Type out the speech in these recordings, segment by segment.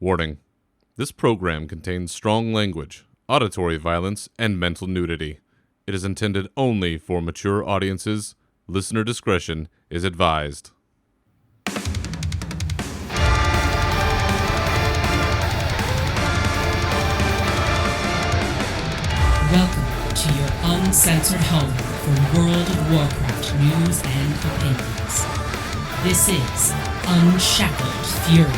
Warning. This program contains strong language, auditory violence, and mental nudity. It is intended only for mature audiences. Listener discretion is advised. Welcome to your uncensored home for World of Warcraft news and opinions. This is Unshackled Fury.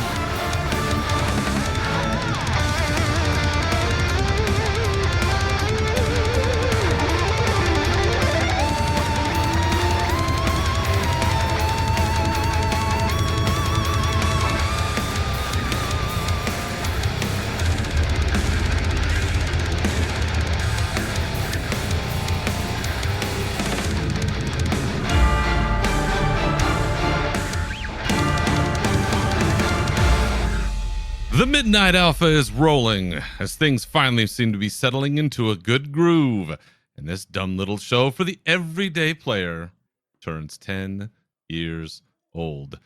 The Midnight Alpha is rolling as things finally seem to be settling into a good groove, and this dumb little show for the everyday player turns 10 years old.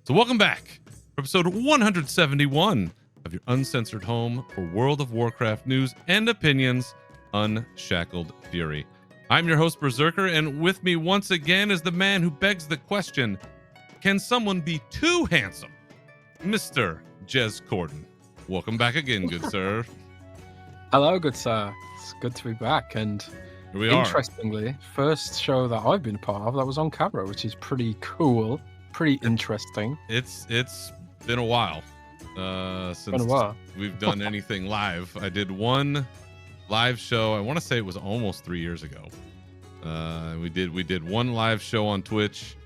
So welcome back for episode 171 of your uncensored home for World of Warcraft news and opinions, Unshackled Fury. I'm your host, Berserker, and with me once again is the man who begs the question, can someone be too handsome? Mr. Jez Corden. Welcome back again, good sir. Hello, good sir. It's good to be back. And Here we are. interestingly, first show that I've been part of that was on camera, which is pretty cool, pretty interesting. It's been a while since we've done anything live. I did one live show. I want to say it was almost 3 years ago. We did one live show on Twitch,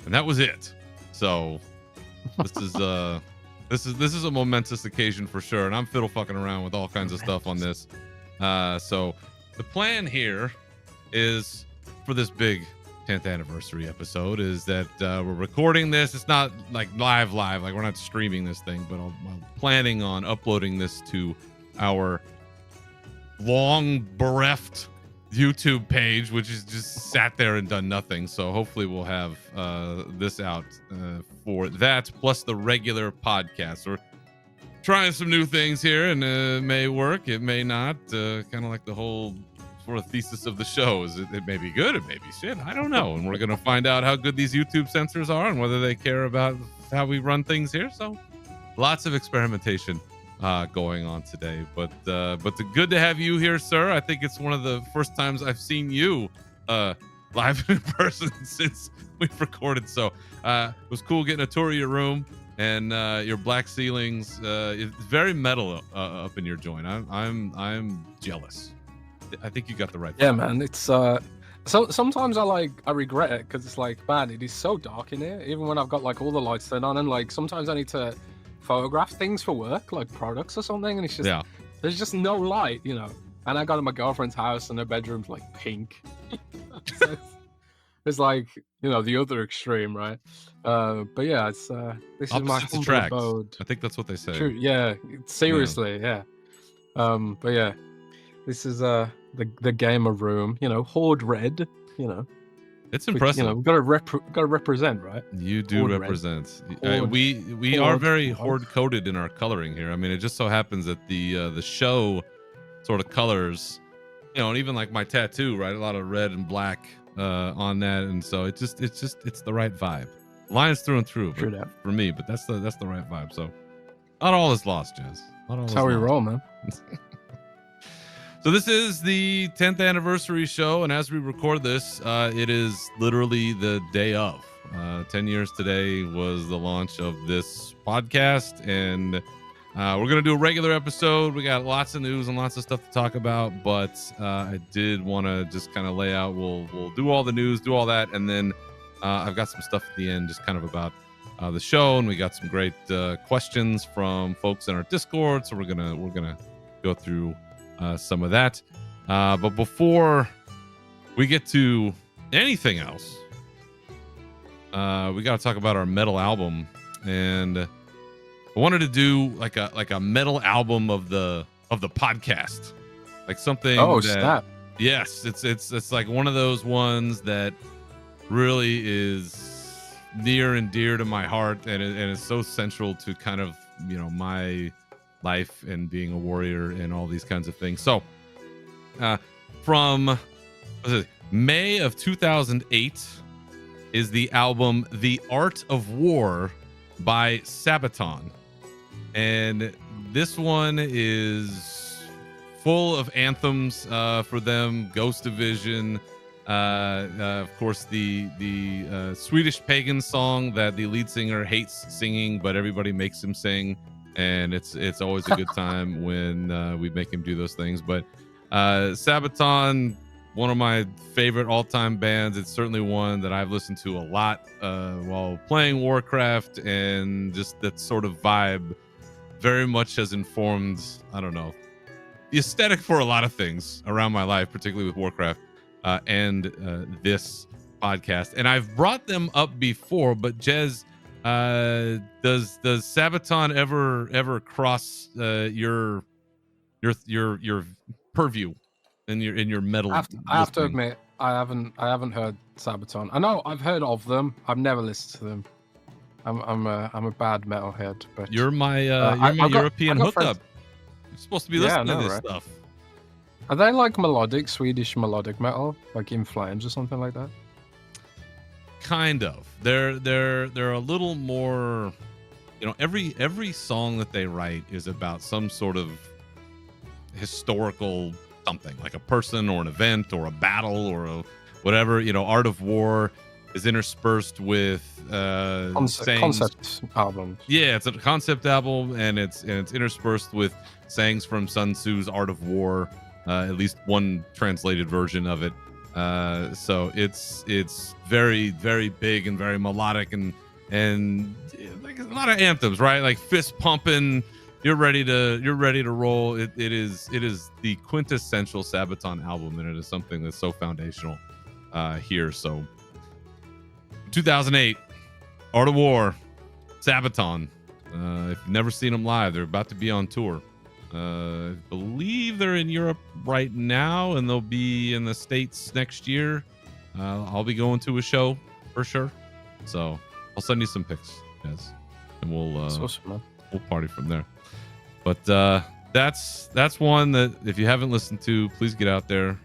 and that was it. So this is a momentous occasion for sure, and I'm fiddle fucking around with all kinds of stuff on this. So the plan here is for this big 10th anniversary episode is that we're recording this. It's not like live, like we're not streaming this thing, but I'm planning on uploading this to our long bereft YouTube page, which is just sat there and done nothing. So hopefully we'll have this out for that, plus the regular podcast. We're trying some new things here, and it may work, it may not. Kind of like the whole sort of thesis of the show is it may be good, it may be shit. I don't know. And we're going to find out how good these YouTube censors are and whether they care about how we run things here. So lots of experimentation going on today, but good to have you here, sir. I think it's one of the first times I've seen you live in person since we've recorded, so it was cool getting a tour of your room and your black ceilings. It's very metal up in your joint. I'm jealous. I think you got the right Yeah, thing. man. It's so sometimes I regret it because it's like, man, it is so dark in here. Even when I've got like all the lights turned on, and like sometimes I need to photograph things for work, like products or something, and it's just there's just no light, you know. And I got to my girlfriend's house and her bedroom's like pink. So it's like, you know, the other extreme, right? But yeah, it's this is my Opposites humble attract. abode. I think that's what they say. True, yeah, seriously, yeah. But yeah, this is the gamer room, you know, Horde Red, you know. It's impressive. You know, we've got to represent, right? You do Horde represent. Horde. We are very horde coded in our coloring here. I mean, it just so happens that the show sort of colors, you know, and even like my tattoo, right? A lot of red and black on that, and so it's the right vibe. Lines through and through for me, but that's the right vibe. So not all is lost, Jez. That's how we roll, man. So this is the 10th anniversary show, and as we record this, it is literally the day of. 10 years today was the launch of this podcast, and we're going to do a regular episode. We got lots of news and lots of stuff to talk about, but I did want to just kind of lay out, we'll do all the news, do all that, and then I've got some stuff at the end just kind of about the show, and we got some great questions from folks in our Discord, so we're gonna go through some of that, but before we get to anything else, we got to talk about our metal album, and I wanted to do like a metal album of the podcast, like something. Oh, snap! Yes, it's like one of those ones that really is near and dear to my heart, and it's so central to kind of, you know, my life and being a warrior and all these kinds of things. So from May of 2008 is the album The Art of War by Sabaton. And this one is full of anthems for them. Ghost Division, of course, the Swedish pagan song that the lead singer hates singing, but everybody makes him sing, and it's always a good time when we make him do those things. But Sabaton, one of my favorite all-time bands. It's certainly one that I've listened to a lot while playing Warcraft, and just that sort of vibe very much has informed, I don't know, the aesthetic for a lot of things around my life, particularly with Warcraft and this podcast. And I've brought them up before, but Jez, does Sabaton ever cross your purview in your metal? I have to admit, I haven't heard Sabaton. I know I've heard of them. I've never listened to them. I'm a bad metalhead, but you're my European hookup. You're supposed to be listening to this stuff. Are they like melodic, Swedish melodic metal, like In Flames or something like that? Kind of. They're a little more, every song that they write is about some sort of historical something, like a person or an event or a battle or a whatever. Art of War is interspersed with concept albums. Yeah, it's a concept album, and it's interspersed with sayings from Sun Tzu's Art of War, at least one translated version of it. So it's very, very big and very melodic, and like a lot of anthems, right? Like fist pumping. You're ready to roll. It is the quintessential Sabaton album, and it is something that's so foundational here. So 2008, Art of War, Sabaton. If you've never seen them live, they're about to be on tour. I believe they're in Europe right now, and they'll be in the States next year. I'll be going to a show for sure, so I'll send you some pics, guys, and we'll party from there. But that's one that if you haven't listened to, please get out there,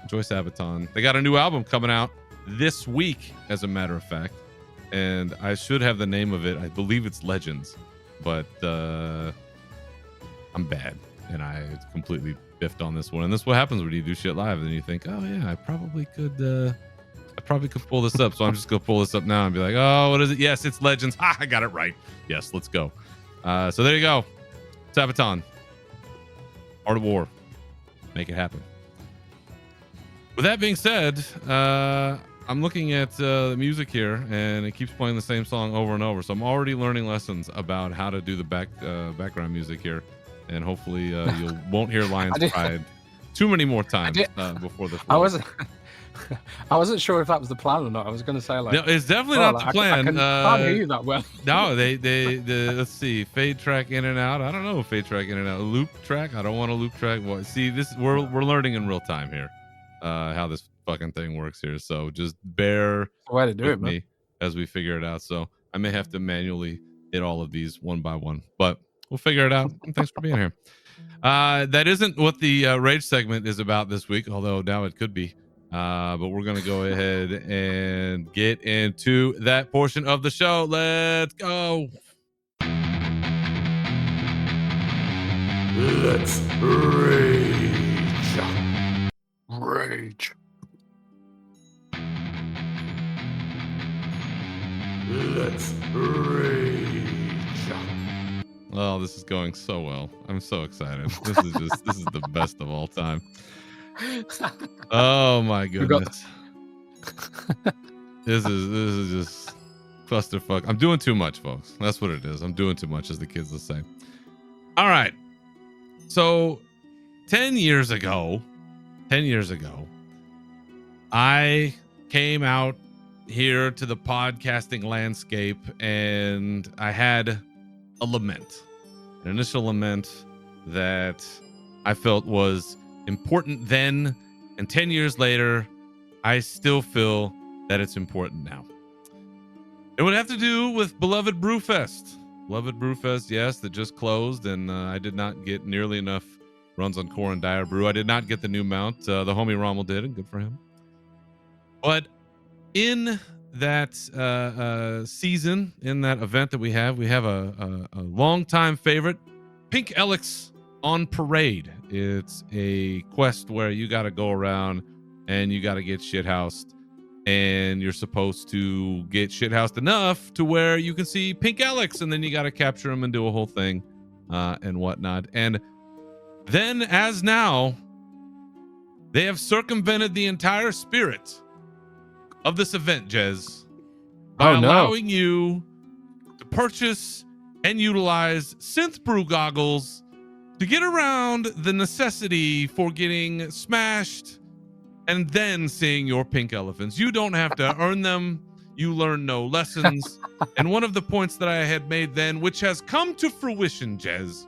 enjoy Sabaton. They got a new album coming out this week, as a matter of fact, and I should have the name of it. I believe it's Legends, but I'm bad, and I completely biffed on this one. And this is what happens when you do shit live, and you think, oh yeah, I probably could pull this up. So I'm just gonna pull this up now and be like, oh, what is it? Yes, it's Legends. Ha, I got it right. Yes, let's go. So there you go, Sabaton, Art of War, make it happen. With that being said, I'm looking at the music here, and it keeps playing the same song over and over. So I'm already learning lessons about how to do the background music here. And hopefully you won't hear Lions Pride too many more times before the film. I wasn't sure if that was the plan or not. I was going to say no, it's definitely not the plan. I can't hear you that well. No, they let's see, fade track in and out. I don't know, fade track in and out, loop track. I don't want a loop track. Well, see, this we're learning in real time here how this fucking thing works here. So just bear with me as we figure it out. So I may have to manually hit all of these one by one, but we'll figure it out. Thanks for being here. That isn't what the rage segment is about this week, although now it could be. But we're going to go ahead and get into that portion of the show. Let's go. Let's rage. Rage. Let's rage. Oh, this is going so well. I'm so excited. This is the best of all time. Oh my goodness. This is just clusterfuck. I'm doing too much, folks. That's what it is. I'm doing too much, as the kids will say. All right. So 10 years ago, I came out here to the podcasting landscape, and I had a lament, an initial lament that I felt was important then, and 10 years later, I still feel that it's important now. It would have to do with beloved Brewfest Beloved Brewfest, yes, that just closed, and I did not get nearly enough runs on Core and Dire Brew. I did not get the new mount. The homie Rommel did, and good for him. But in that season, in that event that we have a longtime favorite, Pink Elix on Parade. It's a quest where you got to go around and you got to get shithoused, and you're supposed to get shithoused enough to where you can see Pink Elix, and then you got to capture him and do a whole thing and whatnot. And then, as now, they have circumvented the entire spirit of this event, Jez, by allowing you to purchase and utilize Synth Brew goggles to get around the necessity for getting smashed and then seeing your pink elephants. You don't have to earn them. You learn no lessons. And one of the points that I had made then, which has come to fruition, Jez,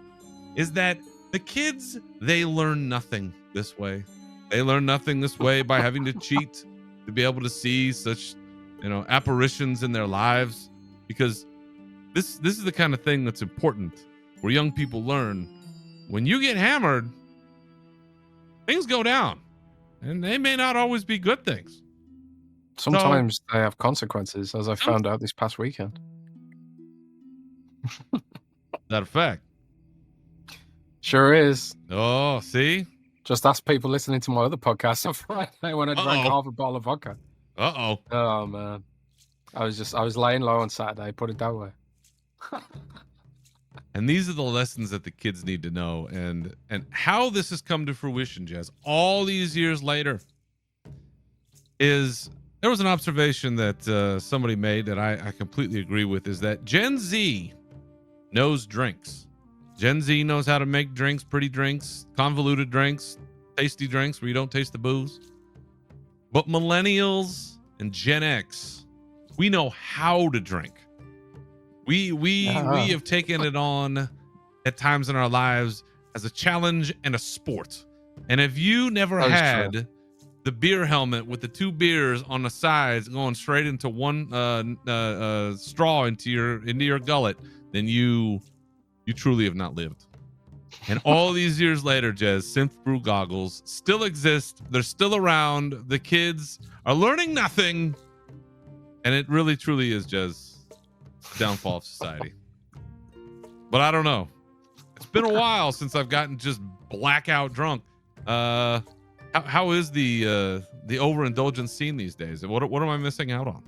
is that the kids, they learn nothing this way. They learn nothing this way by having to cheat to be able to see such, apparitions in their lives, because this is the kind of thing that's important, where young people learn when you get hammered, things go down, and they may not always be good things. Sometimes they have consequences, as I found out this past weekend. That a fact? Sure is. Oh, see? Just ask people listening to my other podcast on Friday when I drank half a bottle of vodka. Oh, man. I was laying low on Saturday, put it that way. And these are the lessons that the kids need to know, and how this has come to fruition, Jez, all these years later, is there was an observation that somebody made that I completely agree with, is that Gen Z knows drinks. Gen Z knows how to make drinks, pretty drinks, convoluted drinks, tasty drinks where you don't taste the booze. But millennials and Gen X, we know how to drink. We have taken it on at times in our lives as a challenge and a sport. And if you never had the beer helmet with the two beers on the sides going straight into one straw into your gullet, then you truly have not lived. And all these years later, Jez, Synth Brew goggles still exist. They're still around. The kids are learning nothing. And it really, truly is, Jez, the downfall of society. But I don't know. It's been a while since I've gotten just blackout drunk. How is the overindulgence scene these days? What am I missing out on?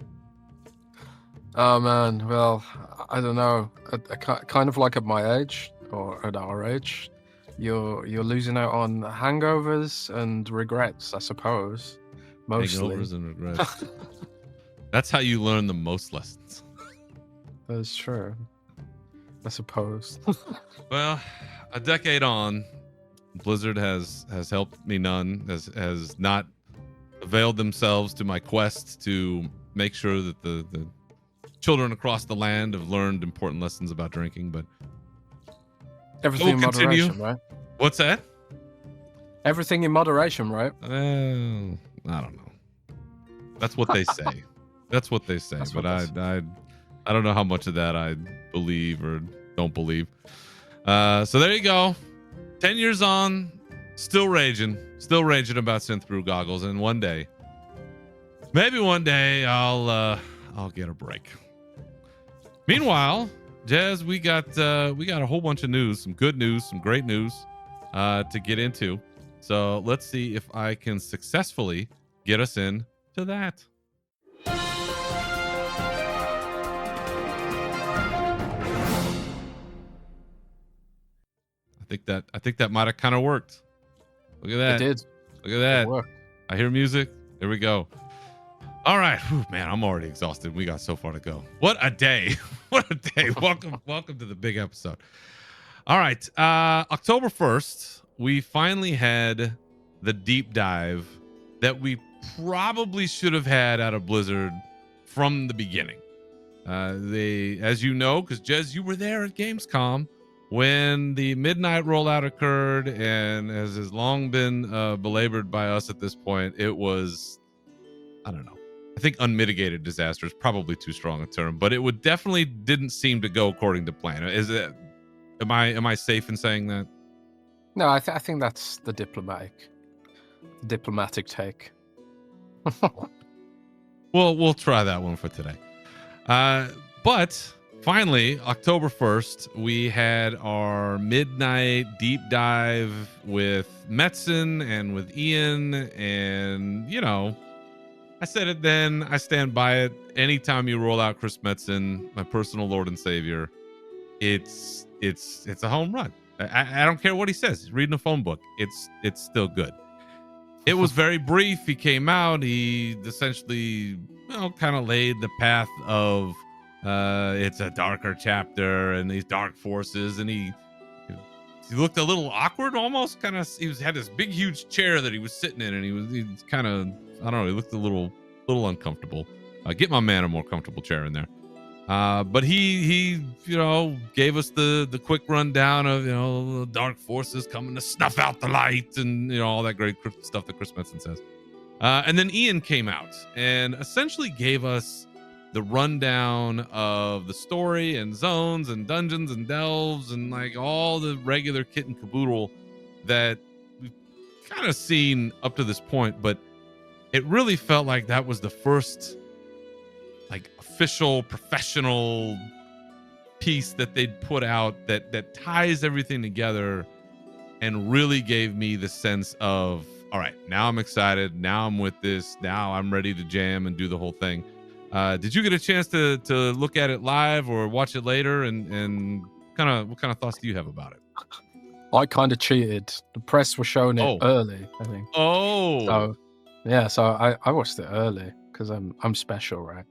Oh man, well, I don't know. Kind of like at my age, or at our age, you're losing out on hangovers and regrets, I suppose. Mostly. Hangovers and regrets. That's how you learn the most lessons. That's true, I suppose. Well, a decade on, Blizzard has helped me none, has not availed themselves to my quest to make sure that the children across the land have learned important lessons about drinking, but everything in moderation, right? What's that? Everything in moderation, right? I don't know. That's what they say. That's what they say. But I don't know how much of that I believe or don't believe. So there you go. 10 years on, still raging about Synth Brew goggles. And one day, maybe one day, I'll get a break. Meanwhile, Jez, we got a whole bunch of news, some good news, some great news to get into. So let's see if I can successfully get us into that. I think that might have kind of worked. Look at that. It did. Look at that. I hear music. There we go. All right. Whew, man, I'm already exhausted. We got so far to go. What a day. What a day. Welcome to the big episode. All right. October 1st, we finally had the deep dive that we probably should have had out of Blizzard from the beginning. As you know, because Jez, you were there at Gamescom when the midnight rollout occurred, and as has long been belabored by us at this point, it was, I don't know, I think unmitigated disaster is probably too strong a term, but it would definitely didn't seem to go according to plan. Is it? Am I safe in saying that? No, I think that's the diplomatic take. Well, we'll try that one for today. But finally, October 1st, we had our midnight deep dive with Metzen and with Ian. And, you know, I said it then, I stand by it. Anytime you roll out Chris Metzen, my personal Lord and Savior, it's a home run. I don't care what he says. He's reading a phone book. It's still good. It was very brief. He came out. He essentially, kind of laid the path of it's a darker chapter and these dark forces. And he looked a little awkward, almost kind of. Had this big, huge chair that he was sitting in, and he's kind of, I don't know. He looked a little uncomfortable. Get my man a more comfortable chair in there. But he gave us the quick rundown of the dark forces coming to snuff out the light and all that great stuff that Chris Metzen says. And then Ian came out and essentially gave us the rundown of the story and zones and dungeons and delves and like all the regular kit and caboodle that we've kind of seen up to this point. But it really felt like that was the first like official professional piece that they'd put out that ties everything together and really gave me the sense of, all right, now I'm excited, now I'm with this, now I'm ready to jam and do the whole thing. Did you get a chance to look at it live or watch it later, and what kind of thoughts do you have about it? I kind of cheated. The press were showing it early, I think. So I watched it early because I'm special, right?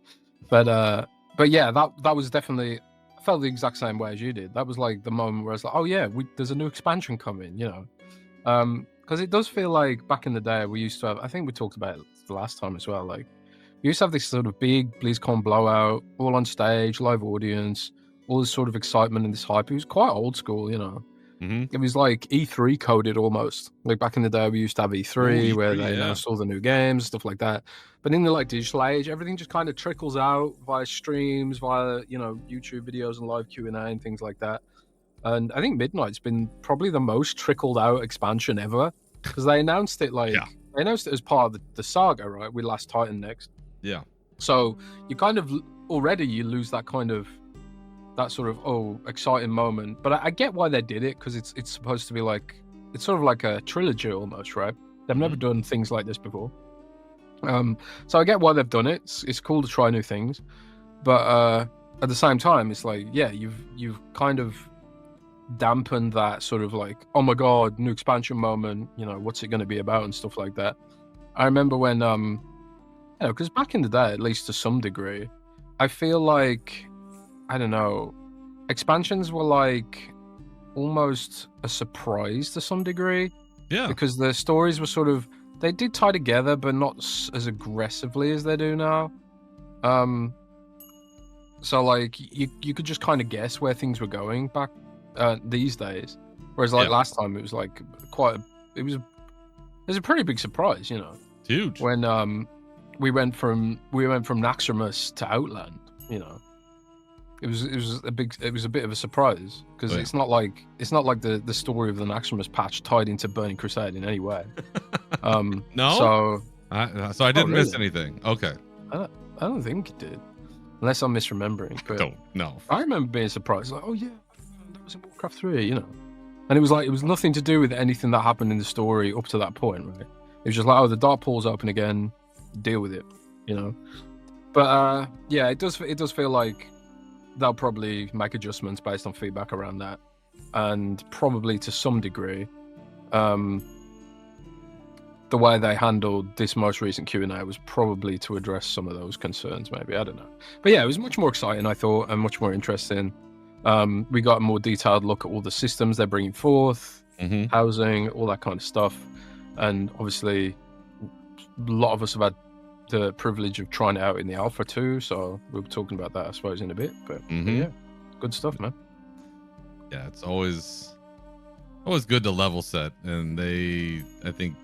But yeah, that was definitely, I felt the exact same way as you did. That was like the moment where I was like, oh yeah, there's a new expansion coming, because it does feel like back in the day we used to have, I think we talked about it the last time as well, like we used to have this sort of big BlizzCon blowout, all on stage, live audience, all this sort of excitement and this hype. It was quite old school, Mm-hmm. It was like E3 coded almost. Like back in the day, we used to have E3 where they announced all the new games, stuff like that. But in the like digital age, everything just kind of trickles out via streams, via YouTube videos and live Q&A and things like that. And I think Midnight's been probably the most trickled out expansion ever because they announced it they announced it as part of the saga, right? With Last Titan next. Yeah. So you kind of already you lose that kind of that sort of exciting moment, but I get why they did it because it's supposed to be like it's sort of like a trilogy almost, right? They've never done things like this before, so I get why they've done it. It's cool to try new things, but at the same time, it's like you've kind of dampened that sort of like, oh my god, new expansion moment. What's it going to be about and stuff like that. I remember when because back in the day, at least to some degree, I feel like, I don't know, expansions were like almost a surprise to some degree. Yeah. Because the stories were sort of, they did tie together, but not as aggressively as they do now. So like you could just kind of guess where things were going back these days. Whereas like last time it was like it was a pretty big surprise, It's huge. When we went from Naxxramas to Outland, It was a bit of a surprise because it's not like the story of the Naxxramas patch tied into Burning Crusade in any way. No. So I didn't miss anything. Okay. I don't think it did, unless I'm misremembering. But no. I remember being surprised, like, oh yeah, that was in Warcraft 3, and it was nothing to do with anything that happened in the story up to that point, right? It was just like, oh, the Dark Pool's open again, deal with it, But yeah, it does feel like they'll probably make adjustments based on feedback around that, and probably to some degree, the way they handled this most recent Q&A was probably to address some of those concerns. Maybe, I don't know, but yeah, it was much more exciting, I thought, and much more interesting. We got a more detailed look at all the systems they're bringing forth, housing, all that kind of stuff, and obviously, a lot of us have had the privilege of trying it out in the alpha too, so we'll be talking about that, I suppose, in a bit. But yeah, good stuff, man. Yeah, it's always good to level set, and they, I think,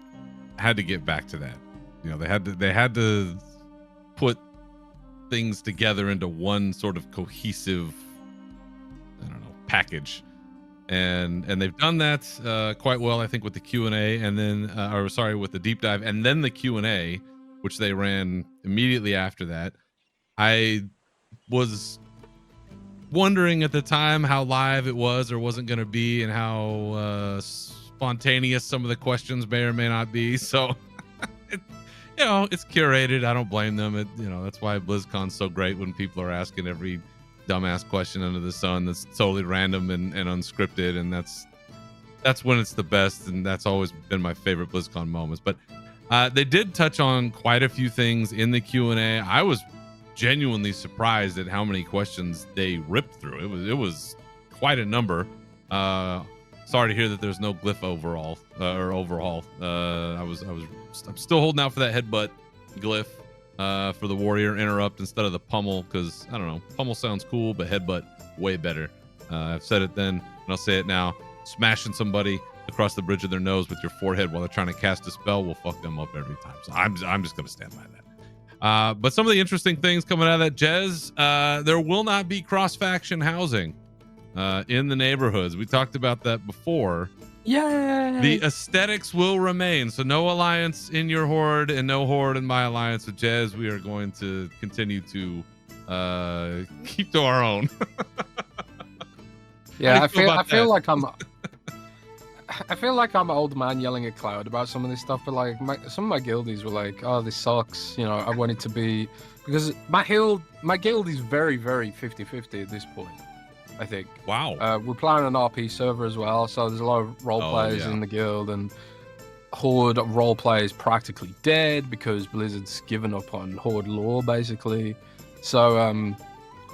had to get back to that. They had to put things together into one sort of cohesive, I don't know, package. And they've done that quite well, I think, with the Q&A, and then with the deep dive, and then the Q&A, which they ran immediately after that. I was wondering at the time how live it was or wasn't going to be, and how spontaneous some of the questions may or may not be. So, it's curated. I don't blame them. That's why BlizzCon's so great, when people are asking every dumbass question under the sun that's totally random and unscripted, and that's when it's the best, and that's always been my favorite BlizzCon moments. But they did touch on quite a few things in the Q&A. I was genuinely surprised at how many questions they ripped through. It was quite a number. Sorry to hear that there's no glyph overhaul. I'm still holding out for that headbutt glyph for the warrior interrupt instead of the pummel, because I don't know, pummel sounds cool, but headbutt way better. I've said it then, and I'll say it now. Smashing somebody across the bridge of their nose with your forehead while they're trying to cast a spell will fuck them up every time. So I'm just gonna stand by that. But some of the interesting things coming out of that, Jez, there will not be cross-faction housing in the neighborhoods. We talked about that before. Yay! The aesthetics will remain. So no alliance in your horde and no horde in my alliance with Jez. We are going to continue to keep to our own. Yeah, I feel like I'm an old man yelling at Cloud about some of this stuff, but like some of my guildies were like, "Oh, this sucks." I want it to be, because my guild is very, very 50-50 at this point, I think. Wow. We're playing an RP server as well, so there's a lot of role players in the guild, and Horde role play is practically dead because Blizzard's given up on Horde lore, basically. So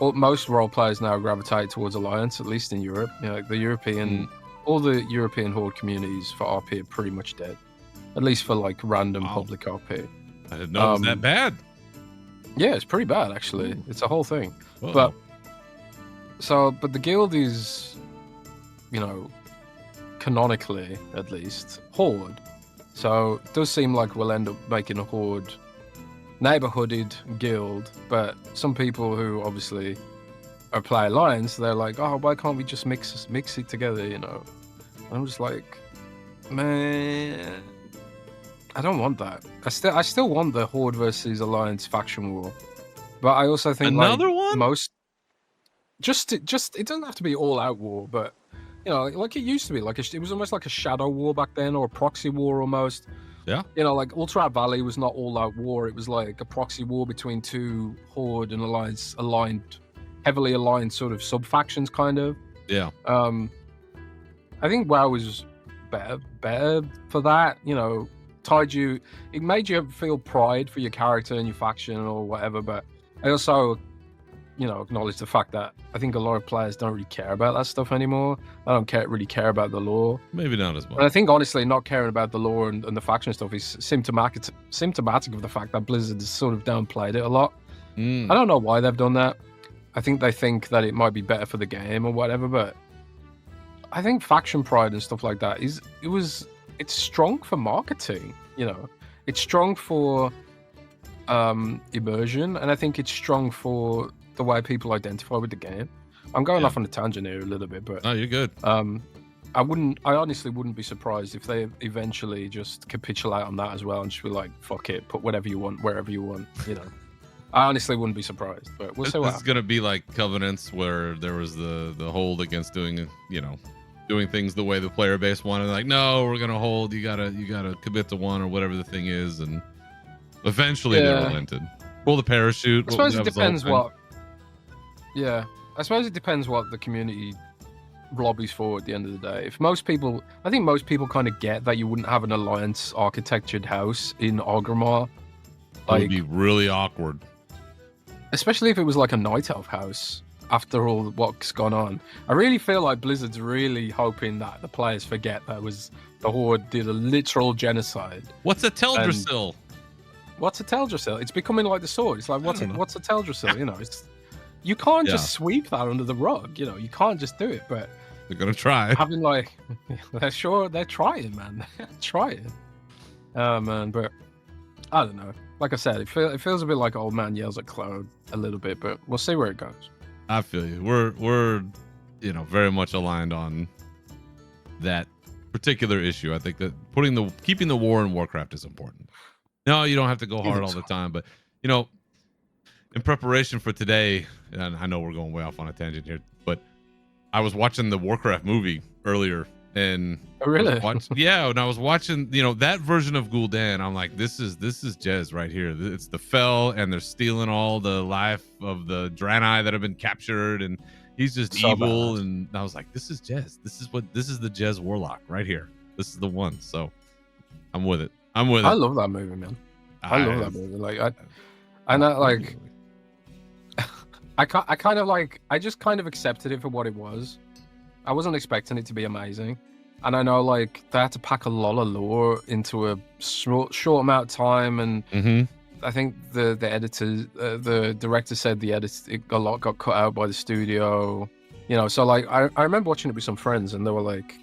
most role players now gravitate towards Alliance, at least in Europe. Like the European, all the European Horde communities for RP are pretty much dead, at least for like random public RP. I didn't know it was that bad. Yeah, it's pretty bad actually. It's a whole thing. Uh-oh. But the guild is, canonically at least, Horde. So it does seem like we'll end up making a Horde neighborhooded guild, but some people who obviously are play Alliance, they're like, oh, why can't we just mix it together, And I'm just like, man, I don't want that. I still want the Horde versus Alliance faction war, but I also think another one. Just it doesn't have to be all out war, but like it used to be. Like it was almost like a shadow war back then, or a proxy war almost. Yeah. Like Ultra Valley was not all out war. It was like a proxy war between two Horde and Alliance heavily aligned sort of sub factions, kind of. Yeah. I think WoW was better for that. It made you feel pride for your character and your faction or whatever, but I also acknowledge the fact that I think a lot of players don't really care about that stuff anymore. I don't really care about the lore. Maybe not as much. And I think, honestly, not caring about the lore and the faction stuff is symptomatic of the fact that Blizzard has sort of downplayed it a lot. I don't know why they've done that. I think they think that it might be better for the game or whatever, but I think faction pride and stuff like that it's strong for marketing, It's strong for immersion, and I think it's strong for the way people identify with the game. I'm going off on a tangent here a little bit, but no, you're good. I honestly wouldn't be surprised if they eventually just capitulate on that as well and just be like, fuck it, put whatever you want wherever you want. I honestly wouldn't be surprised, but we'll see what This is gonna be like Covenants, where there was the hold against doing things the way the player base wanted. Like, no, we're gonna hold. You gotta commit to one or whatever the thing is, and eventually they relented. Pull the parachute. I suppose it depends what. Yeah, I suppose it depends what the community lobbies for at the end of the day. I think most people kind of get that you wouldn't have an Alliance architectured house in Orgrimmar. It would be really awkward. Especially if it was like a Night Elf house after all what's gone on. I really feel like Blizzard's really hoping that the players forget that the Horde did a literal genocide. What's a Teldrassil? What's a Teldrassil? It's becoming like the sword. It's like, what's a Teldrassil? You can't just sweep that under the rug. You can't just do it. But they're gonna try. Having they're trying, man. They're trying. Oh man, but I don't know. like I said, it feels a bit like Old Man Yells at Cloud a little bit, but we'll see where it goes. I feel you. We're very much aligned on that particular issue. I think that keeping the war in Warcraft is important. No, you don't have to go hard all the time, but in preparation for today, and I know we're going way off on a tangent here, but I was watching the Warcraft movie earlier, and really, and I was watching that version of Gul'dan. I'm like, this is Jez right here. It's the Fel, and they're stealing all the life of the Draenei that have been captured, and he's just so evil. Bad. And I was like, this is Jez. This is the Jez Warlock right here. This is the one. So I'm with it. I love that movie, man. I love that movie. Like I just kind of accepted it for what it was. I wasn't expecting it to be amazing. And I know like they had to pack a lot of lore into a short amount of time, and I think the editor, the director said a lot got cut out by the studio. So like I remember watching it with some friends, and they were like,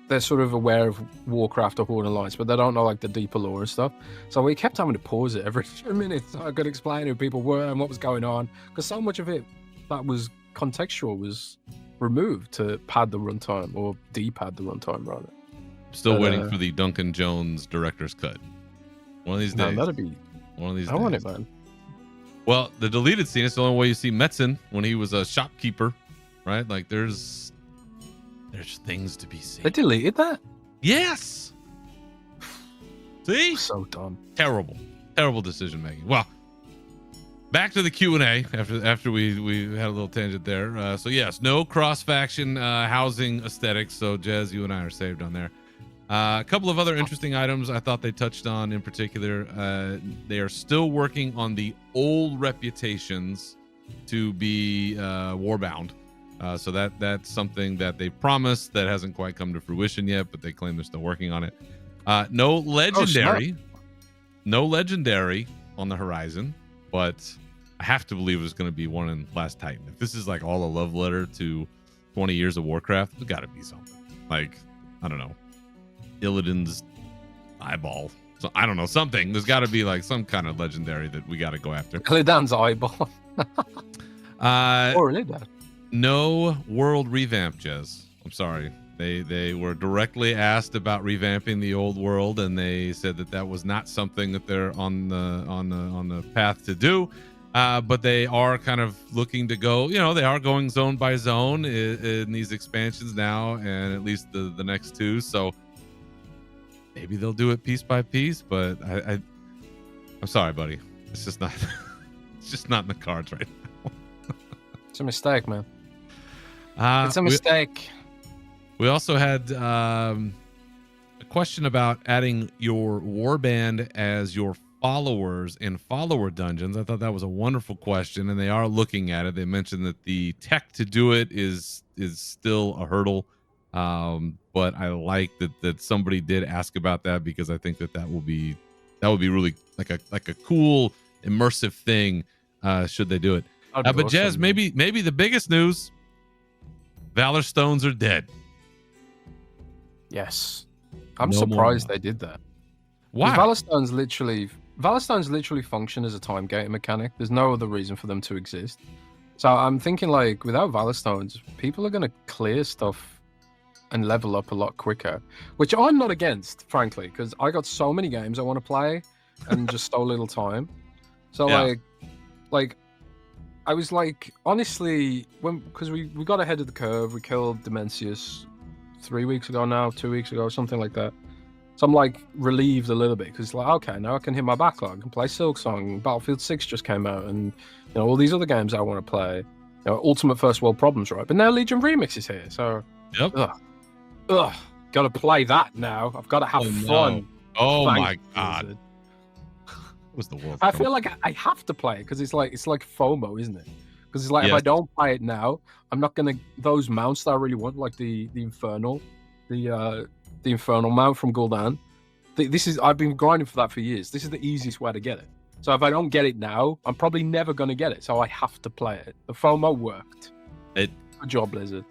they're sort of aware of Warcraft or Horde Alliance, but they don't know like the deeper lore and stuff. So we kept having to pause it every few minutes so I could explain who people were and what was going on, because so much of it that was contextual was removed to pad the runtime, or de-pad the runtime rather. Still waiting for the Duncan Jones director's cut. One of these days. That'd be one of these days. I want it, man. Well, the deleted scene is the only way you see Metzen when he was a shopkeeper, right? Like there's things to be seen. They deleted that? Yes. See? So dumb. Terrible decision making. Well, back to the Q&A after we had a little tangent there. So yes, no cross-faction housing aesthetics. So Jez, you and I are saved on there. A couple of other interesting items I thought they touched on in particular. They are still working on the old reputations to be warbound. So that's something that they promised that hasn't quite come to fruition yet, but they claim they're still working on it. No legendary on the horizon, but I have to believe it's going to be one in Last Titan. If this is like all a love letter to 20 years of Warcraft, there's got to be something. Like, I don't know, Illidan's eyeball. So I don't know, something. There's got to be like some kind of legendary that we got to go after. Illidan's eyeball. Or Illidan. No world revamp, Jez. I'm sorry. They were directly asked about revamping the old world, and they said that was not something that they're on the path to do. But they are kind of looking to go. They are going zone by zone in these expansions now, and at least the next two. So maybe they'll do it piece by piece. But I'm sorry, buddy. It's just not. It's just not in the cards right now. It's a mistake, man. It's a mistake. We also had a question about adding your warband as your followers in follower dungeons. I thought that was a wonderful question, and they are looking at it. They mentioned that the tech to do it is still a hurdle, but I like that somebody did ask about that, because I think that would be really like a cool immersive thing should they do it. But awesome. Jez, maybe the biggest news: Valor Stones are dead. Yes, I'm surprised they did that. Why? Valor Stones literally function as a time gating mechanic. There's no other reason for them to exist. So I'm thinking, like, without Valor Stones, people are going to clear stuff and level up a lot quicker, which I'm not against, frankly, because I got so many games I want to play and just so little time. So yeah. like I was like, honestly, because we got ahead of the curve, we killed Dimensius 2 weeks ago, something like that. So I'm like relieved a little bit, because like, okay, now I can hit my backlog and play Silksong. Battlefield 6 just came out, and all these other games I want to play. Ultimate First World Problems, right? But now Legion Remix is here, so yep. Gotta play that now. I've got to have fun. Oh my god. Was the world? I feel like I have to play it, because it's like FOMO, isn't it? Because it's like, yes. If I don't play it now, I'm not gonna. Those mounts that I really want, like the Infernal, the Infernal mount from Gul'dan. I've been grinding for that for years. This is the easiest way to get it. So if I don't get it now, I'm probably never gonna get it. So I have to play it. The FOMO worked. Good job, Blizzard.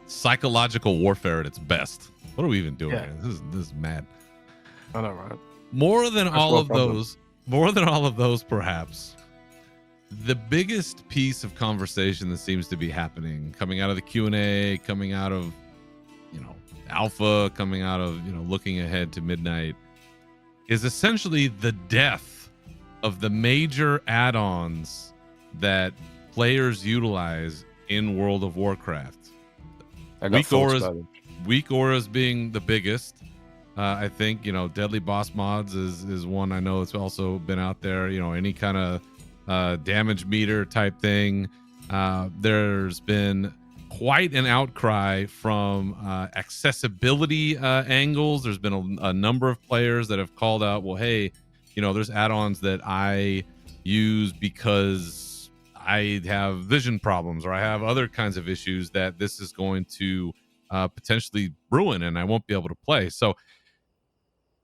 Psychological warfare at its best. What are we even doing here? This is mad. I know, right? More than all of those more than all of those, perhaps, the biggest piece of conversation that seems to be happening, coming out of the Q&A, coming out of, alpha, coming out of, looking ahead to midnight, is essentially the death of the major add-ons that players utilize in World of Warcraft. Weak auras being the biggest. I think, Deadly Boss Mods is one I know it's also been out there. Any kind of damage meter type thing. There's been quite an outcry from accessibility angles. There's been a number of players that have called out, well, hey, there's add-ons that I use because I have vision problems or I have other kinds of issues that this is going to potentially ruin and I won't be able to play. So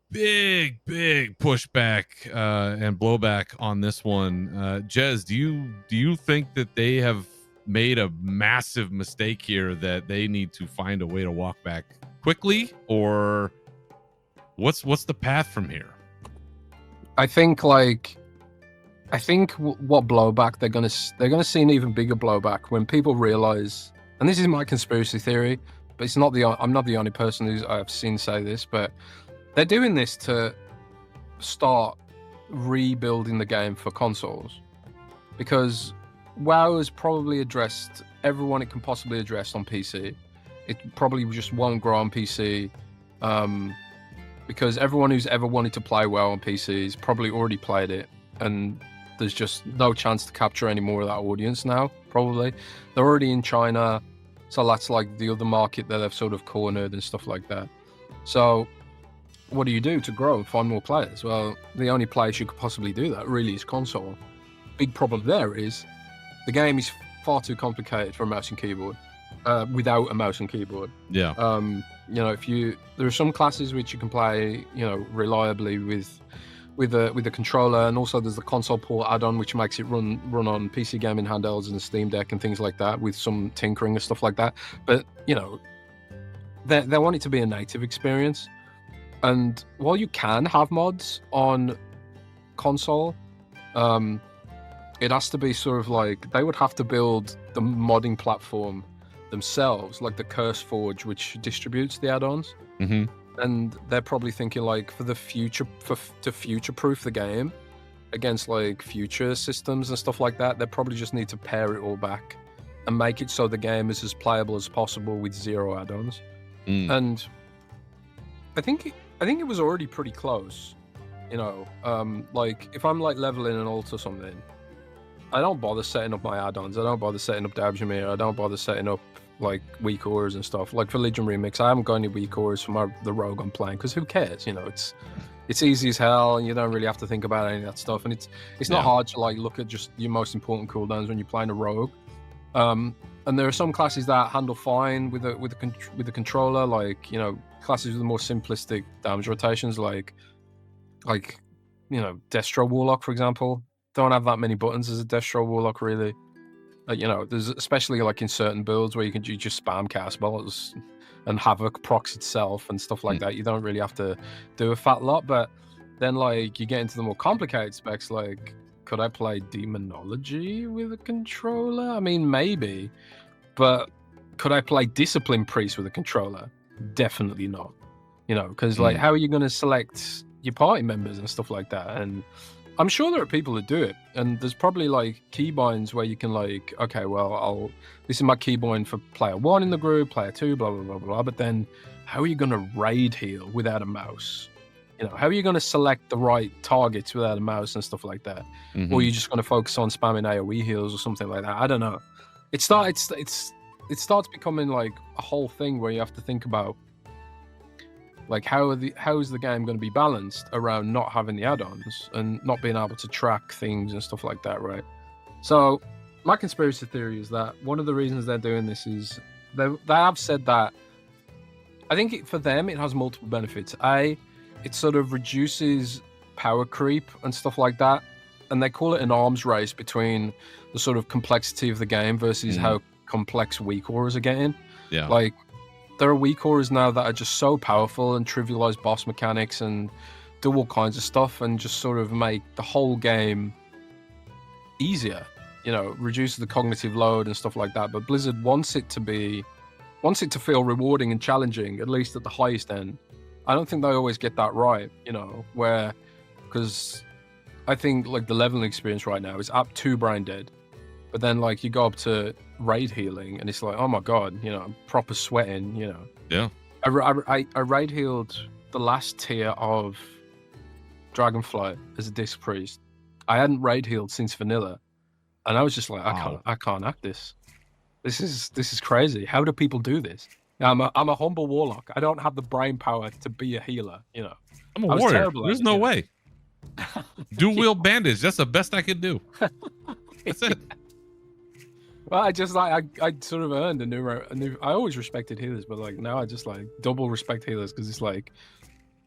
big pushback and blowback on this one. Jez, do you think that they have made a massive mistake here that they need to find a way to walk back quickly, or what's the path from here? I think what blowback they're gonna see an even bigger blowback when people realize, and this is my conspiracy theory, but I'm not the only person who I've seen say this, but they're doing this to start rebuilding the game for consoles, because WoW has probably addressed everyone it can possibly address on PC. It probably just won't grow on PC because everyone who's ever wanted to play WoW on PC has probably already played it, and there's just no chance to capture any more of that audience now. Probably they're already in China, so that's like the other market that they've sort of cornered and stuff like that. So what do you do to grow and find more players? Well, the only place you could possibly do that really is console. Big problem there is the game is far too complicated for a mouse and keyboard without a mouse and keyboard. Yeah. There are some classes which you can play, reliably with a controller, and also there's the console port add-on which makes it run on PC gaming handhelds and Steam Deck and things like that with some tinkering and stuff like that. But they want it to be a native experience. And while you can have mods on console, it has to be sort of like they would have to build the modding platform themselves, like the CurseForge, which distributes the add-ons. Mm-hmm. And they're probably thinking like to future-proof the game against like future systems and stuff like that. They probably just need to pare it all back and make it so the game is as playable as possible with zero add-ons. And I think it was already pretty close. Like if I'm like leveling an ult or something, I don't bother setting up my add-ons. I don't bother setting up Dabjamir. I don't bother setting up like weak auras and stuff. Like for Legion Remix, I haven't got any weak auras for the rogue I'm playing because who cares? It's easy as hell, and you don't really have to think about any of that stuff. And it's not hard to like look at just your most important cooldowns when you're playing a rogue. And there are some classes that handle fine with the controller, like classes with the more simplistic damage rotations, like Destro Warlock, for example. Don't have that many buttons as a Destro Warlock, really. There's especially like in certain builds where you just spam cast spells and Havoc procs itself and stuff like that. You don't really have to do a fat lot, but then like you get into the more complicated specs, like could I play Demonology with a controller? I mean, maybe, but could I play Discipline Priest with a controller? Definitely not. Because like how are you going to select your party members and stuff like that? And I'm sure there are people that do it, and there's probably like keybinds where you can like, okay, well, this is my keybind for player 1 in the group, player 2, blah blah blah blah. But then, how are you going to raid heal without a mouse? How are you going to select the right targets without a mouse and stuff like that? Mm-hmm. Or are you just going to focus on spamming AOE heals or something like that? I don't know. It starts becoming like a whole thing where you have to think about like how is the game going to be balanced around not having the add-ons and not being able to track things and stuff like that, right? So my conspiracy theory is that one of the reasons they're doing this is they have said that I think for them it has multiple benefits. It sort of reduces power creep and stuff like that, and they call it an arms race between the sort of complexity of the game versus how complex weak auras are getting. Yeah, like there are weak auras now that are just so powerful and trivialize boss mechanics and do all kinds of stuff and just sort of make the whole game easier, reduce the cognitive load and stuff like that. But Blizzard wants it to feel rewarding and challenging, at least at the highest end. I don't think they always get that right, because I think like the leveling experience right now is up to brain dead, but then like you go up to raid healing and it's like, oh my god, I'm proper sweating. Yeah. I raid healed the last tier of Dragonflight as a disc priest. I hadn't raid healed since vanilla, and I was just like, I can't act this. This is crazy. How do people do this? I'm a humble warlock. I don't have the brain power to be a healer. I'm a warrior. There's no way. Dual wield bandage. That's the best I could do. That's it. Well, I just I sort of earned a new. I always respected healers, but like now I just like double respect healers because it's like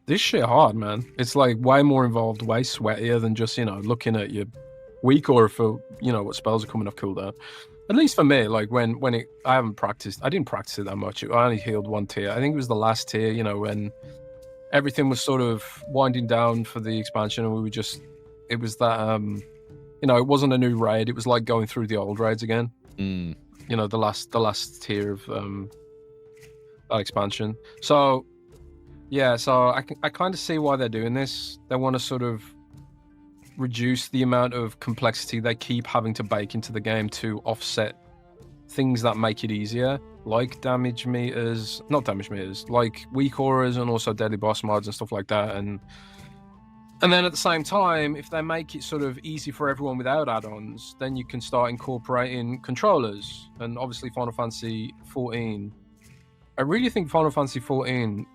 this shit hard, man. It's like way more involved, way sweatier than just looking at your weak aura for what spells are coming off cooldown. At least for me, like when I didn't practice it that much. I only healed one tier. I think it was the last tier, when everything was sort of winding down for the expansion, and it was that it wasn't a new raid. It was like going through the old raids again. The last tier of that expansion. So yeah, so I kind of see why they're doing this. They want to sort of reduce the amount of complexity they keep having to bake into the game to offset things that make it easier, like not damage meters, like weak auras and also deadly boss mods and stuff like that. And then at the same time, if they make it sort of easy for everyone without add-ons, then you can start incorporating controllers. And obviously Final Fantasy 14, I really think Final Fantasy 14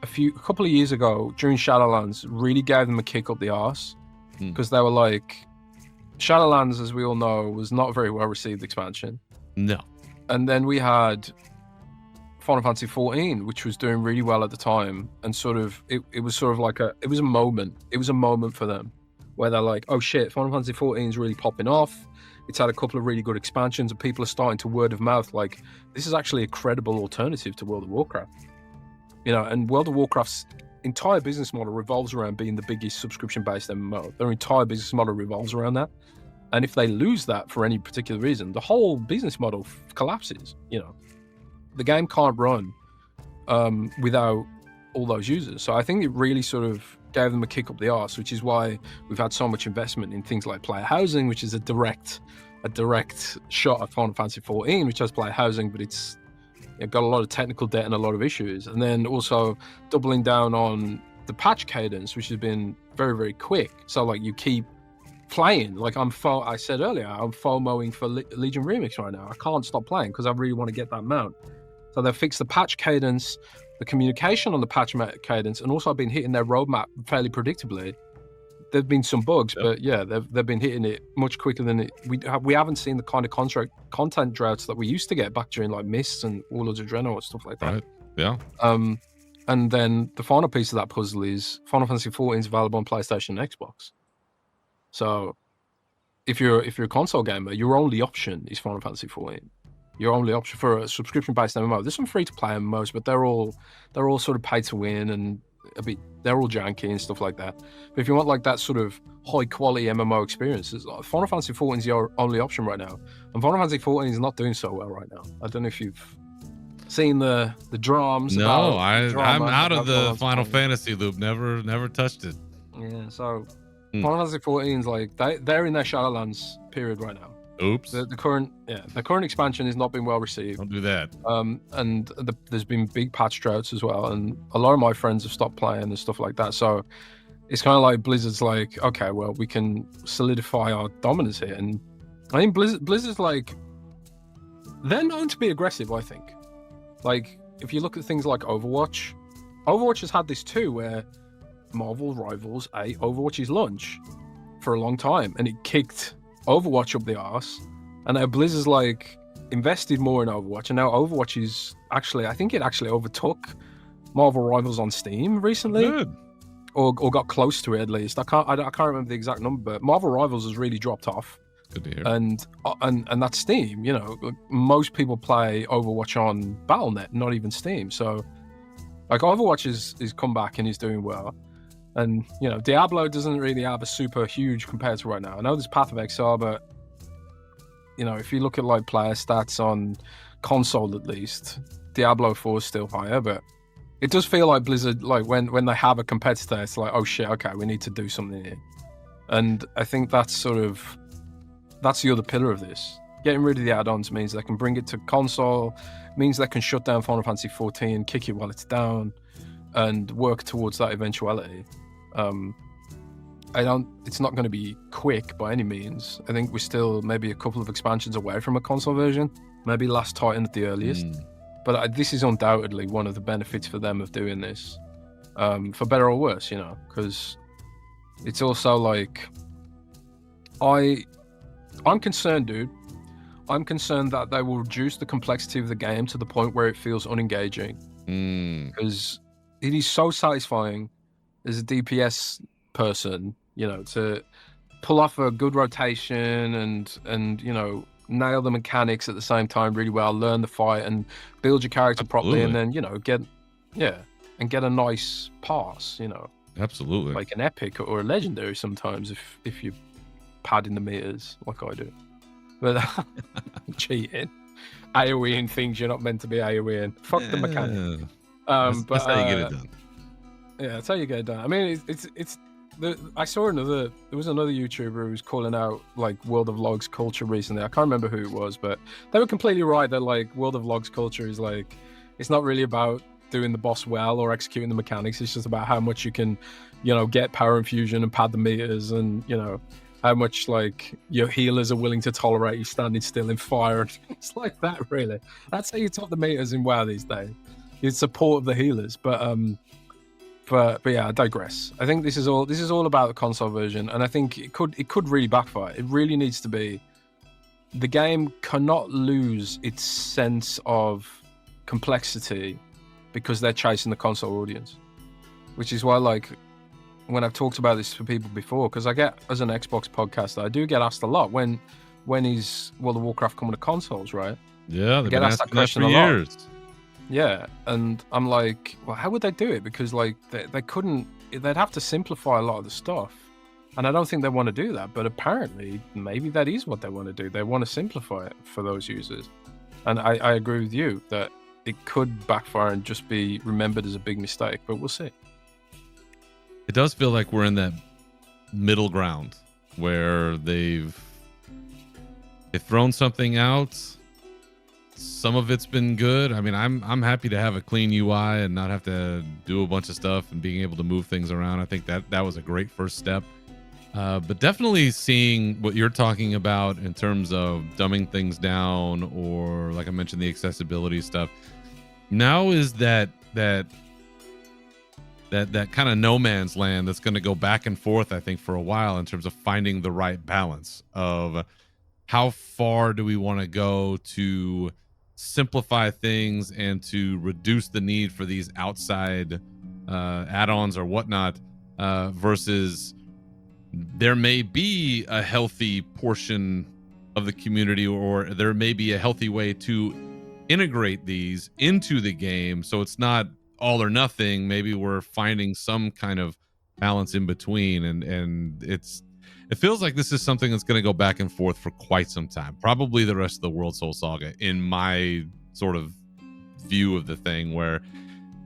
a couple of years ago during Shadowlands really gave them a kick up the arse. Because they were like, Shadowlands, as we all know, was not a very well received expansion. No. And then we had Final Fantasy 14, which was doing really well at the time, and sort of it was sort of like it was a moment. It was a moment for them where they're like, oh shit, Final Fantasy 14 is really popping off. It's had a couple of really good expansions, and people are starting to word of mouth like this is actually a credible alternative to World of Warcraft. And World of Warcraft's entire business model revolves around being the biggest subscription-based MMO. Their entire business model revolves around that. And if they lose that for any particular reason, the whole business model collapses. The game can't run without all those users. So I think it really sort of gave them a kick up the arse, which is why we've had so much investment in things like player housing, which is a direct shot at Final Fantasy 14, which has player housing, but it's got a lot of technical debt and a lot of issues. And then also doubling down on the patch cadence, which has been very, very quick. So like you keep playing. Like I said earlier, I'm FOMOing for Legion Remix right now. I can't stop playing because I really want to get that mount. So they've fixed the patch cadence, the communication on the patch cadence, and also been hitting their roadmap fairly predictably. There've been some bugs, but yeah, they've been hitting it much quicker than we haven't seen the kind of content droughts that we used to get back during like Mists and Warlords of Draenor and stuff like that. Right. Yeah. And then the final piece of that puzzle is Final Fantasy 14 is available on PlayStation and Xbox. So if you're a console gamer, your only option is Final Fantasy 14. Your only option for a subscription-based MMO. There's some free-to-play MMOs, but they're all sort of pay to win and they're all janky and stuff like that. But if you want like that sort of high-quality MMO experiences, Final Fantasy 14 is your only option right now. And Final Fantasy 14 is not doing so well right now. I don't know if you've seen the drums. No, I'm out of the Final Fantasy loop. Never touched it. Yeah, so Final Fantasy 14 is like they're in their Shadowlands period right now. Oops. The current expansion has not been well received. Don't do that. There's been big patch droughts as well, and a lot of my friends have stopped playing and stuff like that. So it's kind of like Blizzard's like, okay, well, we can solidify our dominance here, and I think Blizzard's like, they're known to be aggressive. I think, like if you look at things like Overwatch has had this too, where Marvel rivals Overwatch's launch for a long time, and it kicked Overwatch up the arse, and now Blizzard's like invested more in Overwatch, and now Overwatch is actually, I think it actually overtook Marvel Rivals on Steam recently. Good. Or got close to it at least. I can't remember the exact number, but Marvel Rivals has really dropped off. Good to hear. And that's Steam. Most people play Overwatch on Battle.net, not even Steam. So like Overwatch is come back and is doing well. And Diablo doesn't really have a super huge compared to right now. I know there's Path of Exile, but if you look at like player stats on console, at least Diablo 4 is still higher. But it does feel like Blizzard, like when they have a competitor, it's like, oh shit, okay, we need to do something here. And I think that's the other pillar of this. Getting rid of the add-ons means they can bring it to console, means they can shut down Final Fantasy 14, kick it while it's down, and work towards that eventuality. It's not going to be quick by any means. I think we're still maybe a couple of expansions away from a console version, maybe Last Titan at the earliest. But this is undoubtedly one of the benefits for them of doing this, for better or worse, because it's also like, I'm concerned, dude. I'm concerned that they will reduce the complexity of the game to the point where it feels unengaging. Because it is so satisfying as a DPS person, to pull off a good rotation and nail the mechanics at the same time really well, learn the fight and build your character properly, and then get a nice pass, Absolutely. like an epic or a legendary sometimes if you pad in the meters like I do. But cheating, AoEing things you're not meant to be AoEing. Fuck the mechanic. That's how you get it done. Yeah, that's how you get it done. I mean, I saw there was another YouTuber who was calling out like World of Logs culture recently. I can't remember who it was, but they were completely right that like World of Logs culture is like, it's not really about doing the boss well or executing the mechanics. It's just about how much you can, get power infusion and pad the meters, and how much like your healers are willing to tolerate you standing still in fire. It's like that, really. That's how you top the meters in WoW these days. You support the healers, but yeah, I digress. I think this is all about the console version, and I think it could really backfire. It really needs to be. The game cannot lose its sense of complexity because they're chasing the console audience, which is why, like, when I've talked about this for people before, because I get, as an Xbox podcaster, I do get asked a lot when is World of Warcraft coming to consoles, right? Yeah, they've been asking that question for years. Yeah, and I'm like, well, how would they do it? Because like they couldn't, they'd have to simplify a lot of the stuff, and I don't think they want to do that. But apparently, maybe that is what they want to do. They want to simplify it for those users, and I agree with you that it could backfire and just be remembered as a big mistake. But we'll see. It does feel like we're in that middle ground where they've thrown something out. Some of it's been good. I mean, I'm happy to have a clean UI and not have to do a bunch of stuff and being able to move things around. I think that was a great first step. But definitely seeing what you're talking about in terms of dumbing things down, or like I mentioned, the accessibility stuff. Now is that kind of no man's land that's going to go back and forth, I think, for a while in terms of finding the right balance of how far do we want to go to simplify things and to reduce the need for these outside add-ons or whatnot, versus there may be a healthy portion of the community, or there may be a healthy way to integrate these into the game so it's not all or nothing. Maybe we're finding some kind of balance in between, and it feels like this is something that's going to go back and forth for quite some time, probably the rest of the World Soul Saga, in my sort of view of the thing, where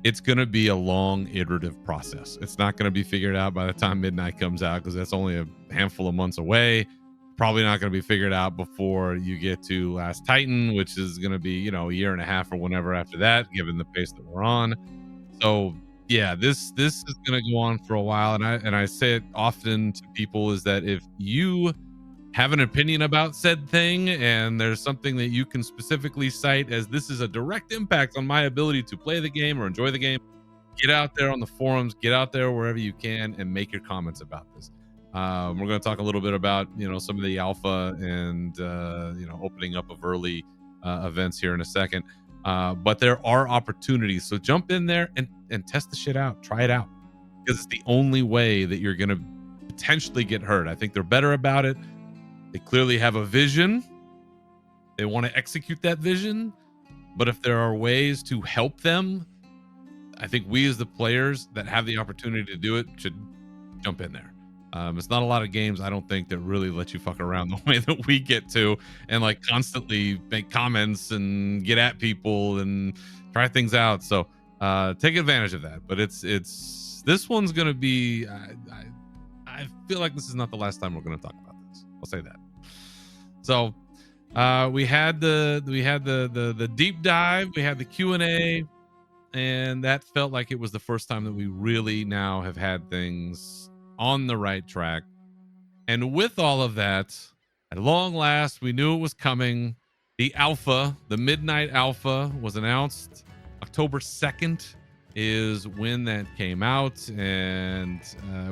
it's going to be a long iterative process. It's not going to be figured out by the time Midnight comes out, because that's only a handful of months away. Probably not going to be figured out before you get to Last Titan, which is going to be, a year and a half or whenever after that, given the pace that we're on. So yeah, this is going to go on for a while, and I say it often to people, is that if you have an opinion about said thing and there's something that you can specifically cite as this is a direct impact on my ability to play the game or enjoy the game, get out there on the forums, get out there wherever you can, and make your comments about this. We're going to talk a little bit about some of the alpha and opening up of early events here in a second. But there are opportunities, so jump in there and test the shit out, try it out, because it's the only way that you're going to potentially get hurt. I think they're better about it. They clearly have a vision. They want to execute that vision, but if there are ways to help them, I think we as the players that have the opportunity to do it should jump in there. It's not a lot of games, I don't think, that really let you fuck around the way that we get to, and like constantly make comments and get at people and try things out. So take advantage of that. But it's this one's gonna be. I feel like this is not the last time we're gonna talk about this. I'll say that. So we had the deep dive, we had the Q&A, and that felt like it was the first time that we really now have had things on the right track. And with all of that, at long last, we knew it was coming. The alpha, the midnight alpha, was announced. October 2nd is when that came out, and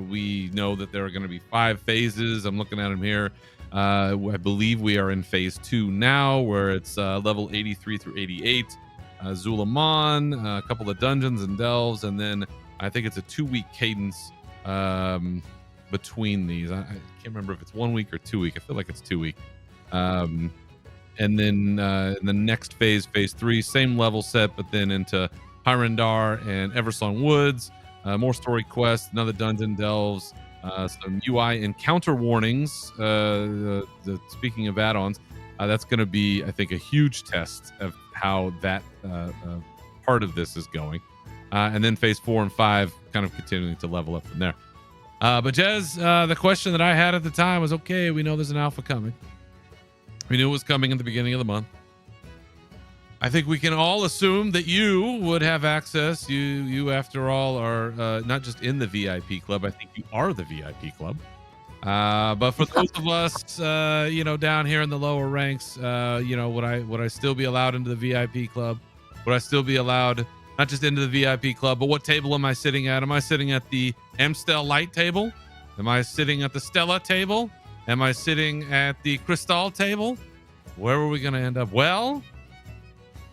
we know that there are going to be 5 phases. I'm looking at them here. I believe we are in phase 2 now, where it's level 83 through 88. Zulaman, a couple of dungeons and delves, and then I think it's a 2-week cadence between these. I can't remember if it's 1 week or 2 week. I feel like it's 2 week. And then in the next phase, phase 3, same level set, but then into Hyrendar and Eversong Woods, more story quests, another dungeon delves, some UI encounter warnings. Speaking of add-ons, that's going to be, I think, a huge test of how that part of this is going. And then phase 4 and 5 kind of continuing to level up from there. But Jez, the question that I had at the time was, okay, we know there's an alpha coming. We knew it was coming in the beginning of the month. I think we can all assume that you would have access. You after all, are not just in the VIP club. I think you are the VIP club. But for those of us, down here in the lower ranks, would I still be allowed into the VIP club? Would I still be allowed not just into the VIP club, but what table am I sitting at? Am I sitting at the Amstel Light table? Am I sitting at the Stella table? Am I sitting at the Crystal table? Where are we going to end up? Well,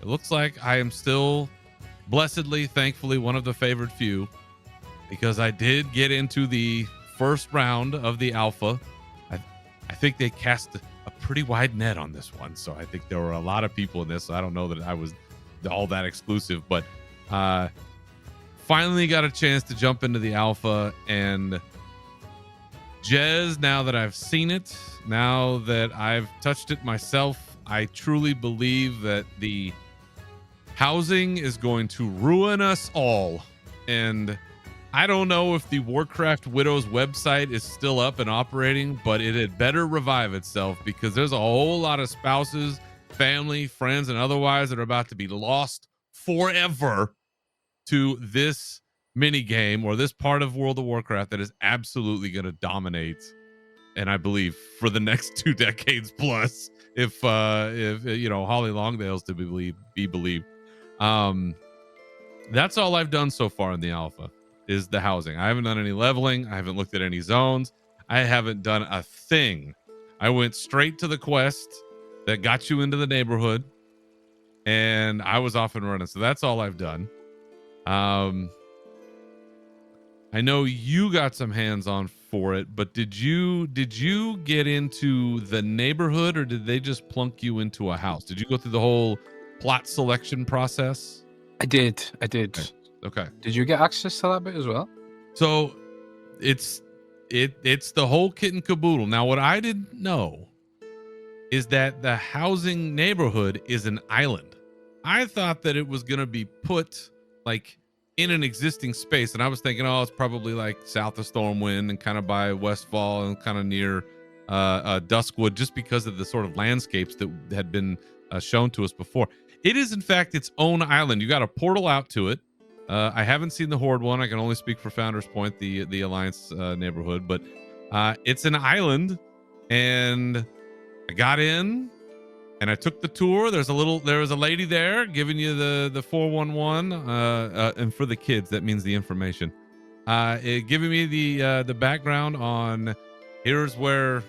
it looks like I am still blessedly, thankfully, one of the favored few, because I did get into the first round of the alpha. I think they cast a pretty wide net on this one, so I think there were a lot of people in this. So I don't know that I was all that exclusive, but finally got a chance to jump into the alpha. And Jez, now that I've seen it, now that I've touched it myself, I truly believe that the housing is going to ruin us all. And I don't know if the Warcraft Widows website is still up and operating, but it had better revive itself, because there's a whole lot of spouses, family, friends, and otherwise that are about to be lost forever to this mini game or this part of World of Warcraft that is absolutely going to dominate, and I believe for the next 2 decades plus, if Holly Longdale's to be believed. That's all I've done so far in the alpha is the housing. I haven't done any leveling. I haven't looked at any zones. I haven't done a thing. I went straight to the quest that got you into the neighborhood, and I was off and running. So that's all I've done. I know you got some hands on for it, but did you get into the neighborhood, or did they just plunk you into a house? Did you go through the whole plot selection process? I did. Okay. Did you get access to that bit as well? So it's the whole kit and caboodle. Now, what I didn't know is that the housing neighborhood is an island. I thought that it was going to be put like in an existing space, and I was thinking, oh, it's probably like south of Stormwind and kind of by Westfall and kind of near Duskwood, just because of the sort of landscapes that had been shown to us before. It is, in fact, its own island. You got a portal out to it. I haven't seen the Horde one. I can only speak for Founders Point, the Alliance neighborhood, but it's an island, and I got in and I took the tour. There was a lady there giving you the 411, and for the kids, that means the information. Giving me the background on here's where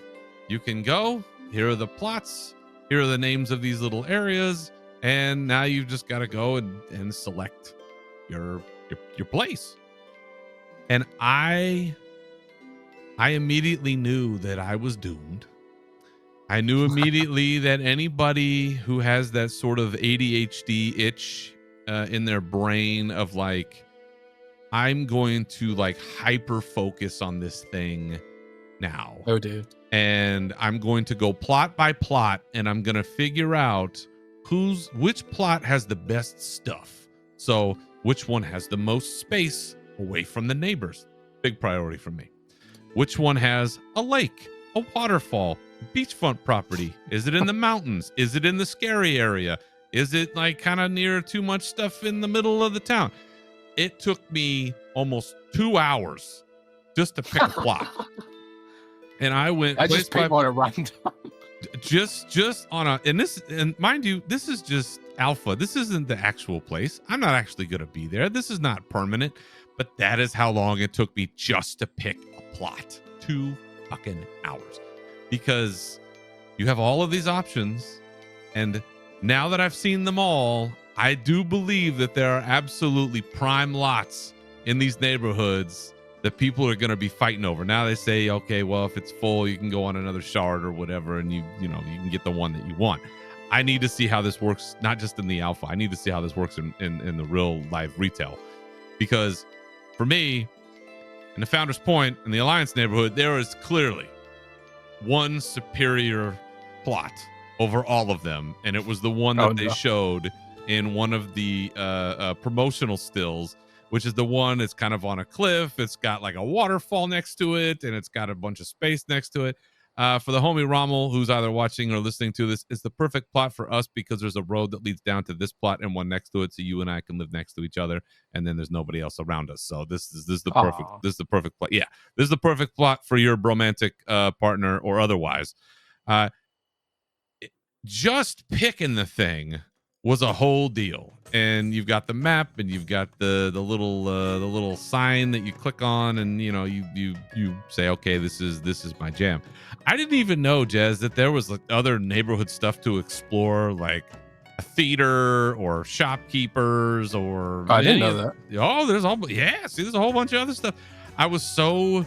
you can go. Here are the plots. Here are the names of these little areas, and now you've just got to go and select your place. And I immediately knew that I was doomed. I knew immediately that anybody who has that sort of ADHD itch in their brain of like, I'm going to like hyper focus on this thing now. Oh, dude. And I'm going to go plot by plot, and I'm going to figure out which plot has the best stuff. So which one has the most space away from the neighbors? Big priority for me. Which one has a lake, a waterfall, beachfront property? Is it in the mountains? Is it in the scary area? Is it like kind of near too much stuff in the middle of the town? It took me almost 2 hours just to pick a plot. And I went. I just picked one at random. Just on a, and mind you, this is just alpha. This isn't the actual place. I'm not actually going to be there. This is not permanent, but that is how long it took me just to pick a plot. 2 fucking hours. Because you have all of these options, and now that I've seen them all, I do believe that there are absolutely prime lots in these neighborhoods that people are going to be fighting over. Now they say, okay, well, if it's full, you can go on another shard or whatever, and you can get the one that you want. I need to see how this works, not just in the alpha. I need to see how this works in the real live retail. Because for me, in the Founders Point, in the Alliance neighborhood, there is clearly one superior plot over all of them. And it was the one that they showed in one of the promotional stills, which is the one that's kind of on a cliff. It's got like a waterfall next to it, and it's got a bunch of space next to it. For the homie Rommel, who's either watching or listening to this, it's the perfect plot for us because there's a road that leads down to this plot and one next to it, so you and I can live next to each other, and then there's nobody else around us. So this is the perfect plot. Yeah, this is the perfect plot for your romantic partner or otherwise. Just picking the thing was a whole deal, and you've got the map, and you've got the little sign that you click on, and you say, okay, this is my jam. I didn't even know, Jez, that there was like other neighborhood stuff to explore, like a theater or shopkeepers or. I didn't know that. Oh, there's a whole bunch of other stuff. I was so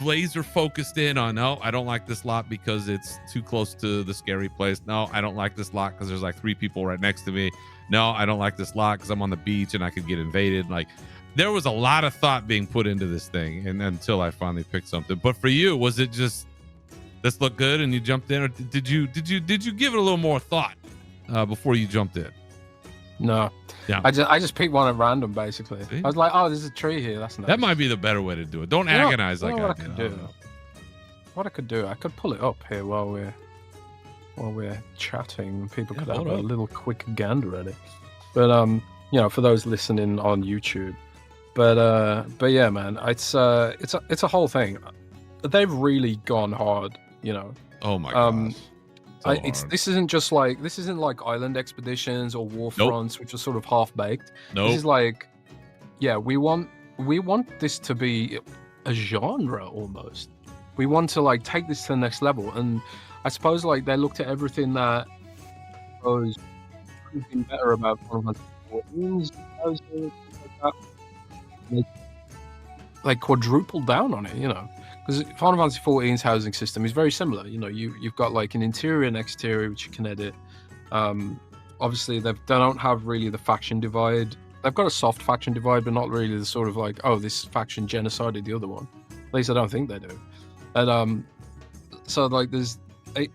laser focused in on, no, I don't like this lot because it's too close to the scary place. No, I don't like this lot because there's like 3 people right next to me. No, I don't like this lot because I'm on the beach and I could get invaded. Like, there was a lot of thought being put into this thing, and until I finally picked something. But for you, was it just this looked good and you jumped in, or did you give it a little more thought before you jumped in? No. Yeah. I just picked one at random, basically. See? I was like, oh, there's a tree here. That's nice. That might be the better way to do it. Don't agonize like what I could do. What I could do, I could pull it up here while we're chatting. People could have a little quick gander at it. But for those listening on YouTube. But yeah, man, it's a whole thing. They've really gone hard, Oh my gosh. This isn't like Island Expeditions or Warfronts, which are sort of half baked. Nope. This is like, yeah, we want this to be a genre almost. We want to like take this to the next level, and I suppose like they looked at everything that was been better about Final Fantasy XIV, like quadrupled down on it, Because Final Fantasy XIV's housing system is very similar. You've got like an interior and exterior which you can edit. Obviously, they don't have really the faction divide. They've got a soft faction divide, but not really the sort of like, oh, this faction genocided the other one. At least I don't think they do. And so like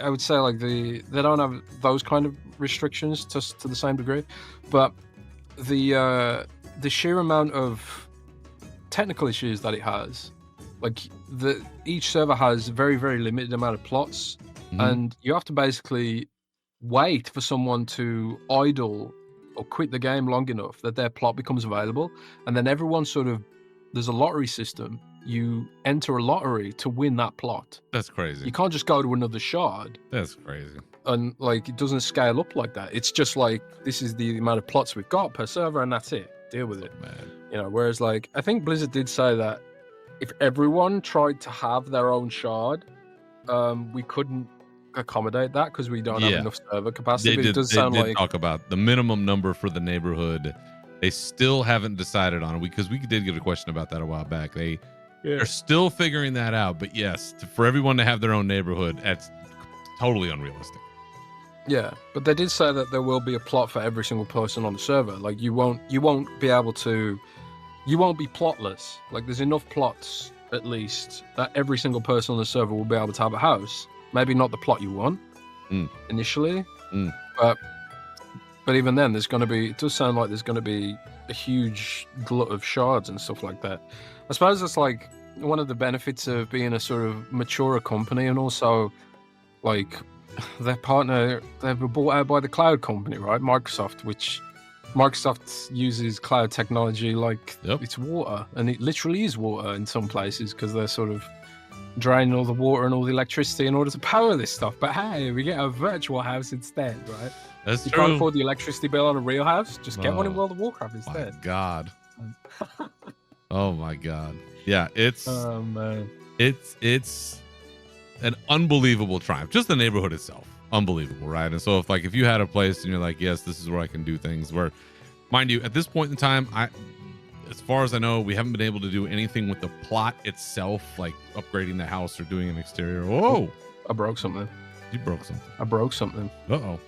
I would say like they don't have those kind of restrictions to the same degree, but the sheer amount of technical issues that it has. Like each server has very, very limited amount of plots, and you have to basically wait for someone to idle or quit the game long enough that their plot becomes available, and then there's a lottery system. You enter a lottery to win that plot. That's crazy. You can't just go to another shard. That's crazy. And like it doesn't scale up like that. It's just like this is the amount of plots we've got per server, and that's it. Deal with it, man. Whereas like I think Blizzard did say that if everyone tried to have their own shard, we couldn't accommodate that because we don't have enough server capacity. They did talk about the minimum number for the neighborhood. They still haven't decided on it because we did get a question about that a while back. They're still figuring that out. But yes, for everyone to have their own neighborhood, that's totally unrealistic. Yeah, but they did say that there will be a plot for every single person on the server. Like you won't be able to you won't be plotless. Like, there's enough plots, at least, that every single person on the server will be able to have a house. Maybe not the plot you want initially, but even then, there's going to be. It does sound like there's going to be a huge glut of shards and stuff like that. I suppose that's like one of the benefits of being a sort of maturer company, and also like their partner, they were bought out by the cloud company, right? Microsoft, which Microsoft uses cloud technology like it's water, and it literally is water in some places because they're sort of draining all the water and all the electricity in order to power this stuff. But hey, we get a virtual house instead, right? That's you true. can't afford the electricity bill on a real house, just get one in World of Warcraft instead. My God. Oh my God. Yeah, it's man. It's an unbelievable triumph. Just the neighborhood itself. Unbelievable, right? And so if you had a place and you're like, yes, this is where I can do things, where, mind you, at this point in time, as far as I know, we haven't been able to do anything with the plot itself, like upgrading the house or doing an exterior. Whoa! I broke something. You broke something. I broke something. Uh-oh.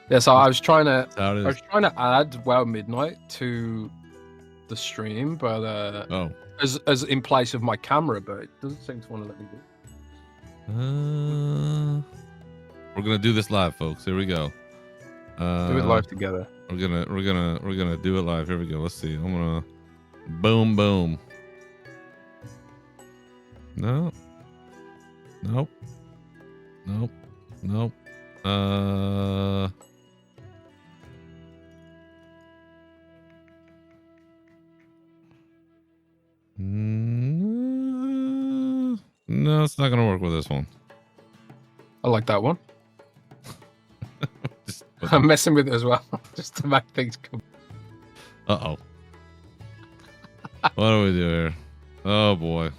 Yeah, so I was trying to add WoW Midnight to the stream, but as in place of my camera, but it doesn't seem to want to let me do it. We're gonna do this live, folks. Here we go. Do it live together. We're gonna do it live. Here we go. Let's see. I'm gonna boom boom. No. Nope. Nope. Nope. No, it's not gonna work with this one. I like that one. I'm messing with it as well, just to make things come. Uh-oh. What do we do here? Oh, boy.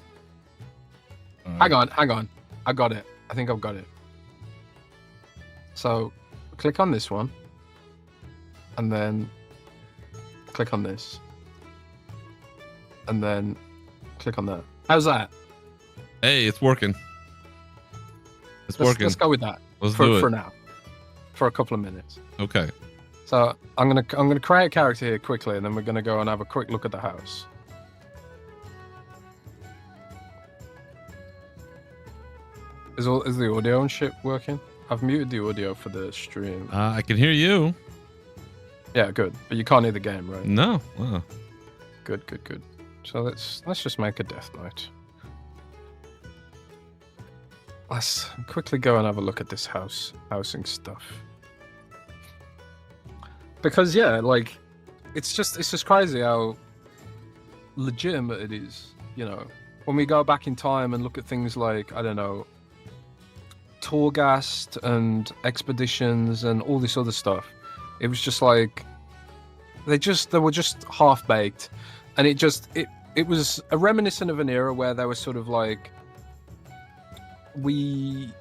Right. Hang on. I got it. I think I've got it. So, click on this one. And then click on this. And then click on that. How's that? Hey, it's working. It's working. Let's go with that. Let's do it. For now. For a couple of minutes. Okay. So I'm gonna create a character here quickly, and then we're gonna go and have a quick look at the house. Is the audio and shit working? I've muted the audio for the stream. I can hear you. Yeah, good. But you can't hear the game, right? No. Wow. Good. So let's just make a death note. Let's quickly go and have a look at this housing stuff. Because yeah, like it's just crazy how legitimate it is, you know. When we go back in time and look at things like, I don't know, Torghast and expeditions and all this other stuff, it was just like they were just half baked, and it was a reminiscent of an era where they were sort of like, we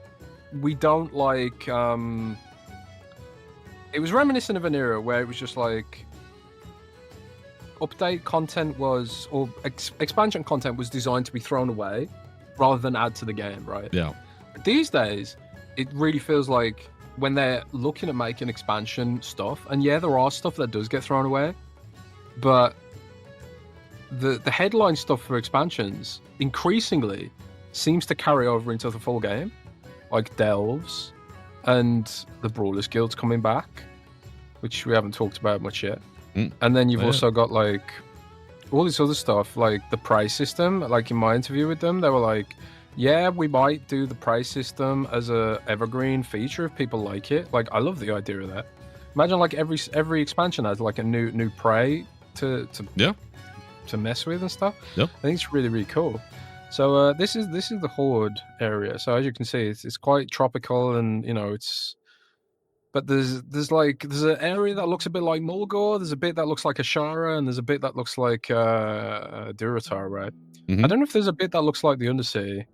don't like it was reminiscent of an era where it was just like update content was, or expansion content was designed to be thrown away rather than add to the game, right? Yeah. But these days, it really feels like when they're looking at making expansion stuff, and yeah, there are stuff that does get thrown away, but the headline stuff for expansions increasingly seems to carry over into the full game, like Delves and the Brawlers Guild's coming back, which we haven't talked about much yet. And then you've also got like all this other stuff, like the prize system. Like in my interview with them, they were like, yeah, we might do the prize system as a evergreen feature if people like it. Like, I love the idea of that. Imagine like every expansion has like a new prey to mess with and stuff. Yep. I think it's really, really cool. So this is the Horde area. So as you can see, it's quite tropical, and you know but there's an area that looks a bit like Mulgore. There's a bit that looks like Ashara, and there's a bit that looks like Durotar, right? Mm-hmm. I don't know if there's a bit that looks like the Undersea.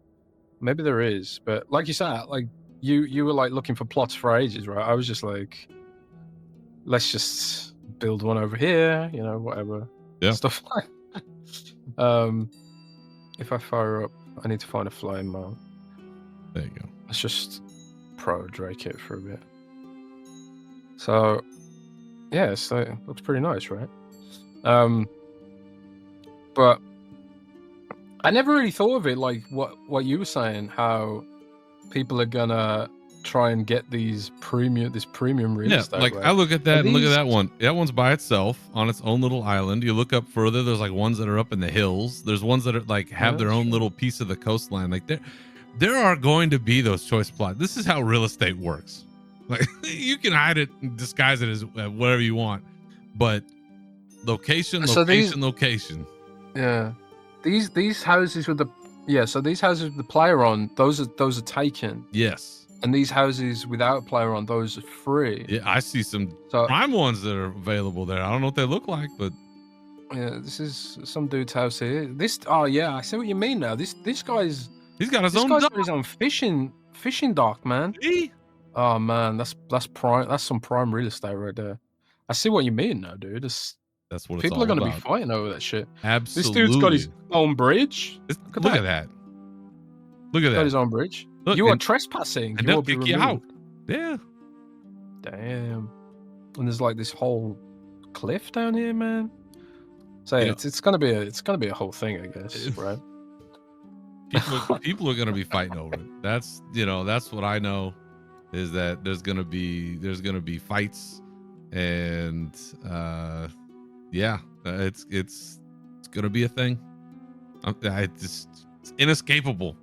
Maybe there is, but like you said, like you were like looking for plots for ages, right? I was just like, let's just build one over here, you know, whatever. Yeah. Stuff like that. If I fire up, I need to find a flying mount. There you go. Let's just pro Drake it for a bit. So, yeah, so it looks pretty nice, right? But I never really thought of it like what you were saying, how people are gonna try and get this premium real estate. Like right? I look at that and look at these- that one. That one's by itself on its own little island. You look up further, there's like ones that are up in the hills. There's ones that are like have Yeah, their that's own true. little piece of the coastline. Like there are going to be those choice plots. This is how real estate works. Like you can hide it and disguise it as whatever you want, but location. Yeah, these houses with so these houses with the player on, those are taken, Yes. and these houses without player on, those are free. Yeah, I see some So prime ones that are available there. I don't know what they look like, but yeah, this is some dude's house here. I see what you mean now. This guy's he's got his this own guy's dock. got his own fishing dock, man. See? Oh man, that's prime. That's some prime real estate right there. I see what you mean now, dude. That's what it's People all are gonna about. be fighting over that shit. Absolutely. This dude's got his own bridge. Look at that. Look at Got that. his own bridge. Look, You are and- trespassing. And You they'll will be kick you out. removed. Yeah. Damn. And there's like this whole cliff down here, man. So Yeah. it's gonna be a whole thing, I guess, right? People are going to be fighting over it. That's what I know is that there's going to be fights and it's going to be a thing. It's inescapable.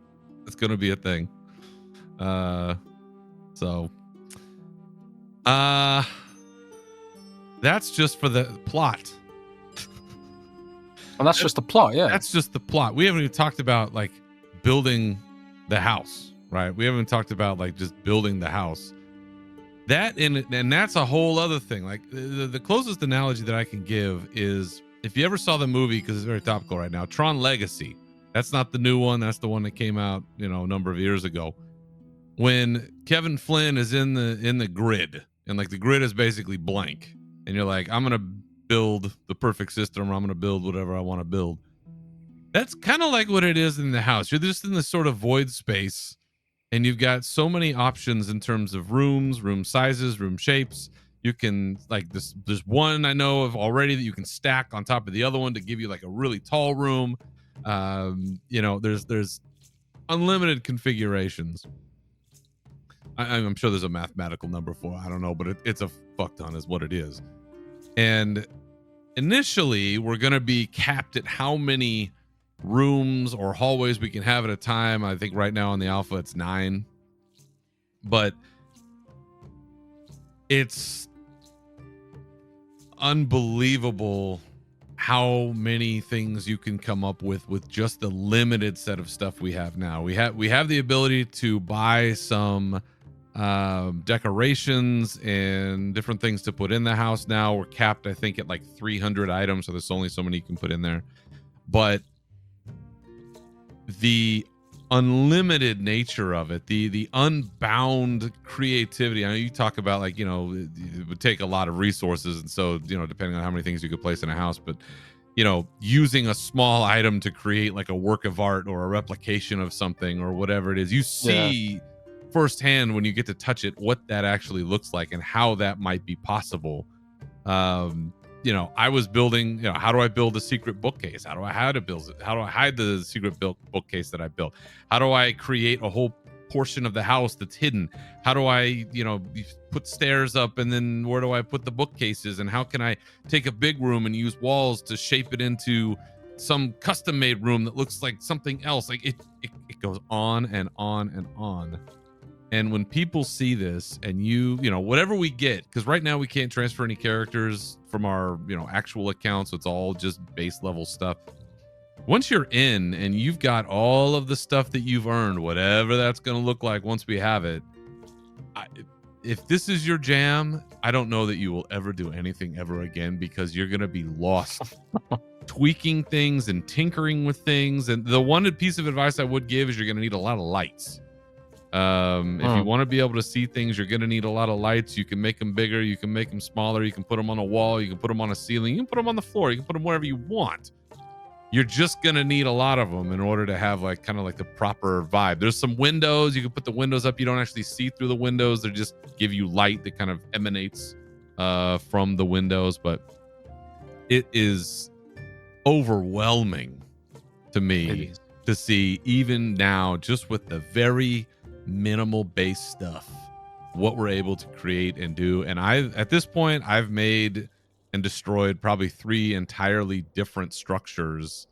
It's going to be a thing. That's just for the plot. And that's just the plot, yeah. That's just the plot. We haven't even talked about like building the house, right? We haven't talked about like just building the house. That and that's a whole other thing. Like the closest analogy that I can give is if you ever saw the movie, because it's very topical right now, Tron Legacy. That's not the new one. That's the one that came out, a number of years ago. When Kevin Flynn is in the grid, and like the grid is basically blank, and you're like, I'm gonna build the perfect system, or I'm gonna build whatever I want to build. That's kind of like what it is in the house. You're just in this sort of void space, and you've got so many options in terms of room sizes, room shapes. You can like this. There's one I know of already that you can stack on top of the other one to give you like a really tall room. There's unlimited configurations. I'm sure there's a mathematical number for it. I don't know, but it's a fuck ton is what it is. And initially, we're going to be capped at how many rooms or hallways we can have at a time. I think right now on the alpha, it's 9. But it's unbelievable how many things you can come up with just the limited set of stuff we have now. We have the ability to buy some decorations and different things to put in the house. Now we're capped, I think, at like 300 items, so there's only so many you can put in there. But the unlimited nature of it, the unbound creativity. I know you talk about like, it would take a lot of resources, and so depending on how many things you could place in a house, but using a small item to create like a work of art or a replication of something or whatever it is, you see firsthand when you get to touch it what that actually looks like and how that might be possible. I was building, how do I build a secret bookcase? How do I hide the secret bookcase that I built? How do I create a whole portion of the house that's hidden? How do I, put stairs up, and then where do I put the bookcases? And how can I take a big room and use walls to shape it into some custom made room that looks like something else? Like it goes on and on and on. And when people see this and whatever we get, because right now we can't transfer any characters from our, actual accounts. So it's all just base level stuff. Once you're in and you've got all of the stuff that you've earned, whatever that's going to look like once we have it, if this is your jam, I don't know that you will ever do anything ever again, because you're going to be lost tweaking things and tinkering with things. And the one piece of advice I would give is you're going to need a lot of lights. If you want to be able to see things, you're going to need a lot of lights. You can make them bigger. You can make them smaller. You can put them on a wall. You can put them on a ceiling. You can put them on the floor. You can put them wherever you want. You're just going to need a lot of them in order to have like kind of like the proper vibe. There's some windows. You can put the windows up. You don't actually see through the windows. They just give you light that kind of emanates from the windows. But it is overwhelming to It me is. to see, even now, just with the very minimal base stuff, what we're able to create and do. And at this point, I've made and destroyed probably 3 entirely different structures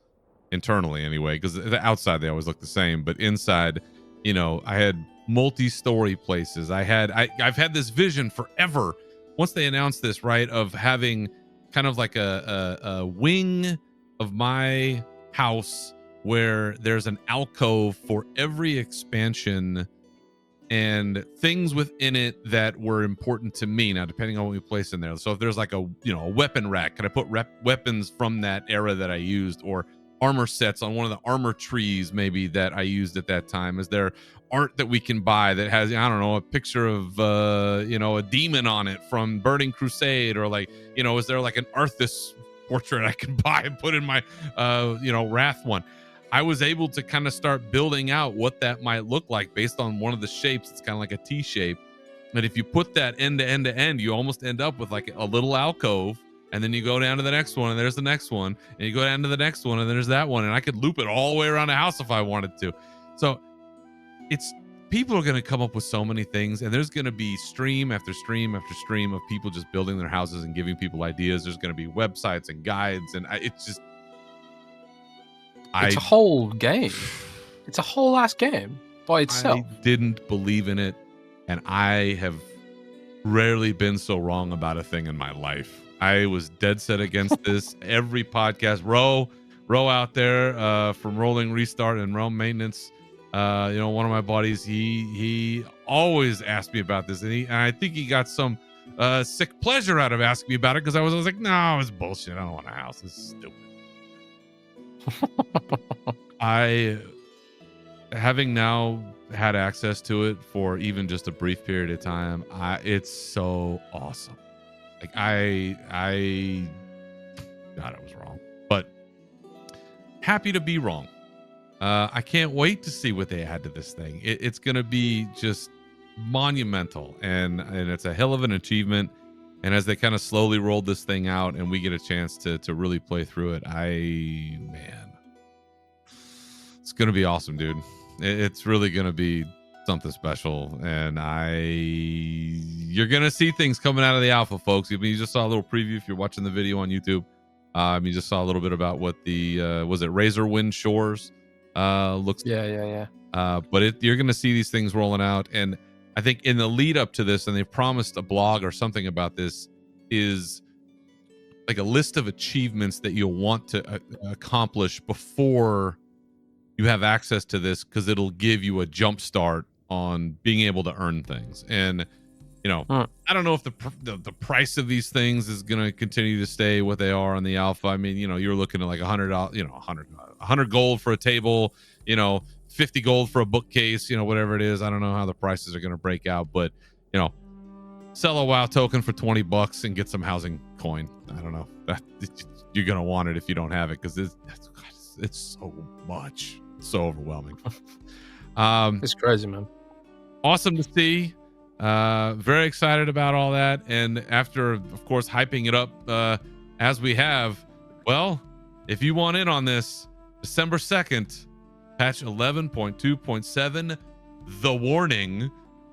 internally anyway, because the outside they always look the same, but inside, I had multi-story places. I've had this vision forever, once they announced this, right, of having kind of like a wing of my house where there's an alcove for every expansion and things within it that were important to me. Now, depending on what we place in there, so if there's like a weapon rack, can I put weapons from that era that I used, or armor sets on one of the armor trees maybe that I used at that time? Is there art that we can buy that has, I don't know, a picture of a demon on it from Burning Crusade, or like, is there like an Arthas portrait I can buy and put in my Wrath one? I was able to kind of start building out what that might look like based on one of the shapes. It's kind of like a T shape. And if you put that end to end to end, you almost end up with like a little alcove. And then you go down to the next one, and there's the next one. And you go down to the next one, and there's that one. And I could loop it all the way around the house if I wanted to. So people are going to come up with so many things. And there's going to be stream after stream after stream of people just building their houses and giving people ideas. There's going to be websites and guides. And it's a whole game. It's a whole ass game by itself. I didn't believe in it, and I have rarely been so wrong about a thing in my life. I was dead set against this. Every podcast, Ro out there from Rolling Restart and Realm Maintenance, one of my buddies, he always asked me about this, and I think he got some sick pleasure out of asking me about it, because I was like, no, it's bullshit. I don't want a house. It's stupid. Having now had access to it for even just a brief period of time, it's so awesome. Like I was wrong, but happy to be wrong. I can't wait to see what they add to this thing. It's gonna be just monumental, and it's a hell of an achievement. And as they kind of slowly rolled this thing out and we get a chance to really play through it, it's going to be awesome, dude. It's really going to be something special. And you're going to see things coming out of the alpha, folks. I mean, you just saw a little preview if you're watching the video on YouTube. You just saw a little bit about what the, was it Razorwind Shores looks like. Yeah. But you're going to see these things rolling out. And I think in the lead up to this, and they've promised a blog or something about this, is like a list of achievements that you'll want to accomplish before you have access to this, because it'll give you a jump start on being able to earn things. And I don't know if the price of these things is going to continue to stay what they are on the alpha. I mean, you're looking at like $100, 100 gold for a table, 50 gold for a bookcase, whatever it is. I don't know how the prices are going to break out, but sell a WoW token for $20 and get some housing coin. I don't know. You're going to want it if you don't have it, because it's so much. It's so overwhelming. It's crazy, man. Awesome to see. Very excited about all that. And after, of course, hyping it up as we have, well, if you want in on this, December 2nd, patch 11.2.7, The Warning,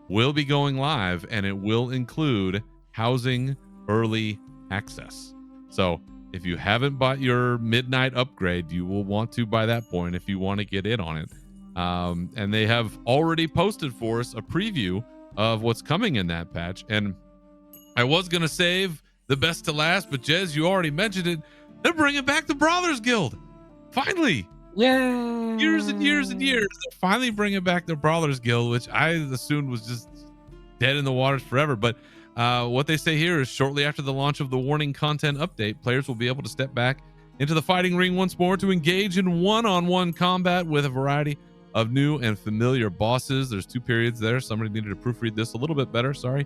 will be going live, and it will include housing early access. So if you haven't bought your midnight upgrade, you will want to by that point if you want to get in on it. And they have already posted for us a preview of what's coming in that patch. And I was going to save the best to last, but Jez, you already mentioned it. They're bringing back the Brothers Guild. Finally. Yeah. Years and years and years. They're finally bringing back the Brawlers Guild, which I assumed was just dead in the waters forever. But what they say here is shortly after the launch of the Warning content update, players will be able to step back into the fighting ring once more to engage in one-on-one combat with a variety of new and familiar bosses. There's 2 periods there. Somebody needed to proofread this a little bit better. Sorry.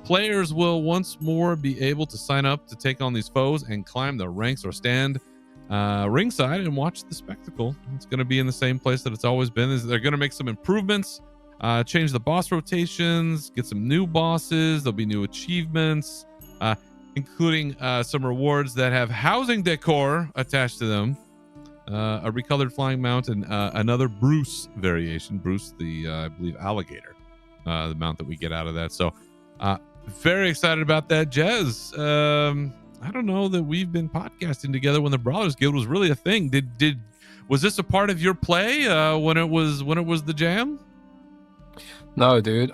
Players will once more be able to sign up to take on these foes and climb the ranks, or stand ringside and watch the spectacle. It's going to be in the same place that it's always been. They're going to make some improvements, change the boss rotations, get some new bosses. There'll be new achievements, including some rewards that have housing decor attached to them, a recolored flying mount, and another Bruce variation. Bruce, the I believe alligator, the mount that we get out of that. So very excited about that. Jez, I don't know that we've been podcasting together when the Brawlers Guild was really a thing. Was this a part of your play when it was the jam? No, dude.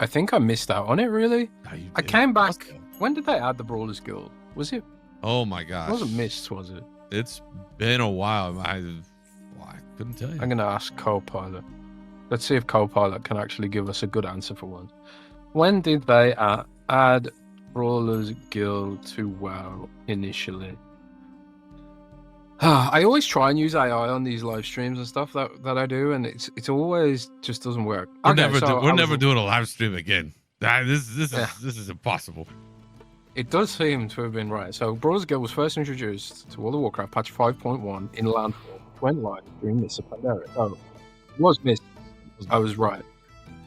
I think I missed out on it. Really, I came back. When did they add the Brawlers Guild? Was it? Oh my gosh, it wasn't missed, was it? It's been a while. I couldn't tell you. I'm gonna ask Copilot. Let's see if Copilot can actually give us a good answer for once. When did they add Brawlers Guild to WoW initially? I always try and use AI on these live streams and stuff that I do, and it's always just doesn't work. We're never doing a live stream again. This is impossible. It does seem to have been right. So Brawlers Guild was first introduced to World of Warcraft patch 5.1 in landform. Went live during Mists of Pandaria. Oh, it was Mist. I was right.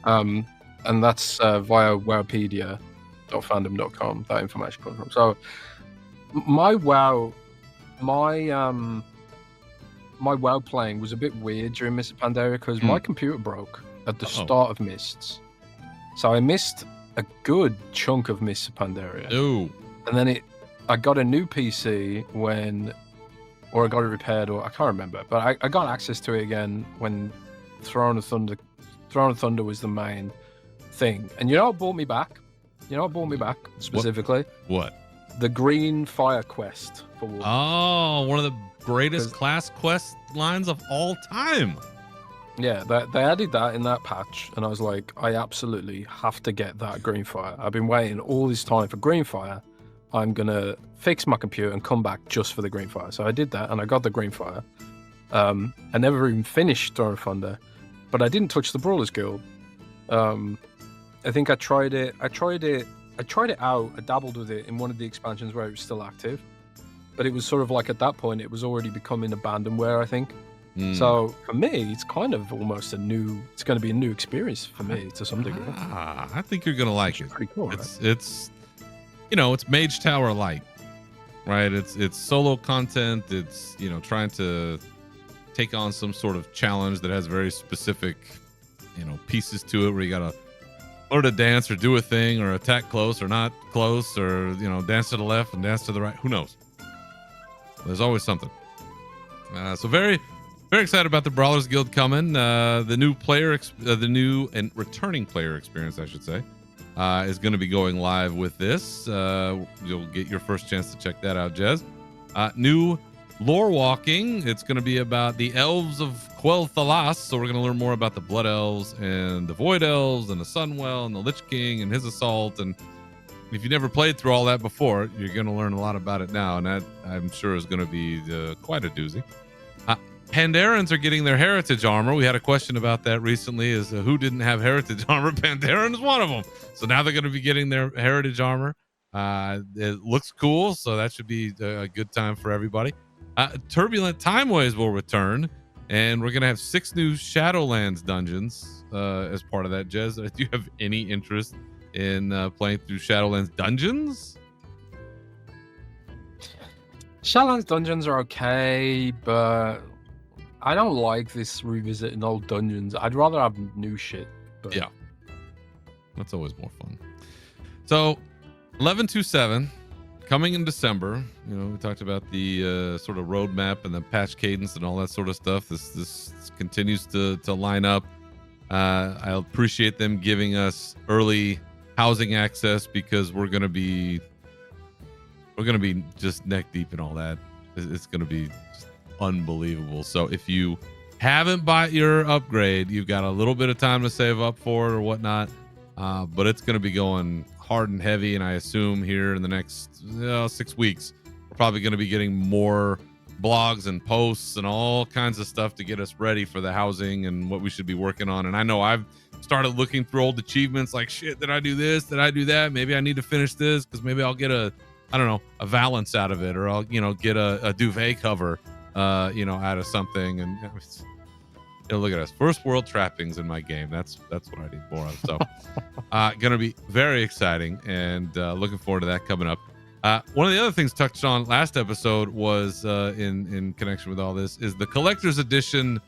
And that's via wowpedia.fandom.com that information comes from. So my WoW playing was a bit weird during Mists of Pandaria because my computer broke at the start of Mists. So I missed a good chunk of Mists of Pandaria. Oh. And then I got a new PC or I got it repaired, or I can't remember. But I got access to it again when Throne of Thunder was the main thing. And you know what brought me back? Specifically? What? The Green Fire quest for Warcraft. Oh, one of the greatest class quest lines of all time. Yeah, they added that in that patch, and I was like, I absolutely have to get that Green Fire. I've been waiting all this time for Green Fire. I'm going to fix my computer and come back just for the Green Fire. So I did that, and I got the Green Fire. I never even finished Throne of Thunder, but I didn't touch the Brawlers Guild. I think I tried it out. I dabbled with it in one of the expansions where it was still active, but it was sort of like at that point it was already becoming abandonware, I think. So for me, it's kind of almost it's going to be a new experience for me to some degree. I think you're going to like it. Pretty cool, it's it's Mage Tower Light, right? It's solo content. It's trying to take on some sort of challenge that has very specific pieces to it, where you gotta learn to dance or do a thing or attack close or not close, or dance to the left and dance to the right. Who knows? There's always something. So very, very excited about the Brawlers Guild coming. The new and returning player experience, I should say, is going to be going live with this. You'll get your first chance to check that out, Jez. New lore walking. It's going to be about the elves of Quell Thalas. So we're going to learn more about the Blood Elves and the Void Elves and the Sunwell and the Lich King and his assault. And if you never played through all that before, you're going to learn a lot about it now. And that, I'm sure, is going to be quite a doozy. Pandarans are getting their heritage armor. We had a question about that recently, is who didn't have heritage armor? Pandaran is one of them. So now they're going to be getting their heritage armor. It looks cool, so that should be a good time for everybody. Turbulent Timeways will return, and we're going to have 6 new Shadowlands dungeons as part of that. Jez, do you have any interest in playing through Shadowlands dungeons? Shadowlands dungeons are okay, but I don't like this revisiting old dungeons. I'd rather have new shit. But... yeah, that's always more fun. So 11.27 coming in December. We talked about the sort of roadmap and the patch cadence and all that sort of stuff. This continues to line up. I appreciate them giving us early housing access, because we're gonna be just neck deep in all that. It's gonna be just unbelievable. So if you haven't bought your upgrade, you've got a little bit of time to save up for it or whatnot. But it's gonna be going hard and heavy, and I assume here in the next 6 weeks we're probably going to be getting more blogs and posts and all kinds of stuff to get us ready for the housing and what we should be working on. And I know I've started looking through old achievements, like, shit, did I do this, did I do that? Maybe I need to finish this, because maybe I'll get a valance out of it, or I'll get a duvet cover out of something. And Look at us, first world trappings in my game. That's what I need more of. So, gonna be very exciting, and looking forward to that coming up. One of the other things touched on last episode was in connection with all this is the collector's edition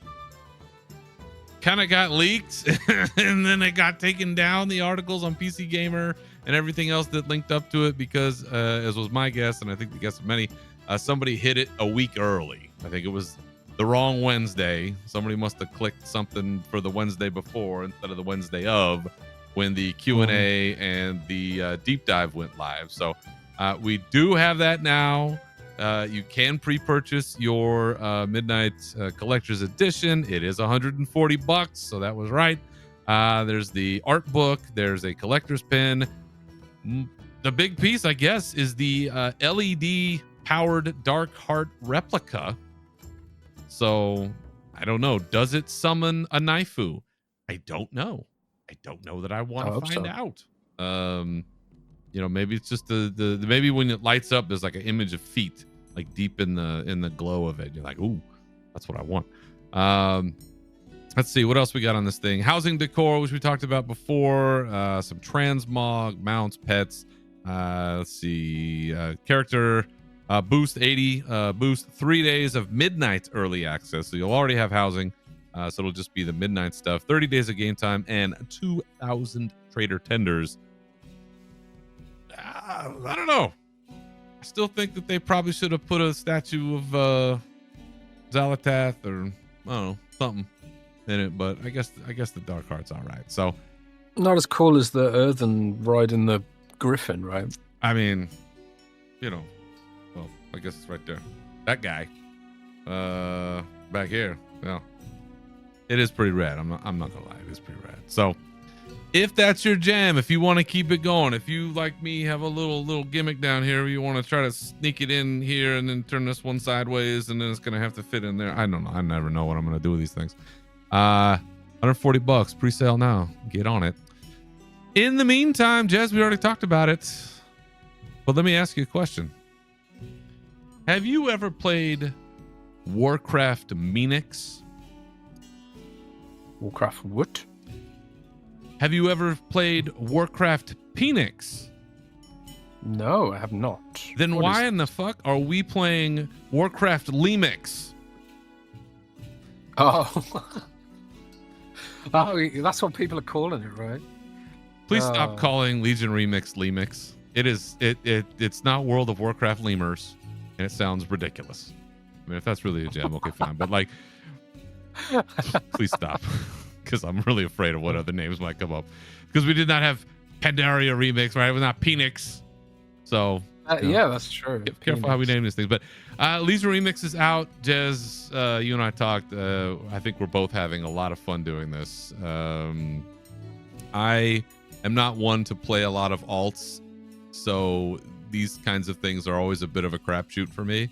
kind of got leaked and then it got taken down, the articles on PC Gamer and everything else that linked up to it, because as was my guess, and I think the guess of many, somebody hit it a week early. I think it was the wrong Wednesday. Somebody must have clicked something for the Wednesday before instead of the Wednesday of, when the Q&A and the deep dive went live. So we do have that now. You can pre-purchase your Midnight Collector's Edition. It is $140, so that was right. There's the art book. There's a collector's pin. The big piece, I guess, is the LED-powered Dark Heart replica. So, I don't know. Does it summon a Naifu? I don't know. I don't know that I want to find out. Maybe it's just the maybe when it lights up, there's like an image of feet, like deep in the glow of it. You're like, ooh, that's what I want. Let's see what else we got on this thing. Housing decor, which we talked about before. Some transmog mounts, pets. Let's see, character boost 80, boost 3 days of midnight early access. So you'll already have housing. So it'll just be the midnight stuff. 30 days of game time and 2,000 trader tenders. I don't know. I still think that they probably should have put a statue of Xalatath or I don't know, something in it, but I guess the Dark Heart's all right. So not as cool as the Earthen riding the Griffin, right? I mean, well, I guess it's right there. That guy back here. Well, it is pretty rad. I'm not gonna lie, it is pretty rad. So if that's your jam, if you want to keep it going, if you, like me, have a little gimmick down here, you want to try to sneak it in here and then turn this one sideways, and then it's going to have to fit in there. I don't know. I never know what I'm going to do with these things. $140 pre-sale now. Get on it. In the meantime, Jez, we already talked about it, but let me ask you a question. Have you ever played Warcraft Minix? Warcraft what? Have you ever played Warcraft Penix? No, I have not. Then why in the fuck are we playing Warcraft Lemix? Oh. Oh, that's what people are calling it, right? Please stop calling Legion Remix Lemix. It's not World of Warcraft Lemurs, and it sounds ridiculous. I mean, if that's really a jam, okay, fine. But like, please stop. Because I'm really afraid of what other names might come up. Because we did not have Pandaria Remix, right? It was not Penix. So yeah, that's true. Careful how we name these things. But Legion Remix is out. Jez, you and I talked. I think we're both having a lot of fun doing this. I am not one to play a lot of alts, so these kinds of things are always a bit of a crapshoot for me.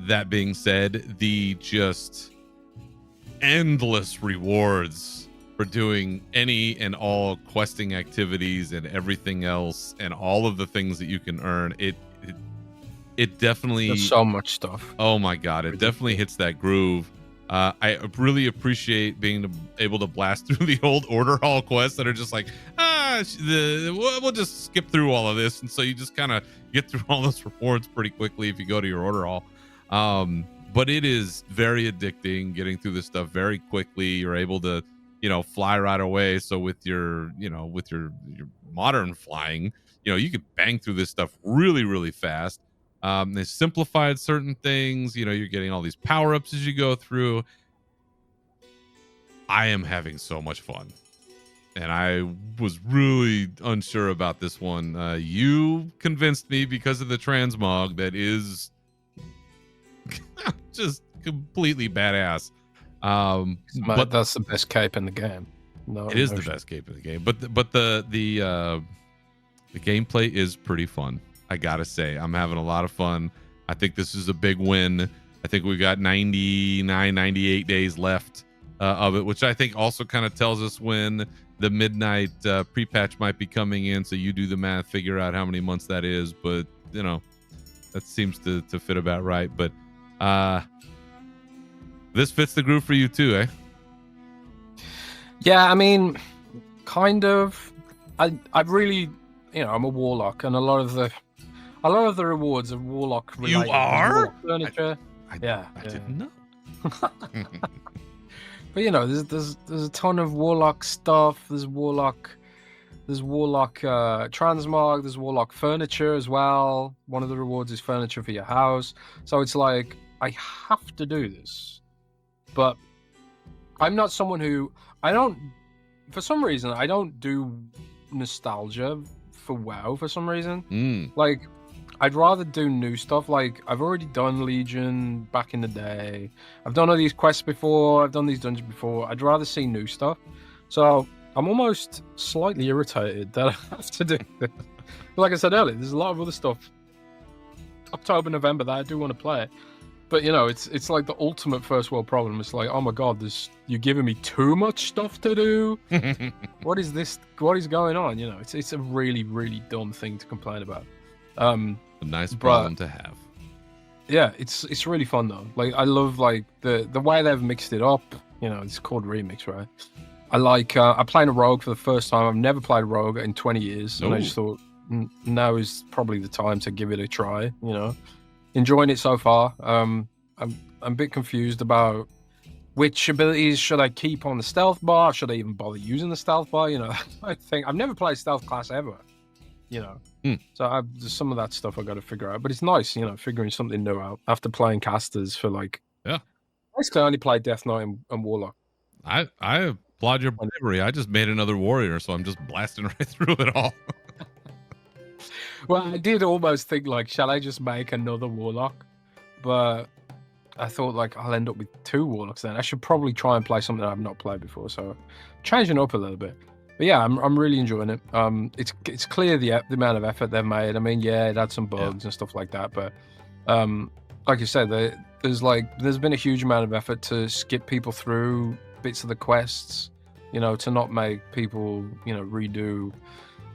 That being said, the just endless rewards for doing any and all questing activities and everything else and all of the things that you can earn, it definitely, there's so much stuff. Oh my god, it definitely hits that groove. I really appreciate being able to blast through the old order hall quests that are just like, we'll just skip through all of this, and so you just kind of get through all those rewards pretty quickly if you go to your order hall. But it is very addicting getting through this stuff very quickly. You're able to, fly right away. So with your modern flying, you could bang through this stuff really, really fast. They simplified certain things. You're getting all these power-ups as you go through. I am having so much fun. And I was really unsure about this one. You convinced me because of the transmog that is just completely badass. But that's the best cape in the game. No, it is the best cape in the game. But the gameplay is pretty fun. I gotta say, I'm having a lot of fun. I think this is a big win. I think we got 98 days left of it, which I think also kind of tells us when the midnight pre-patch might be coming in. So you do the math, figure out how many months that is. But that seems to fit about right. But this fits the groove for you too, eh? Yeah, I mean, kind of. I really, I'm a warlock, and a lot of the rewards are warlock related. You are? Warlock furniture. I Yeah. didn't know. But there's a ton of warlock stuff. There's warlock transmog. There's warlock furniture as well. One of the rewards is furniture for your house. So it's like I have to do this, but I'm not someone who for some reason I don't do nostalgia for WoW for some reason. Like I'd rather do new stuff. Like I've already done Legion back in the day. I've done all these quests before. I've done these dungeons before. I'd rather see new stuff. So I'm almost slightly irritated that I have to do this. Like I said earlier, there's a lot of other stuff October, November that I do want to play. But it's like the ultimate first world problem. It's like, oh my god, you're giving me too much stuff to do. What is this? What is going on? It's a really, really dumb thing to complain about. A nice problem to have. Yeah, it's really fun though. Like I love like the way they've mixed it up. It's called remix, right? I'm playing a rogue for the first time. I've never played a rogue in 20 years, and I just thought now is probably the time to give it a try. Enjoying it so far. I'm a bit confused about which abilities should I keep on the stealth bar. Should I even bother using the stealth bar? I think I've never played stealth class ever. So there's some of that stuff I got to figure out. But it's nice, figuring something new out after playing casters for basically I only played Death Knight and Warlock. I applaud your bravery. I just made another warrior, so I'm just blasting right through it all. Well, I did almost think shall I just make another warlock? But I thought I'll end up with 2 warlocks then. I should probably try and play something I've not played before. So changing up a little bit. But yeah, I'm really enjoying it. It's clear the amount of effort they've made. I mean, yeah, it had some bugs and stuff like that, but like you said, there's been a huge amount of effort to skip people through bits of the quests, to not make people, redo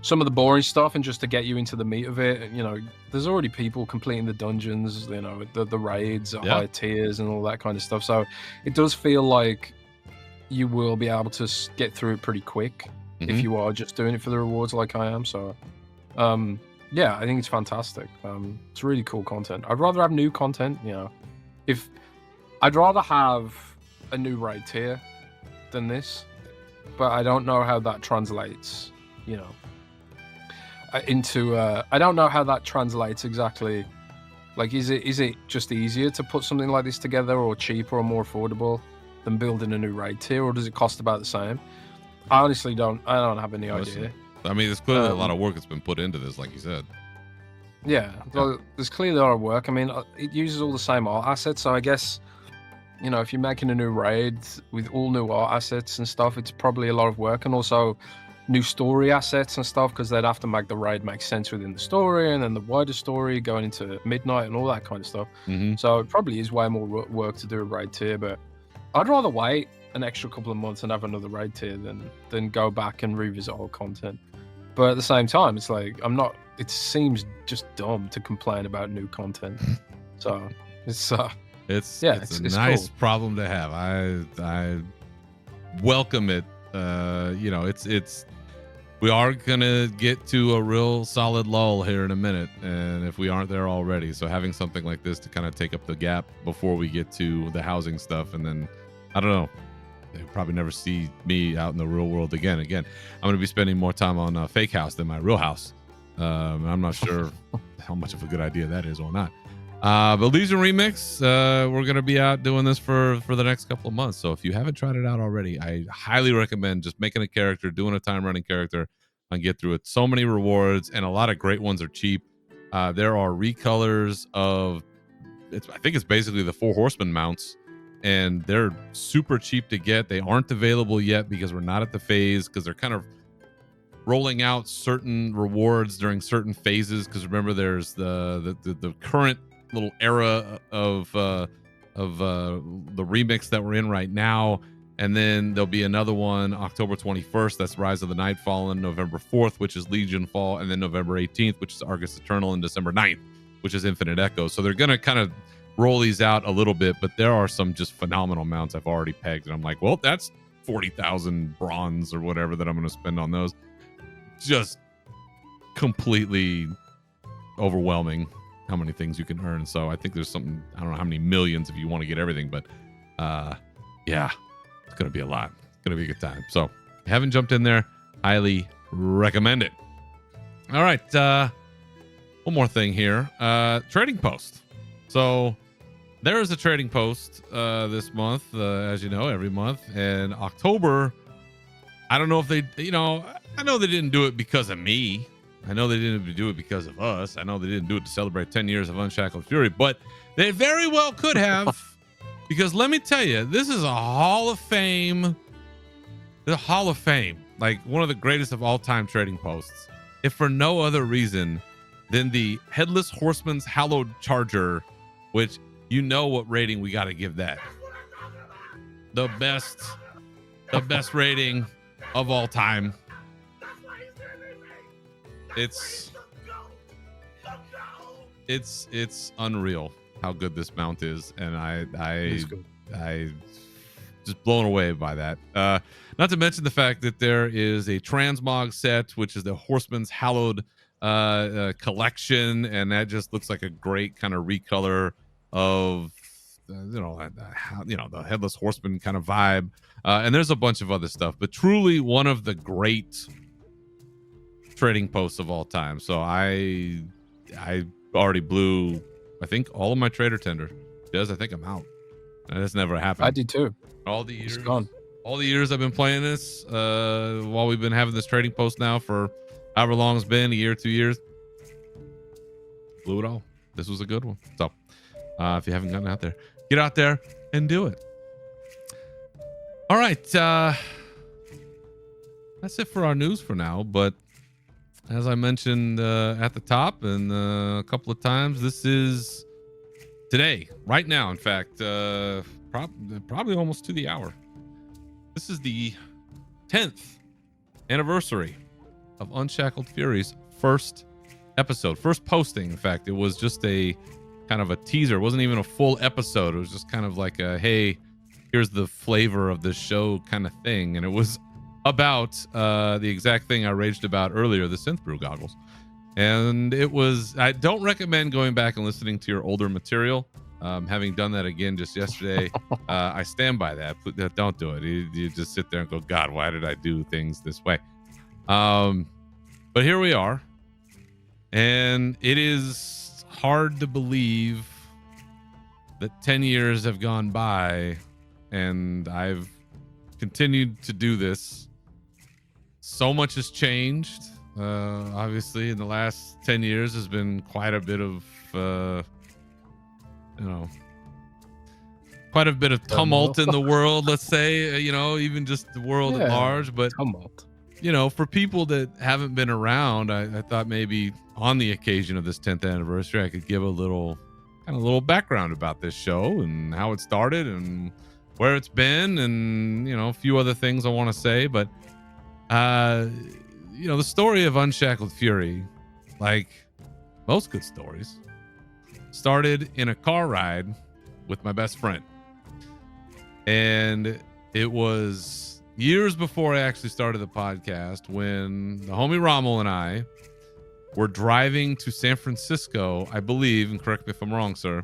some of the boring stuff and just to get you into the meat of it. There's already people completing the dungeons, the raids at higher tiers and all that kind of stuff. So it does feel like you will be able to get through it pretty quick if you are just doing it for the rewards like I am. So yeah, I think it's fantastic. It's really cool content. I'd rather have new content, if I'd rather have a new raid tier than this, but I don't know how that translates, into I don't know how that translates exactly. Is it just easier to put something like this together, or cheaper or more affordable than building a new raid tier, or does it cost about the same? I honestly don't have any idea. I mean, there's clearly a lot of work that's been put into this, like you said. Yeah, well, there's clearly a lot of work. I mean, it uses all the same art assets, so I guess if you're making a new raid with all new art assets and stuff, it's probably a lot of work, and also new story assets and stuff, because they'd have to make the raid make sense within the story, and then the wider story going into midnight and all that kind of stuff. So it probably is way more work to do a raid tier, but I'd rather wait an extra couple of months and have another raid tier than go back and revisit old content. But at the same time, it's like it seems just dumb to complain about new content. So it's a nice cool problem to have. I welcome it. We are gonna get to a real solid lull here in a minute, and if we aren't there already, so having something like this to kind of take up the gap before we get to the housing stuff, and then I don't know, they'll probably never see me out in the real world again. I'm gonna be spending more time on Fake House than my real house. I'm not sure how much of a good idea that is or not. But Legion Remix, we're going to be out doing this for the next couple of months. So if you haven't tried it out already, I highly recommend just making a character, doing a time running character, and get through it. So many rewards, and a lot of great ones are cheap. There are recolors of, I think it's basically the 4 Horsemen mounts, and they're super cheap to get. They aren't available yet because we're not at the phase, because they're kind of rolling out certain rewards during certain phases. Because remember, there's the current little era of the remix that we're in right now, and then there'll be another one October 21st, that's Rise of the Nightfallen, November 4th, which is Legion Fall, and then November 18th, which is Argus Eternal, and December 9th, which is Infinite Echo. So they're gonna kind of roll these out a little bit, but there are some just phenomenal mounts I've already pegged, and I'm like, well, that's 40,000 bronze or whatever that I'm going to spend on those. Just completely overwhelming how many things you can earn. So I think there's something, I don't know how many millions if you want to get everything, but yeah, it's going to be a lot. It's going to be a good time. So if you haven't jumped in there, highly recommend it. All right. One more thing here. Trading post. So there is a trading post this month, as you know, every month. And October, I don't know if they, I know they didn't do it because of me. I know they didn't do it because of us. I know they didn't do it to celebrate 10 years of Unshackled Fury, but they very well could have. Because let me tell you, this is a Hall of Fame. The Hall of Fame, like one of the greatest of all time trading posts, if for no other reason than the Headless Horseman's Hallowed Charger, which you know what rating we got to give that. The best rating of all time. It's unreal how good this mount is, and I just blown away by that. Not to mention the fact that there is a transmog set, which is the Horseman's Hallowed collection, and that just looks like a great kind of recolor of the Headless Horseman kind of vibe. And there's a bunch of other stuff, but truly one of the great trading posts of all time. So I already blew, I think, all of my trader tender. I think I'm out. And that's never happened. I did too. All the years, it's gone. All the years I've been playing this, while we've been having this trading post now for however long it's been, a year, 2 years, blew it all. This was a good one. So if you haven't gotten out there, get out there and do it. All right. That's it for our news for now. But as I mentioned at the top and a couple of times, this is today, right now, in fact, probably almost to the hour. This is the 10th anniversary of Unshackled Fury's first episode, first posting. In fact, it was just a kind of a teaser. It wasn't even a full episode. It was just kind of like a, hey, here's the flavor of this show kind of thing. And it was about the exact thing I raged about earlier, the Synth Brew goggles. And it was, I don't recommend going back and listening to your older material. Having done that again just yesterday, I stand by that. Don't do it. You just sit there and go, God, why did I do things this way? But here we are. And it is hard to believe that 10 years have gone by and I've continued to do this. So much has changed. Obviously, in the last 10 years has been quite a bit of, quite a bit of tumult in the world, let's say, even just the world at large. But tumult. For people that haven't been around, I thought maybe on the occasion of this 10th anniversary, I could give a little background about this show and how it started and where it's been and, a few other things I want to say. But, the story of Unshackled Fury, like most good stories, started in a car ride with my best friend. And it was years before I actually started the podcast when the homie Rommel and I were driving to San Francisco, I believe, and correct me if I'm wrong, sir,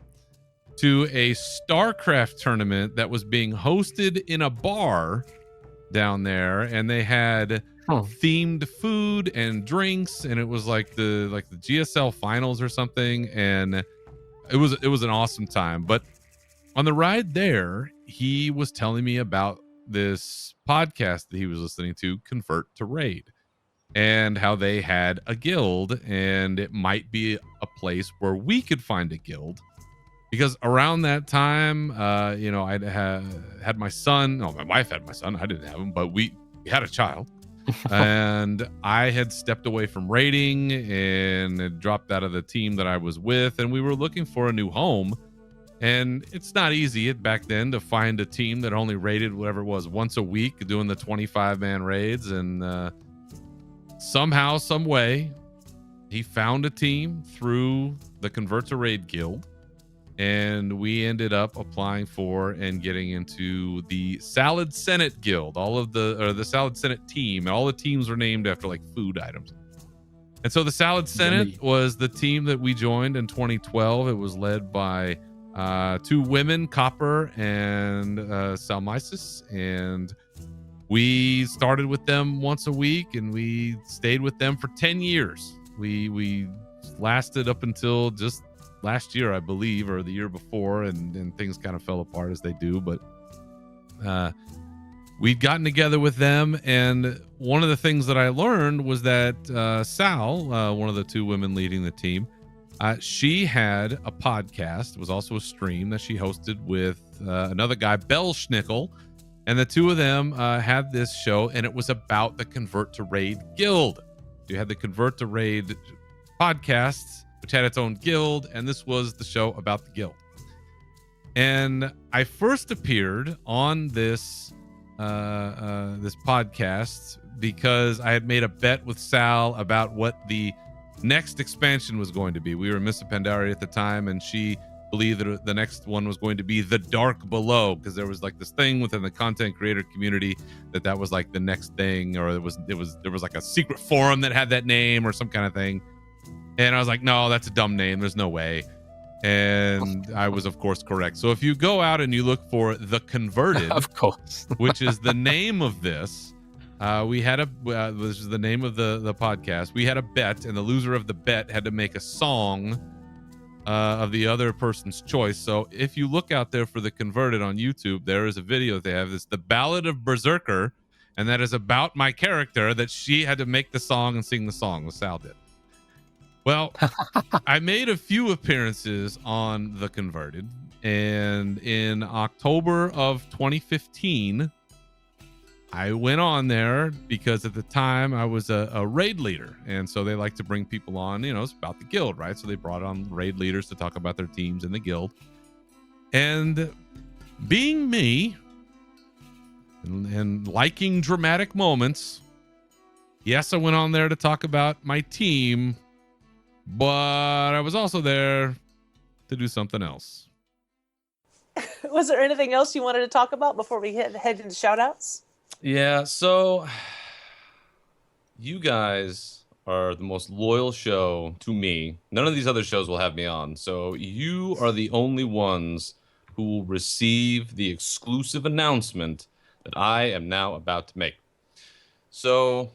to a StarCraft tournament that was being hosted in a bar down there, and they had themed food and drinks, and it was like the GSL finals or something, and it was an awesome time. But on the ride there, he was telling me about this podcast that he was listening to, Convert to Raid, and how they had a guild, and it might be a place where we could find a guild. Because around that time, I'd had my son. No, my wife had my son. I didn't have him, but we had a child. And I had stepped away from raiding and had dropped out of the team that I was with. And we were looking for a new home. And it's not easy back then to find a team that only raided whatever it was once a week, doing the 25-man raids. And somehow, some way, he found a team through the Convert to Raid guild. and we ended up applying for and getting into the Salad Senate Guild. The Salad Senate team, and all the teams were named after like food items. And so the Salad Senate was the team that we joined in 2012. It was led by two women, Copper and Salmisis, and we started with them once a week, and we stayed with them for 10 years. We lasted up until just last year, I believe, or the year before, and things kind of fell apart as they do. But we'd gotten together with them, and one of the things that I learned was that Sal, one of the two women leading the team, she had a podcast. It was also a stream that she hosted with another guy, Bell Schnickel, and the two of them had this show, and it was about the Convert to Raid Guild. You had the Convert to Raid podcast, which had its own guild, and this was the show about the guild. And I first appeared on this this podcast because I had made a bet with Sal about what the next expansion was going to be. We were in Missa Pandaria at the time, and she believed that the next one was going to be The Dark Below, because there was like this thing within the content creator community that was like the next thing, or there was like a secret forum that had that name or some kind of thing. And I was like, no, that's a dumb name. There's no way. And I was, of course, correct. So if you go out and you look for The Converted, of course, which is the name of this, we had this is the name of the podcast. We had a bet, and the loser of the bet had to make a song of the other person's choice. So if you look out there for The Converted on YouTube, there is a video that they have. It's The Ballad of Berserker, and that is about my character that she had to make the song and sing the song. Sal did. Well, I made a few appearances on The Converted, and in October of 2015, I went on there because at the time I was a raid leader, and so they like to bring people on, it's about the guild, right? So they brought on raid leaders to talk about their teams in the guild. And being me and liking dramatic moments, yes, I went on there to talk about my team, but I was also there to do something else. Was there anything else you wanted to talk about before we head into shout-outs? Yeah, so you guys are the most loyal show to me. None of these other shows will have me on, so you are the only ones who will receive the exclusive announcement that I am now about to make. So,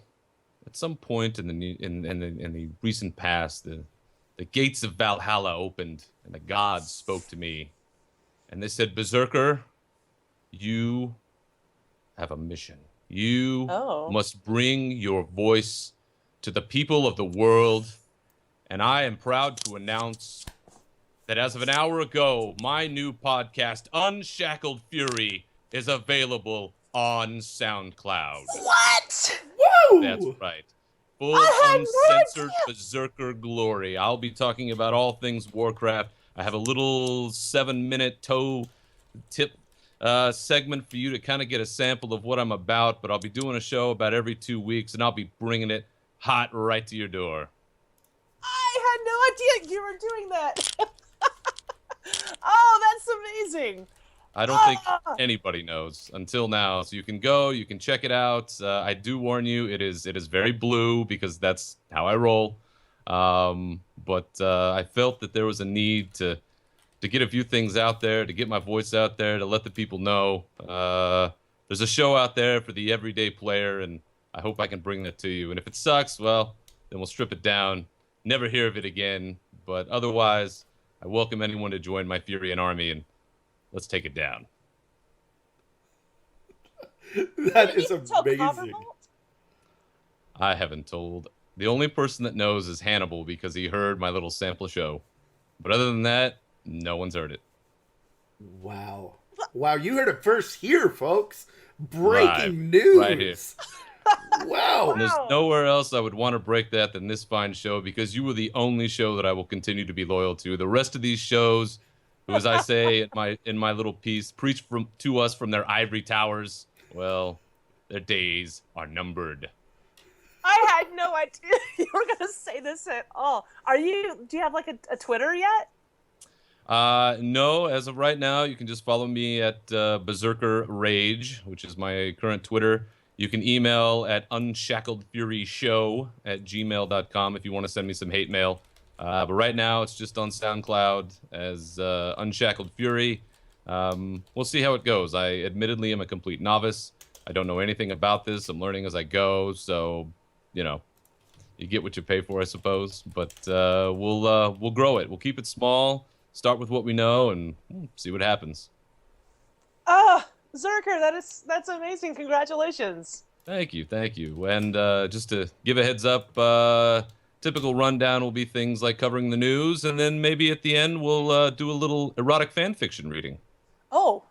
at some point in the recent past, the gates of Valhalla opened, and the gods spoke to me, and they said, "Berserker, you have a mission. You must bring your voice to the people of the world." And I am proud to announce that as of an hour ago, my new podcast, Unshackled Fury, is available on SoundCloud. What? Woo! That's right. Full uncensored Berserker glory. I'll be talking about all things Warcraft. I have a little 7-minute toe tip segment for you to kind of get a sample of what I'm about, but I'll be doing a show about every 2 weeks, and I'll be bringing it hot right to your door. I had no idea you were doing that. Oh, that's amazing. I don't think anybody knows until now, so you can go, you can check it out. I do warn you, it is very blue because that's how I roll. But I felt that there was a need to get a few things out there, to get my voice out there, to let the people know. There's a show out there for the everyday player, and I hope I can bring that to you. And if it sucks, well, then we'll strip it down, never hear of it again. But otherwise, I welcome anyone to join my Furian army, and let's take it down. That is amazing. I haven't told. The only person that knows is Hannibal because he heard my little sample show. But other than that, no one's heard it. Wow. Wow, you heard it first here, folks. Breaking news. Right here. Wow. And there's nowhere else I would want to break that than this fine show, because you were the only show that I will continue to be loyal to. The rest of these shows, who, as I say in my little piece, preach to us from their ivory towers, well, their days are numbered. I had no idea you were going to say this at all. Do you have like a Twitter yet? No, as of right now, you can just follow me at Berserker Rage, which is my current Twitter. You can email at unshackled.fury@gmail.com if you want to send me some hate mail. But right now, it's just on SoundCloud as Unshackled Fury. We'll see how it goes. I admittedly am a complete novice. I don't know anything about this. I'm learning as I go, so you get what you pay for, I suppose. But we'll grow it. We'll keep it small. Start with what we know and see what happens. Ah, Zerker, that's amazing. Congratulations. Thank you. And just to give a heads up, typical rundown will be things like covering the news, and then maybe at the end we'll do a little erotic fan fiction reading. Oh.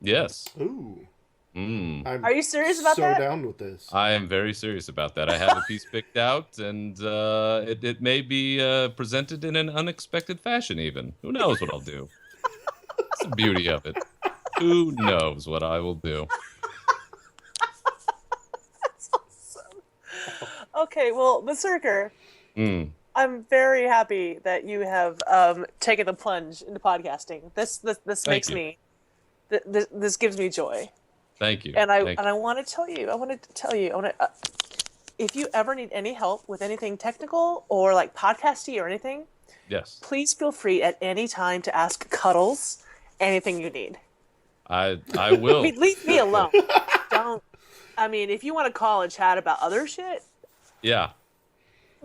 Yes. Ooh. Are you serious about that? So down with this. I am very serious about that. I have a piece picked out, and it may be presented in an unexpected fashion even. Who knows what I'll do? That's the beauty of it. Who knows what I will do? That's awesome. Okay, well, Berserker, Mm. I'm very happy that you have taken the plunge into podcasting. This makes you. me. This gives me joy. Thank you. And I Thank you. want to tell you. If you ever need any help with anything technical or like podcasty or anything, Yes. please feel free at any time to ask Cuddles anything you need. I will. Leave me alone. Don't. I mean, if you want to call and chat about other shit, Yeah.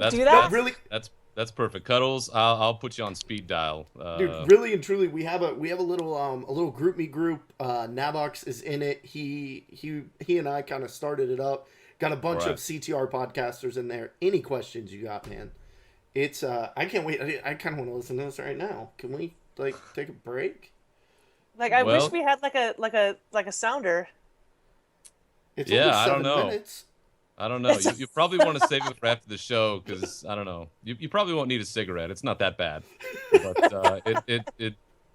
do that. Really, That's perfect. Cuddles, I'll put you on speed dial. dude, really and truly, we have a little group me group. Nabox is in it. He and I kind of started it up. Got a bunch of CTR podcasters in there. Any questions you got, man? It's I can't wait. I kind of want to listen to this right now. Can we like take a break? Like I wish Well- we had like a sounder. It's Yeah, only I don't 7 know. minutes. I don't know. You probably want to save it for after the show because I don't know. You probably won't need a cigarette. It's not that bad, but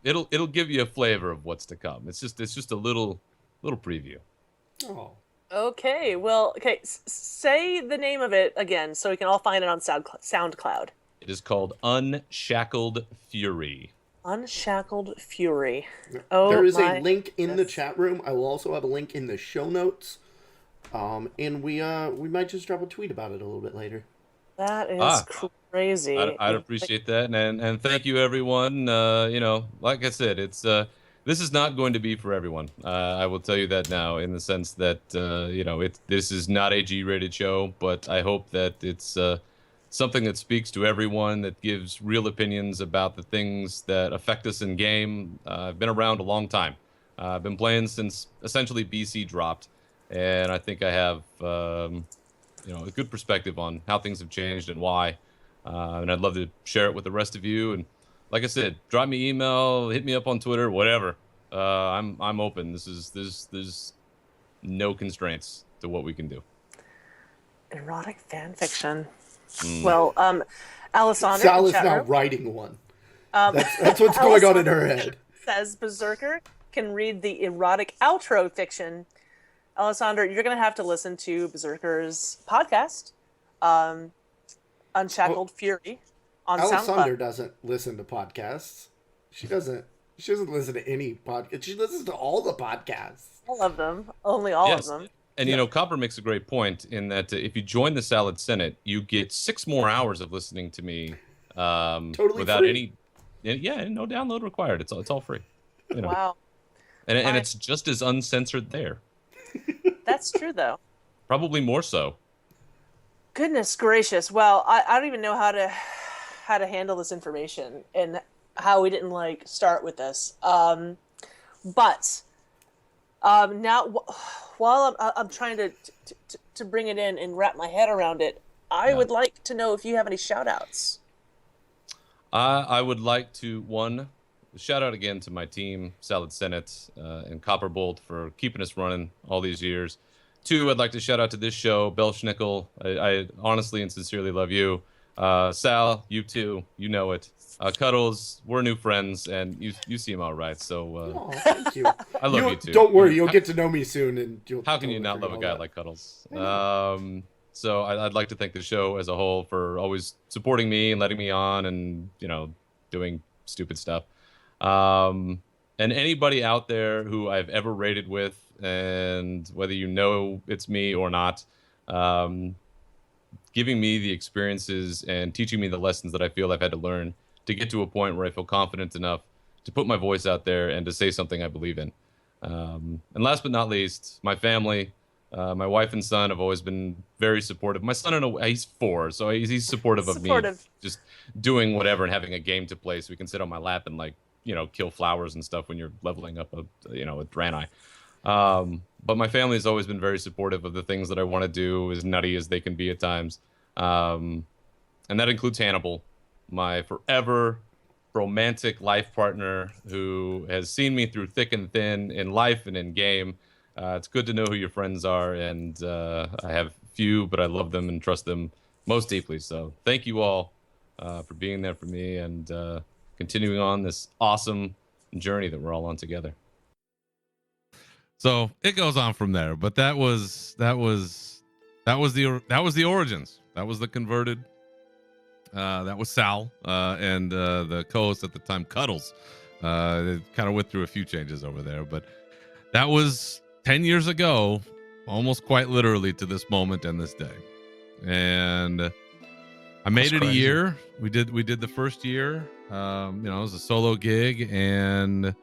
it'll give you a flavor of what's to come. It's just a little preview. Oh. Okay, well, say the name of it again so we can all find it on SoundCloud. It is called Unshackled Fury. Unshackled Fury. Oh, There is my a link in the goodness. chat room. I will also have a link in the show notes. And we might just drop a tweet about it a little bit later. That is crazy. I'd appreciate that, and thank you everyone. Like I said, it's this is not going to be for everyone. I will tell you that now, in the sense that this is not a G-rated show, but I hope that it's something that speaks to everyone, that gives real opinions about the things that affect us in game. I've been around a long time. I've been playing since essentially BC dropped, and I think I have a good perspective on how things have changed and why. And I'd love to share it with the rest of you. And like I said, drop me email, hit me up on Twitter, whatever. I'm open. There's no constraints to what we can do. Erotic fan fiction. Well, Alessandra Sal in is chat now room, writing one. That's what's going on in her head. says Berserker can read the erotic outro fiction. Alessandra, you're going to have to listen to Berserker's podcast, Unshackled Fury, on Alessandra SoundCloud. doesn't listen to podcasts. She doesn't listen to any podcast. She listens to all the podcasts. All of them. Only all Yes. of them. And Copper makes a great point in that if you join the Salad Senate, you get 6 more hours of listening to me Totally without free. no download required. It's all free. Wow. And it's just as uncensored there. That's true, though. Probably more so. Goodness gracious. Well, I don't even know how to handle this information and how we didn't start with this. But now while I'm trying to bring it in and wrap my head around it, I would like to know if you have any shout outs. I would like to, shout out again to my team, Salad Senate and Copperbolt, for keeping us running all these years. 2, I'd like to shout out to this show, Belschnickel. I honestly and sincerely love you. Sal, you too. You know it. Cuddles, we're new friends, and you seem all right. So Oh, thank you. I love you too. Don't worry, you'll get to know me soon, and you'll. How can you not love a guy like Cuddles? So I'd like to thank the show as a whole for always supporting me and letting me on, and doing stupid stuff. And anybody out there who I've ever raided with, and whether you know it's me or not, giving me the experiences and teaching me the lessons that I feel I've had to learn to get to a point where I feel confident enough to put my voice out there and to say something I believe in. And last but not least, my family, my wife and son have always been very supportive. My son, he's 4, so he's supportive of me just doing whatever and having a game to play so we can sit on my lap and, like, you know, kill flowers and stuff when you're leveling up a Draenei. But my family has always been very supportive of the things that I want to do, as nutty as they can be at times. And that includes Hannibal, my forever romantic life partner who has seen me through thick and thin in life and in game. It's good to know who your friends are, and I have few, but I love them and trust them most deeply. So thank you all for being there for me and continuing on this awesome journey that we're all on together. So it goes on from there, but that was the origins. That was the converted. That was Sal and the co-host at the time, Cuddles. They kind of went through a few changes over there, but that was 10 years ago, almost quite literally to this moment and this day. And I made it a year. We did the first year. It was a solo gig, and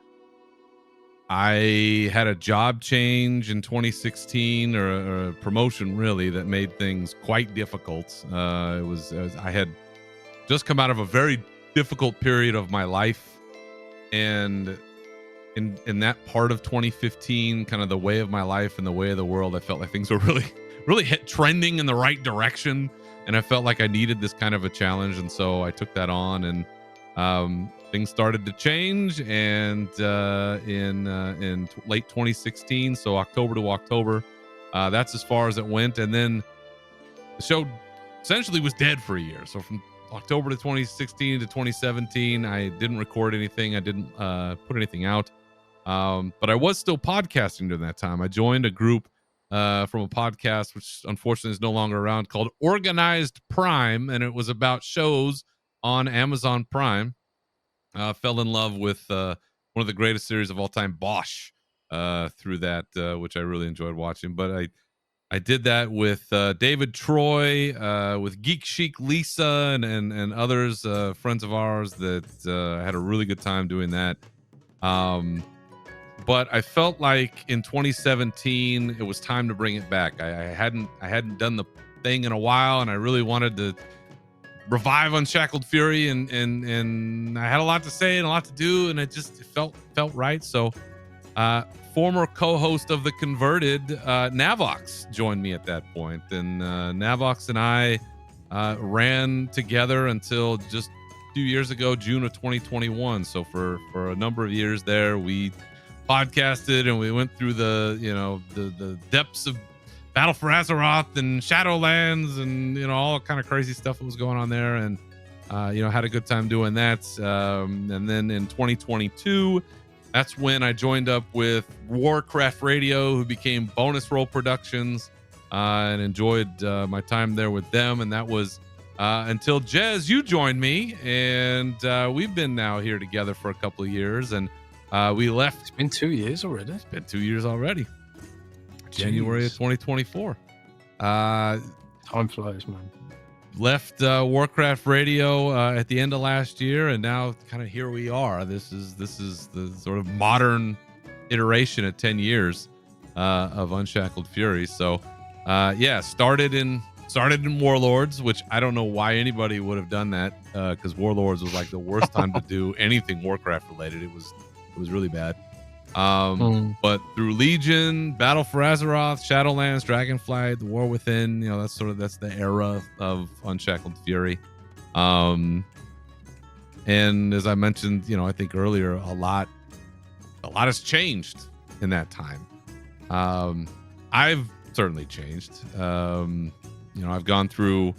I had a job change in 2016, or a promotion really, that made things quite difficult. I had just come out of a very difficult period of my life, and in that part of 2015, kind of the way of my life and the way of the world, I felt like things were really trending in the right direction, and I felt like I needed this kind of a challenge, and so I took that on, and things started to change, and in late 2016, so October to October, that's as far as it went, and then the show essentially was dead for a year. So from October to 2016 to 2017, I didn't record anything. I didn't put anything out. But I was still podcasting during that time. I joined a group from a podcast, which unfortunately is no longer around, called Organized Prime, and it was about shows on Amazon Prime. Fell in love with one of the greatest series of all time, Bosch, through that, which I really enjoyed watching. But I did that with David Troy, with Geek Chic Lisa, and others, friends of ours, that I had a really good time doing that. But I felt like in 2017 it was time to bring it back. I hadn't done the thing in a while, and I really wanted to revive Unshackled Fury, and I had a lot to say and a lot to do, and it just felt right. So former co-host of The Converted, Navox, joined me at that point, and Navox and I ran together until just a few years ago, June of 2021. So for a number of years there, we podcasted, and we went through the depths of Battle for Azeroth and Shadowlands, and all kind of crazy stuff that was going on there, and had a good time doing that. And then in 2022, that's when I joined up with Warcraft Radio, who became Bonus Roll Productions, and enjoyed my time there with them. And that was until Jez, you joined me, and we've been now here together for a couple of years, and we left. It's been 2 years already. It's been 2 years already. January of 2024. Time flies, man. Left Warcraft Radio at the end of last year, and now kind of here we are. This is the sort of modern iteration at 10 years of Unshackled Fury. So started in Warlords, which I don't know why anybody would have done that, because Warlords was like the worst time to do anything Warcraft related. It was really bad. But through Legion, Battle for Azeroth, Shadowlands, Dragonflight, The War Within, that's the era of Unshackled Fury. And as I mentioned, I think earlier, a lot has changed in that time. I've certainly changed. I've gone through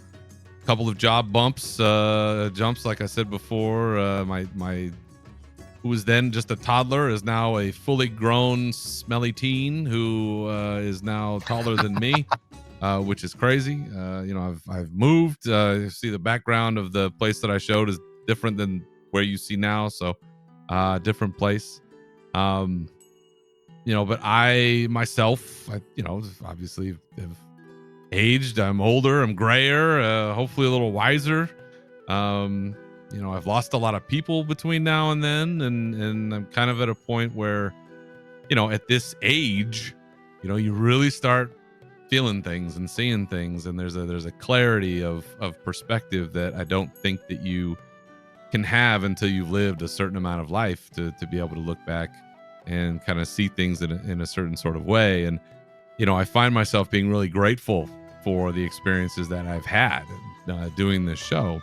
a couple of job jumps, like I said before. My who was then just a toddler is now a fully grown, smelly teen who is now taller than me, which is crazy. I've moved. You see the background of the place that I showed is different than where you see now. So different place. But I myself, obviously have aged. I'm older, I'm grayer, hopefully a little wiser. I've lost a lot of people between now and then, and I'm kind of at a point where, at this age, you really start feeling things and seeing things, and there's a clarity of perspective that I don't think that you can have until you've lived a certain amount of life to be able to look back and kind of see things in a certain sort of way. And I find myself being really grateful for the experiences that I've had doing this show,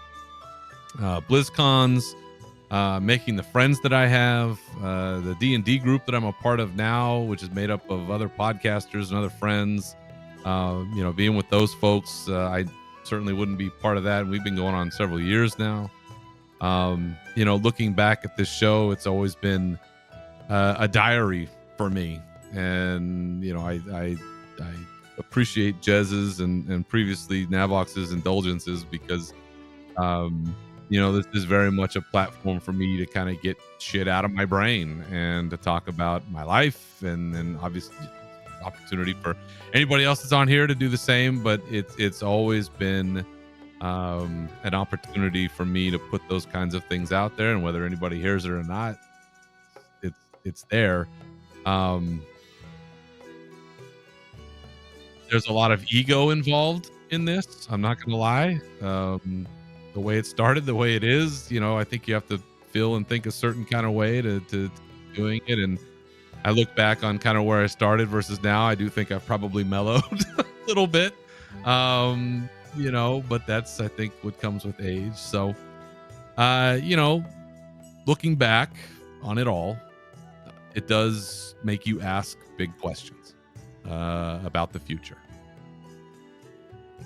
BlizzCons, making the friends that I have, the D&D group that I'm a part of now, which is made up of other podcasters and other friends. Being with those folks, I certainly wouldn't be part of that. And we've been going on several years now. Looking back at this show, it's always been a diary for me. And, I appreciate Jez's and previously Navox's indulgences because, this is very much a platform for me to kind of get shit out of my brain and to talk about my life, and obviously opportunity for anybody else that's on here to do the same. But it's always been an opportunity for me to put those kinds of things out there, and whether anybody hears it or not, it's there. There's a lot of ego involved in this, I'm not gonna lie. The way it started, the way it is, I think you have to feel and think a certain kind of way to doing it. And I look back on kind of where I started versus now. I do think I've probably mellowed a little bit. But that's, I think, what comes with age. So, looking back on it all, it does make you ask big questions about the future.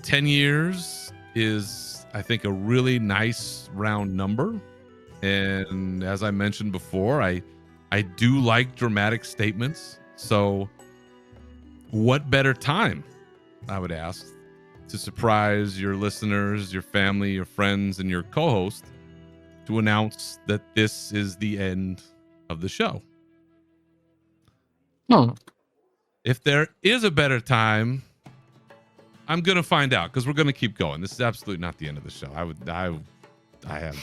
10 years is, I think, a really nice round number. And as I mentioned before, I do like dramatic statements. So what better time, I would ask, to surprise your listeners, your family, your friends, and your co-host to announce that this is the end of the show. If there is a better time, I'm going to find out, because we're going to keep going. This is absolutely not the end of the show. I have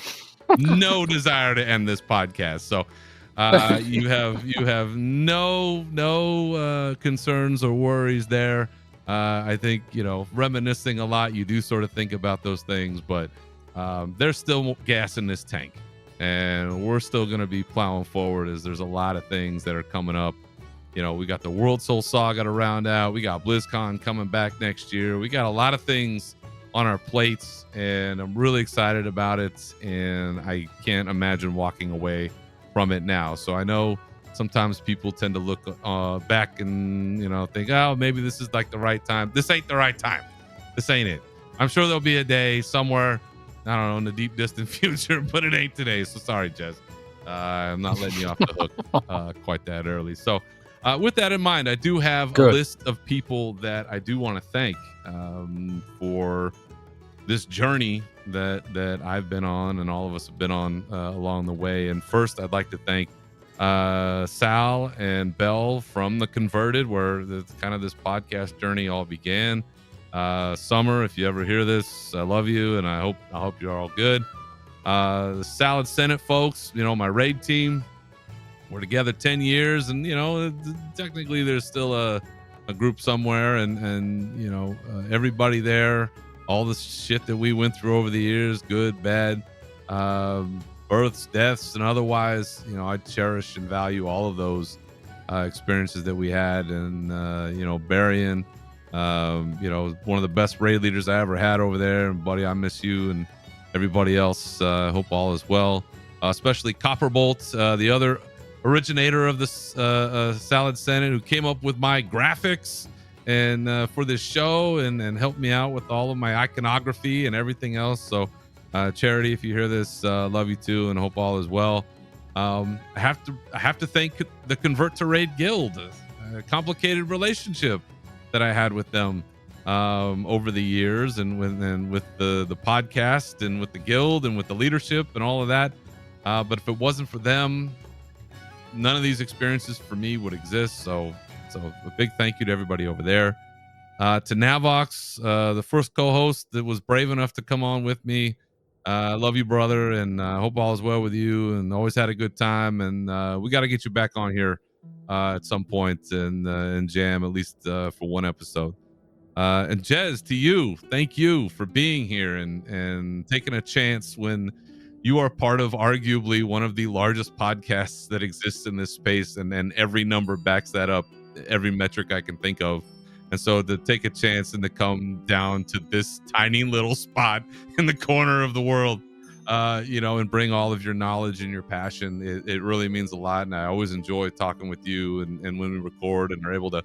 no desire to end this podcast. So you have no concerns or worries there. I think, reminiscing a lot, you do sort of think about those things, but there's still gas in this tank, and we're still going to be plowing forward, as there's a lot of things that are coming up. We got the World Soul Saga to round out. We got BlizzCon coming back next year. We got a lot of things on our plates, and I'm really excited about it, and I can't imagine walking away from it now. So I know sometimes people tend to look back and think, oh, maybe this is like the right time. This ain't the right time. This ain't it. I'm sure there'll be a day somewhere, I don't know, in the deep distant future, but it ain't today. So sorry, Jez. I'm not letting you off the hook quite that early. So with that in mind, I do have a list of people that I do want to thank for this journey that I've been on, and all of us have been on along the way. And first, I'd like to thank Sal and Belle from The Converted, where kind of this podcast journey all began. Summer, if you ever hear this, I love you, and I hope you're all good. The Salad Senate folks, my raid team, we're together 10 years, and technically there's still a group somewhere, and everybody there, all the shit that we went through over the years, good, bad, births, deaths, and otherwise, I cherish and value all of those experiences that we had. And Barian, one of the best raid leaders I ever had over there, and buddy, I miss you, and everybody else, hope all is well, especially Copperbolt, the other originator of this Salad Senate, who came up with my graphics and for this show, and helped me out with all of my iconography and everything else. So Charity, if you hear this, love you too, and hope all is well. I have to thank the Convert to Raid Guild, a complicated relationship that I had with them over the years, and with the podcast, and with the guild, and with the leadership and all of that. But if it wasn't for them, none of these experiences for me would exist. So a big thank you to everybody over there. To Navox, the first co-host that was brave enough to come on with me. I love you, brother, and hope all is well with you. And always had a good time. And we got to get you back on here at some point and jam at least for one episode. And Jez, to you, thank you for being here and taking a chance when you are part of arguably one of the largest podcasts that exists in this space, and every number backs that up, every metric I can think of. And so to take a chance and to come down to this tiny little spot in the corner of the world, and bring all of your knowledge and your passion, it really means a lot. And I always enjoy talking with you and when we record and are able to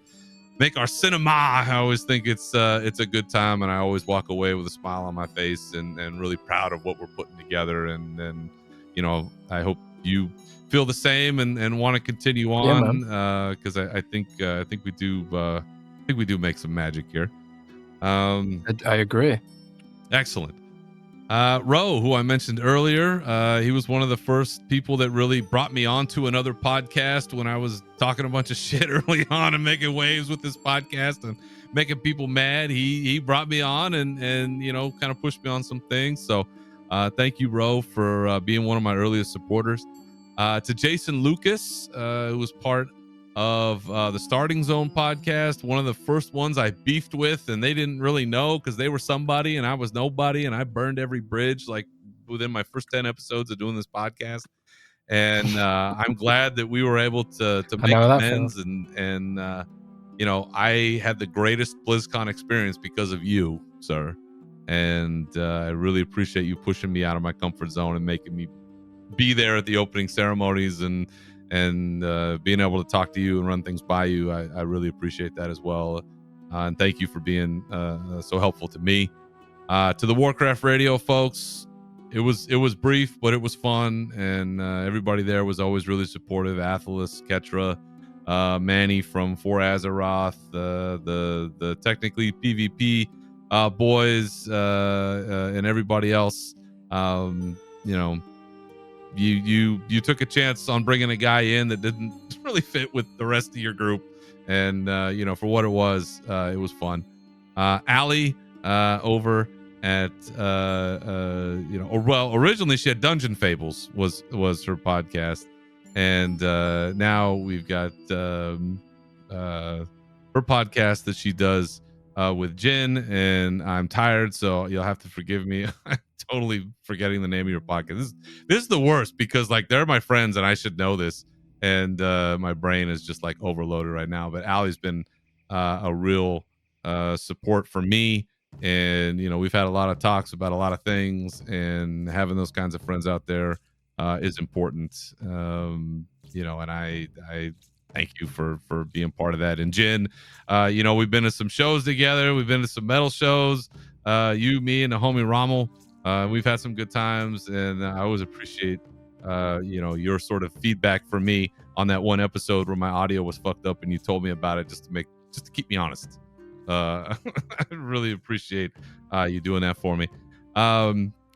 make our cinema. I always think it's a good time, and I always walk away with a smile on my face and really proud of what we're putting together. And I hope you feel the same and want to continue on, because I think we do make some magic here. I agree. Excellent. Ro, who I mentioned earlier, he was one of the first people that really brought me on to another podcast when I was talking a bunch of shit early on and making waves with this podcast and making people mad. He brought me on and kind of pushed me on some things. So thank you, Ro, for being one of my earliest supporters. To Jason Lucas, who was part of the Starting Zone podcast, one of the first ones I beefed with, and they didn't really know because they were somebody and I was nobody, and I burned every bridge like within my first 10 episodes of doing this podcast. And I'm glad that we were able to make amends, and I had the greatest BlizzCon experience because of you, sir. And I really appreciate you pushing me out of my comfort zone and making me be there at the opening ceremonies and being able to talk to you and run things by you. I really appreciate that as well. And thank you for being so helpful to me. To the Warcraft Radio folks, it was brief, but it was fun. And everybody there was always really supportive. Athelis, Ketra, Manny from For Azeroth, the technically PvP boys, and everybody else. You took a chance on bringing a guy in that didn't really fit with the rest of your group, and for what it was fun. Allie over at originally she had Dungeon Fables was her podcast, and now we've got her podcast that she does with Jin, and I'm tired, so you'll have to forgive me. I'm totally forgetting the name of your podcast. This is the worst because like they're my friends and I should know this, and my brain is just like overloaded right now. But Allie's been a real support for me, and we've had a lot of talks about a lot of things, and having those kinds of friends out there is important. And I thank you for being part of that. And Jin, we've been to some shows together. We've been to some metal shows. You, me, and the homie Rommel. We've had some good times, and I always appreciate your sort of feedback for me on that one episode where my audio was fucked up, and you told me about it just to keep me honest. I really appreciate you doing that for me.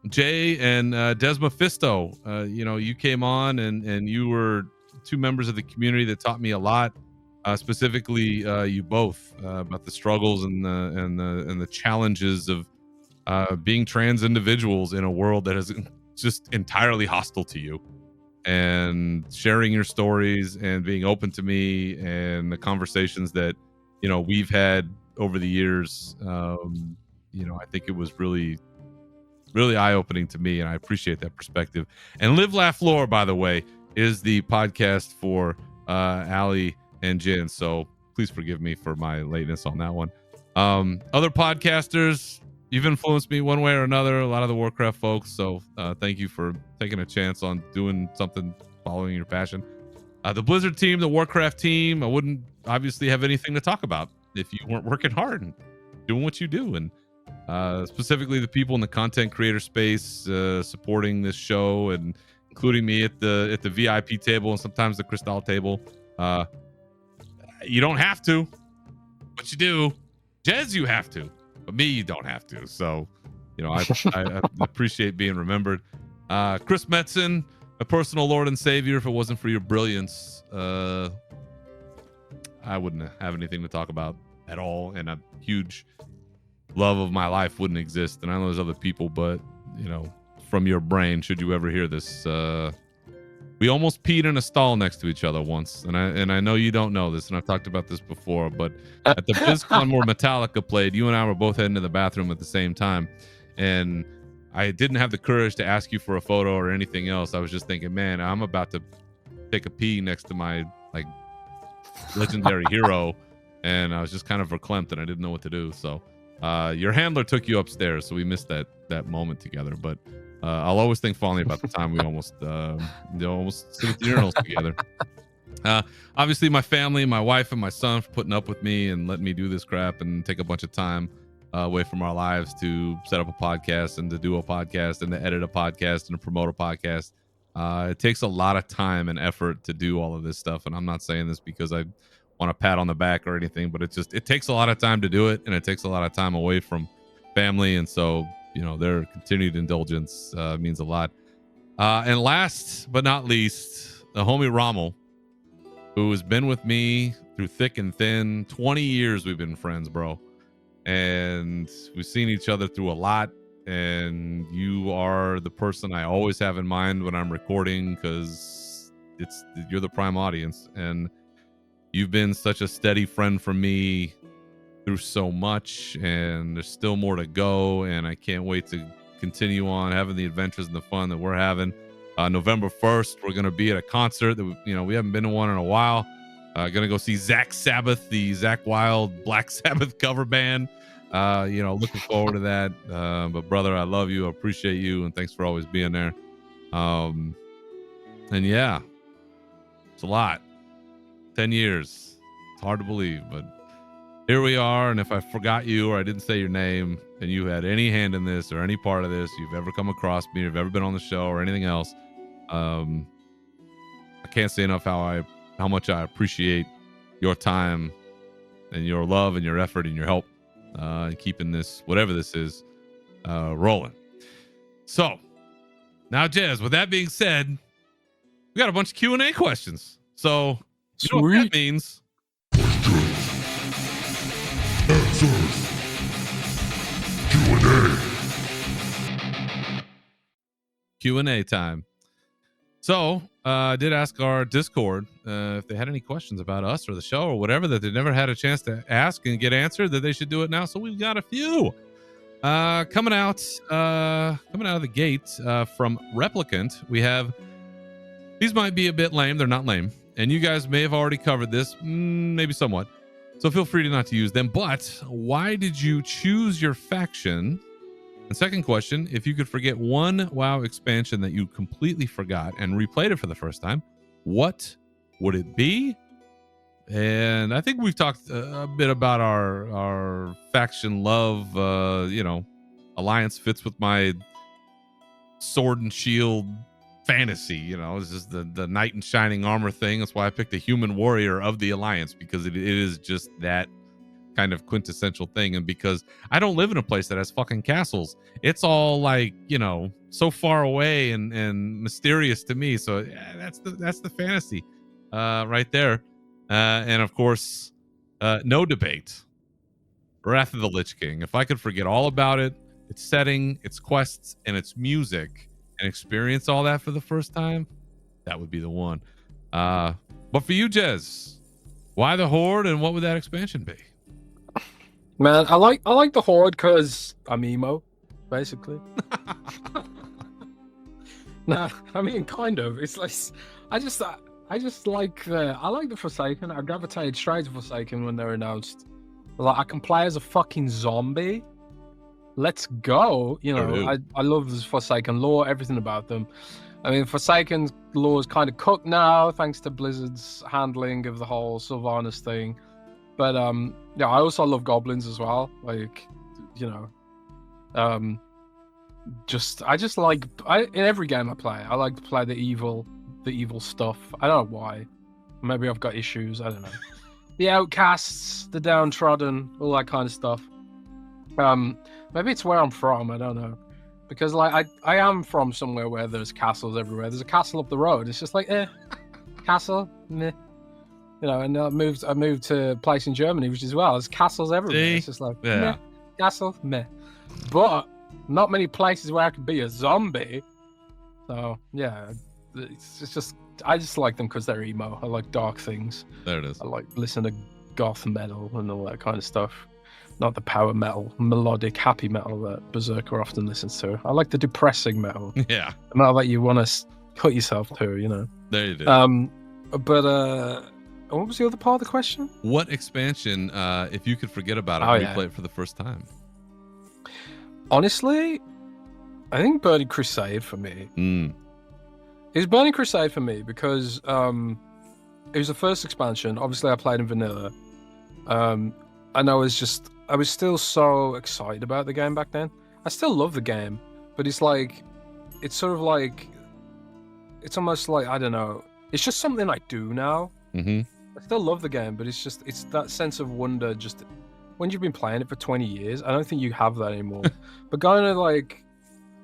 Jay and Desma Fisto, you came on and you were two members of the community that taught me a lot. Specifically, you both about the struggles and the challenges of being trans individuals in a world that is just entirely hostile to you, and sharing your stories and being open to me and the conversations that we've had over the years. I think it was really eye-opening to me, and I appreciate that perspective. And Live Laugh Lore, by the way, is the podcast for Allie and Jen, so please forgive me for my lateness on that one. Other podcasters, you've influenced me one way or another, a lot of the Warcraft folks, so thank you for taking a chance on doing something, following your passion. The Blizzard team, the Warcraft team, I wouldn't obviously have anything to talk about if you weren't working hard and doing what you do. And specifically the people in the content creator space supporting this show and including me at the VIP table and sometimes the Crystal table. You don't have to, but you do. Jez, you have to, but me, you don't have to. So, I appreciate being remembered. Chris Metzen, my personal Lord and Savior, if it wasn't for your brilliance, I wouldn't have anything to talk about at all, and a huge love of my life wouldn't exist. And I know there's other people, but you know, from your brain, should you ever hear this, we almost peed in a stall next to each other once, and I know you don't know this, and I've talked about this before, but at the BlizzCon where Metallica played, you and I were both heading to the bathroom at the same time, and I didn't have the courage to ask you for a photo or anything else. I was just thinking, man, I'm about to take a pee next to my like legendary hero, and I was just kind of verklempt and I didn't know what to do. So your handler took you upstairs, so we missed that moment together. But I'll always think fondly about the time we almost sit at the urinals together. Obviously, my family, my wife, and my son for putting up with me and letting me do this crap and take a bunch of time away from our lives to set up a podcast and to do a podcast and to edit a podcast and to promote a podcast. It takes a lot of time and effort to do all of this stuff, and I'm not saying this because I want a pat on the back or anything, but it takes a lot of time to do it, and it takes a lot of time away from family, and so you know their continued indulgence means a lot. And last but not least, the homie Rommel, who has been with me through thick and thin. 20 years we've been friends, bro, and we've seen each other through a lot. And you are the person I always have in mind when I'm recording, because you're the prime audience, and you've been such a steady friend for me through so much, and there's still more to go, and I can't wait to continue on having the adventures and the fun that we're having. November 1st, we're going to be at a concert that we haven't been to one in a while. Gonna go see Zach Sabbath, the Zach Wild Black Sabbath cover band. Looking forward to that. But brother, I love you. I appreciate you, and thanks for always being there. And yeah, it's a lot. 10 years. It's hard to believe, but here we are. And if I forgot you or I didn't say your name and you had any hand in this or any part of this, you've ever come across me, or you've ever been on the show or anything else, I can't say enough how much I appreciate your time and your love and your effort and your help and keeping this, whatever this is, rolling. So now, Jez, with that being said, we got a bunch of Q&A questions. So you know what that means. Answers. Q&A. Q&A time. So I did ask our Discord if they had any questions about us or the show or whatever that they never had a chance to ask and get answered, that they should do it now. So we've got a few coming out of the gate from Replicant. We have, these might be a bit lame. They're not lame, and you guys may have already covered this, maybe somewhat. So feel free to not to use them. But why did you choose your faction? And second question, if you could forget one WoW expansion that you completely forgot and replayed it for the first time, what would it be? And I think we've talked a bit about our faction love. Alliance fits with my sword and shield fantasy. It's just the knight in shining armor thing. That's why I picked the human warrior of the Alliance, because it is just that kind of quintessential thing. And because I don't live in a place that has fucking castles, it's all like, so far away and mysterious to me. So yeah, that's the fantasy right there. And of course, no debate, Wrath of the Lich King. If I could forget all about it, its setting, its quests, and its music, and experience all that for the first time, that would be the one. But for you, Jez, why the Horde, and what would that expansion be? Man, I like the Horde because I'm emo, basically. Nah, I mean, kind of. It's like I just like the Forsaken. I gravitated straight to Forsaken when they're announced. Like, I can play as a fucking zombie. Let's go. I love the Forsaken lore, everything about them. I mean, Forsaken lore is kind of cooked now, thanks to Blizzard's handling of the whole Sylvanas thing. But yeah, I also love goblins as well. Like, I just like in every game I play, I like to play the evil stuff. I don't know why. Maybe I've got issues. I don't know. The outcasts, the downtrodden, all that kind of stuff. Maybe it's where I'm from. I don't know. because like I am from somewhere where there's castles everywhere. There's a castle up the road. It's just like castle, meh. You know, and I moved to a place in Germany, which as well, there's castles everywhere. See? It's just like Yeah. meh, castle, meh. But not many places where I could be a zombie. So yeah, it's just I just like them because they're emo. I like dark things. There it is. I like listen to goth metal and all that kind of stuff. Not the power metal, melodic, happy metal that Berserker often listens to. I like the depressing metal, Yeah. the metal that you want to cut yourself to, you know. There you did. But what was the other part of the question? What expansion, if you could forget about it, Oh, replay yeah. it for the first time? Honestly, I think Burning Crusade for me. Mm. It was Burning Crusade for me because it was the first expansion. Obviously, I played in vanilla, and I was still so excited about the game back then. I still love the game, but it's sort of like, it's almost like, I don't know. It's just something I do now. Mm-hmm. I still love the game, but it's that sense of wonder. Just when you've been playing it for 20 years, I don't think you have that anymore. But going to like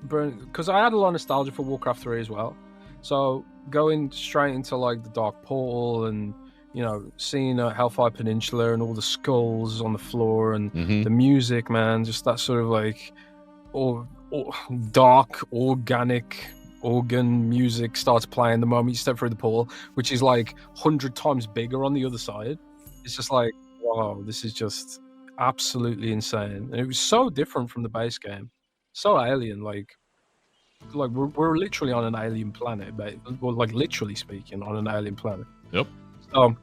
because I had a lot of nostalgia for Warcraft 3 as well. So going straight into like the Dark Portal and, you know, seeing Hellfire Peninsula and all the skulls on the floor and Mm-hmm. the music, man, just that sort of like or dark, organic organ music starts playing the moment you step through the portal, which is like 100 times bigger on the other side. It's just like, wow, this is just absolutely insane. And it was so different from the base game, so alien. Like we're literally on an alien planet, but well, like literally speaking, on an alien planet. Yep. So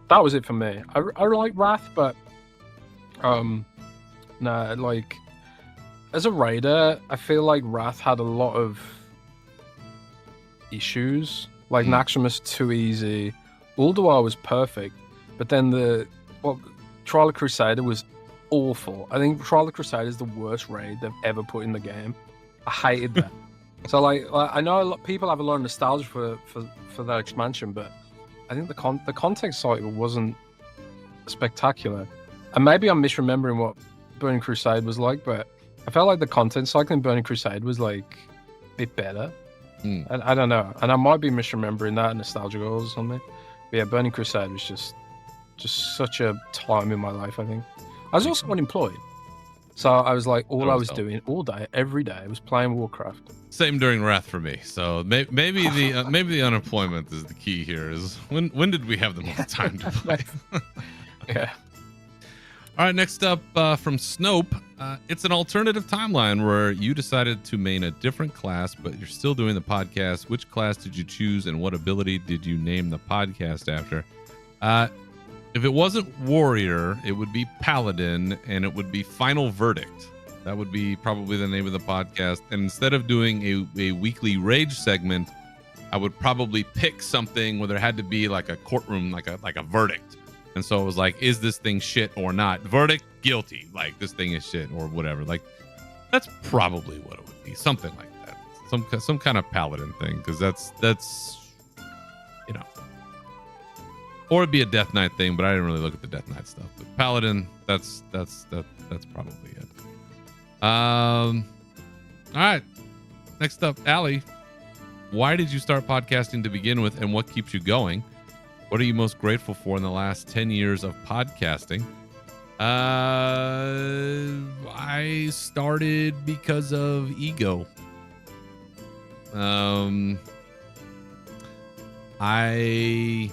that was it for me. I like Wrath, but nah, like as a raider, I feel like Wrath had a lot of issues. Like Naxxramas too easy. Ulduar was perfect, but then Trial of Crusader was awful. I think Trial of Crusader is the worst raid they've ever put in the game. I hated that. So like I know a lot people have a lot of nostalgia for that expansion, but I think the context side wasn't spectacular. And maybe I'm misremembering what Burning Crusade was like, but I felt like the content cycle in Burning Crusade was like a bit better. And I don't know, and I might be misremembering that nostalgia goals or something. But yeah, Burning Crusade was just such a time in my life. I think I was also unemployed, so I was like, all I was doing all day, every day, was playing Warcraft. Same during Wrath for me. So maybe the unemployment is the key here. Is when did we have the most time to play? Yeah. All right, next up from Snope, it's an alternative timeline where you decided to main a different class, but you're still doing the podcast. Which class did you choose, and what ability did you name the podcast after? If it wasn't Warrior, it would be Paladin, and it would be Final Verdict. That would be probably the name of the podcast. And instead of doing a weekly rage segment, I would probably pick something where there had to be like a courtroom, like a verdict. And so it was like, is this thing shit or not? Verdict, guilty. Like, this thing is shit or whatever. Like, that's probably what it would be. Something like that. Some kind of Paladin thing. Because that's you know. Or it'd be a Death Knight thing, but I didn't really look at the Death Knight stuff. But Paladin, that's probably it. All right. Next up, Allie. Why did you start podcasting to begin with, and what keeps you going? What are you most grateful for in the last 10 years of podcasting? I started because of ego. I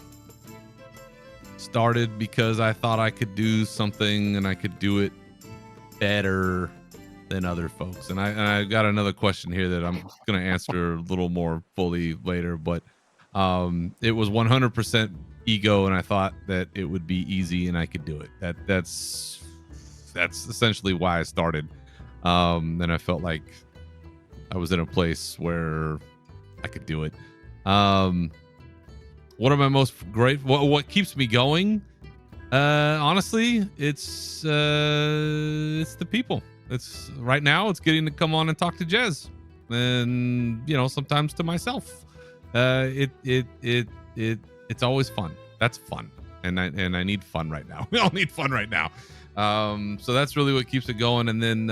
started because I thought I could do something and I could do it better than other folks. And I got another question here that I'm going to answer a little more fully later, but it was 100% ego, and I thought that it would be easy and I could do it. That's essentially why I started. And I felt like I was in a place where I could do it. What am I most grateful? What keeps me going? Honestly, it's the people. It's right now. It's getting to come on and talk to Jez, and sometimes to myself. It's always fun. That's fun, and I need fun right now. We all need fun right now. So that's really what keeps it going. And then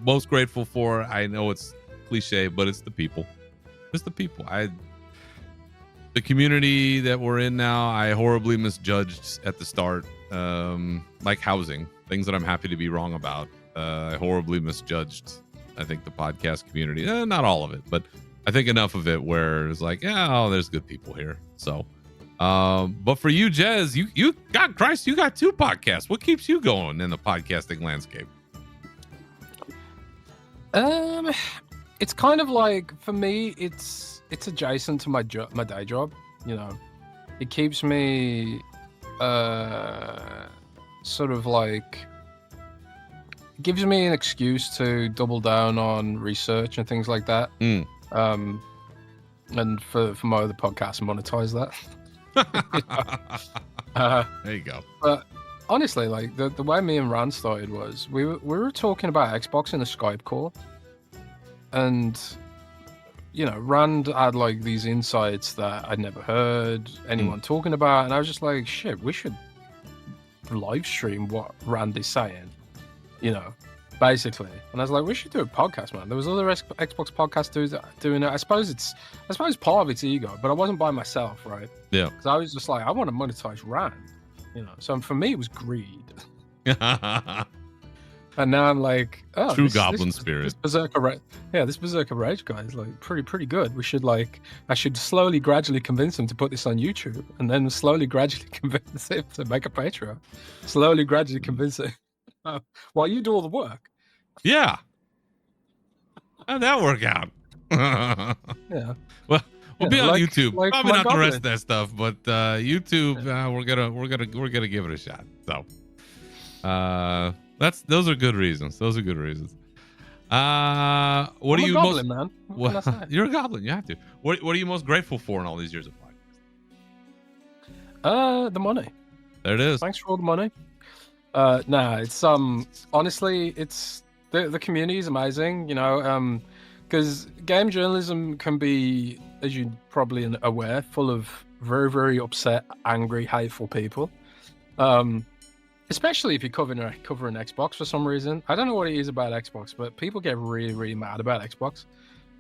most grateful for, I know it's cliche, but it's the people. It's the people. The community that we're in now, I horribly misjudged at the start. Like housing, things that I'm happy to be wrong about. I horribly misjudged, I think, the podcast community. Not all of it, but I think enough of it where it's like, there's good people here. So, but for you, Jez, you got Christ, you got 2 podcasts. What keeps you going in the podcasting landscape? It's kind of like, for me, it's adjacent to my day job. You know, it keeps me sort of like, it gives me an excuse to double down on research and things like that. And for my other podcast, monetize that. There you go. But honestly, like the way me and Rand started was we were talking about Xbox in a Skype call, and you know, Rand had like these insights that I'd never heard anyone talking about, and I was just like, shit, we should live stream what Rand is saying, you know, basically. And I was like, we should do a podcast, man. There was other Xbox podcast dudes doing it. I suppose part of it's ego, but I wasn't by myself, right? Yeah. Because I was just like, I want to monetize Rand, you know. So for me, it was greed. And now I'm like, oh, true goblin spirit. This Berserker Rage guy is like pretty good. We should I should slowly, gradually convince him to put this on YouTube, and then slowly, gradually convince him to make a Patreon. Slowly, gradually convince him while you do all the work. Yeah. How'd that work out? Yeah. Well, we'll be on YouTube. Like Probably not goblin. the rest of that stuff, but YouTube, we're gonna give it a shot. So, those are good reasons. What I'm are you goblin, most? man. What can I say? You're a goblin. You have to. What are you most grateful for in all these years of podcast? The money. There it is. Thanks for all the money. It's honestly, it's the community is amazing, you know, because game journalism can be, as you probably are aware, full of very, very upset, angry, hateful people. Especially if you're covering Xbox for some reason. I don't know what it is about Xbox, but people get really, really mad about Xbox.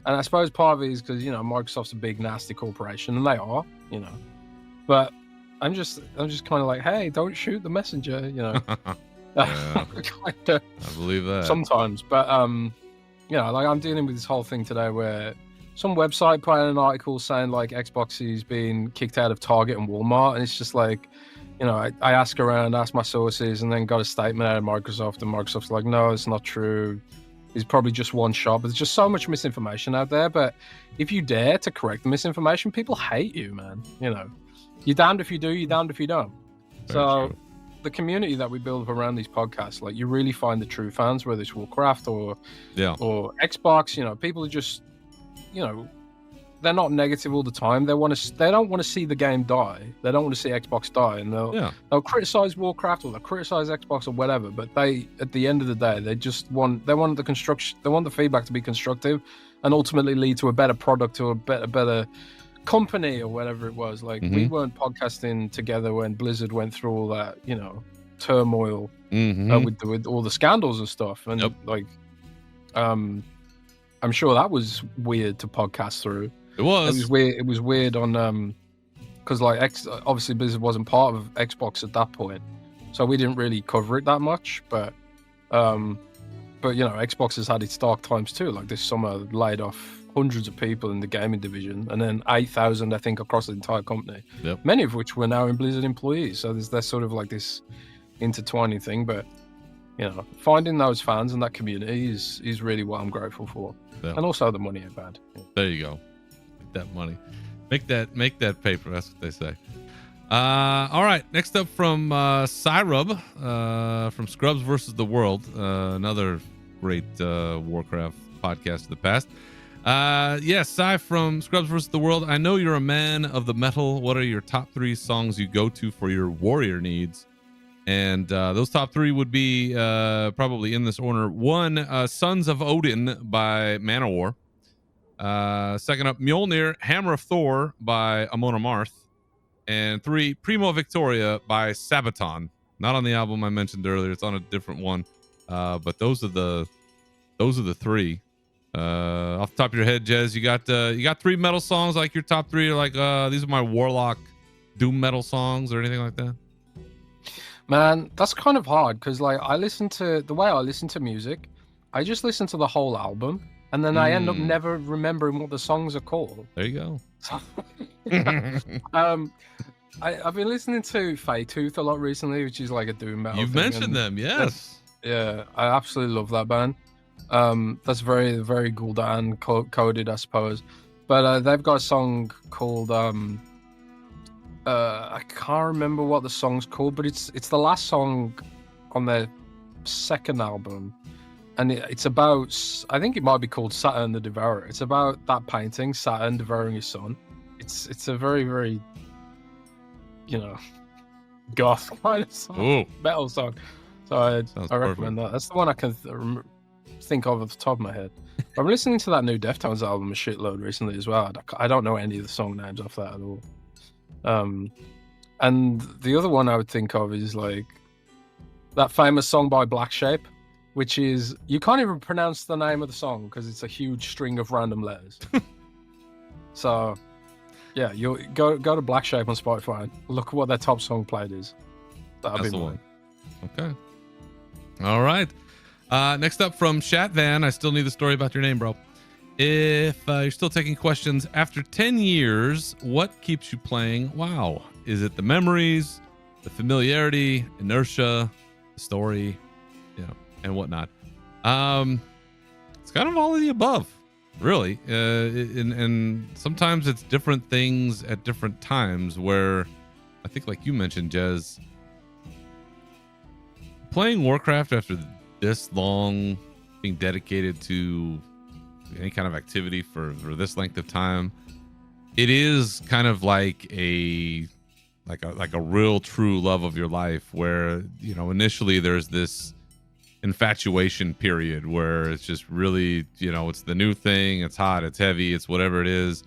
And I suppose part of it is because, you know, Microsoft's a big, nasty corporation, and they are, you know. But I'm just kind of like, hey, don't shoot the messenger, you know. Yeah, I believe that. Sometimes. But, you know, like I'm dealing with this whole thing today where some website put out an article saying, like, Xbox is being kicked out of Target and Walmart. And it's just like, you know, I ask around, ask my sources, and then got a statement out of Microsoft, and Microsoft's like, no, it's not true. It's probably just one shop. There's just so much misinformation out there. But if you dare to correct the misinformation, people hate you, man. You know, you're damned if you do, you're damned if you don't. Very true. The community that we build around these podcasts, like, you really find the true fans, whether it's Warcraft or Xbox. You know, people are just, you know, they're not negative all the time. They don't want to see the game die. They don't want to see Xbox die, and they'll criticize Warcraft or they'll criticize Xbox or whatever. But they, at the end of the day, they want the feedback to be constructive, and ultimately lead to a better product or a better company or whatever it was. Like, we weren't podcasting together when Blizzard went through all that, you know, turmoil with all the scandals and stuff, and like, I'm sure that was weird to podcast through. It was weird. It was weird on because like obviously Blizzard wasn't part of Xbox at that point, so we didn't really cover it that much. But you know, Xbox has had its dark times too. Like this summer, laid off hundreds of people in the gaming division, and then 8,000, I think, across the entire company. Yep. Many of which were now in Blizzard employees. So there's sort of like this intertwining thing. But you know, finding those fans and that community is really what I'm grateful for, and also the money I've had. There you go. That money, make that paper. That's what they say. All right, next up from Cyrub from Scrubs versus the World, another great Warcraft podcast of the past. Yes, Cy from Scrubs versus the World. I know you're a man of the metal. What are your top 3 songs you go to for your warrior needs? And those top 3 would be probably in this order. 1, Sons of Odin by Manowar. Second up, Mjolnir, Hammer of Thor by Amon Amarth. And 3, Primo Victoria by Sabaton. Not on the album I mentioned earlier. It's on a different one. But those are the 3 Off the top of your head, Jez, you got 3 metal songs, like your top 3 are like these are my Warlock doom metal songs or anything like that? Man, that's kind of hard because like the way I listen to music, I just listen to the whole album and then I end up never remembering what the songs are called. There you go. So, I've been listening to Tooth a lot recently, which is like a doom metal. You've mentioned them, yes. Yeah, I absolutely love that band. That's very, very Gul'dan coded, I suppose. But they've got a song called I can't remember what the song's called, but it's the last song on their second album, and it's about, I think it might be called Saturn the Devourer. It's about that painting, Saturn devouring his son. It's a very, very, goth kind of song, Ooh. metal song. So I recommend that. That's the one I can think of off the top of my head. I'm listening to that new Deftones album a shitload recently as well. I don't know any of the song names off that at all. And the other one I would think of is like that famous song by Black Shape, which is, you can't even pronounce the name of the song because it's a huge string of random letters. So yeah, you go to Black Shape on Spotify and look at what their top song played is. That'll be the one. Okay. All right. Next up from Shat Van, I still need the story about your name, bro. If you're still taking questions after 10 years, what keeps you playing WoW? Is it the memories, the familiarity, inertia, the story, and whatnot? It's kind of all of the above, really. And sometimes it's different things at different times, where I think, like you mentioned, Jez, playing Warcraft after this long, being dedicated to any kind of activity for this length of time, it is kind of like a real true love of your life, where initially there's this infatuation period where it's just really, it's the new thing, it's hot, it's heavy, it's whatever it is,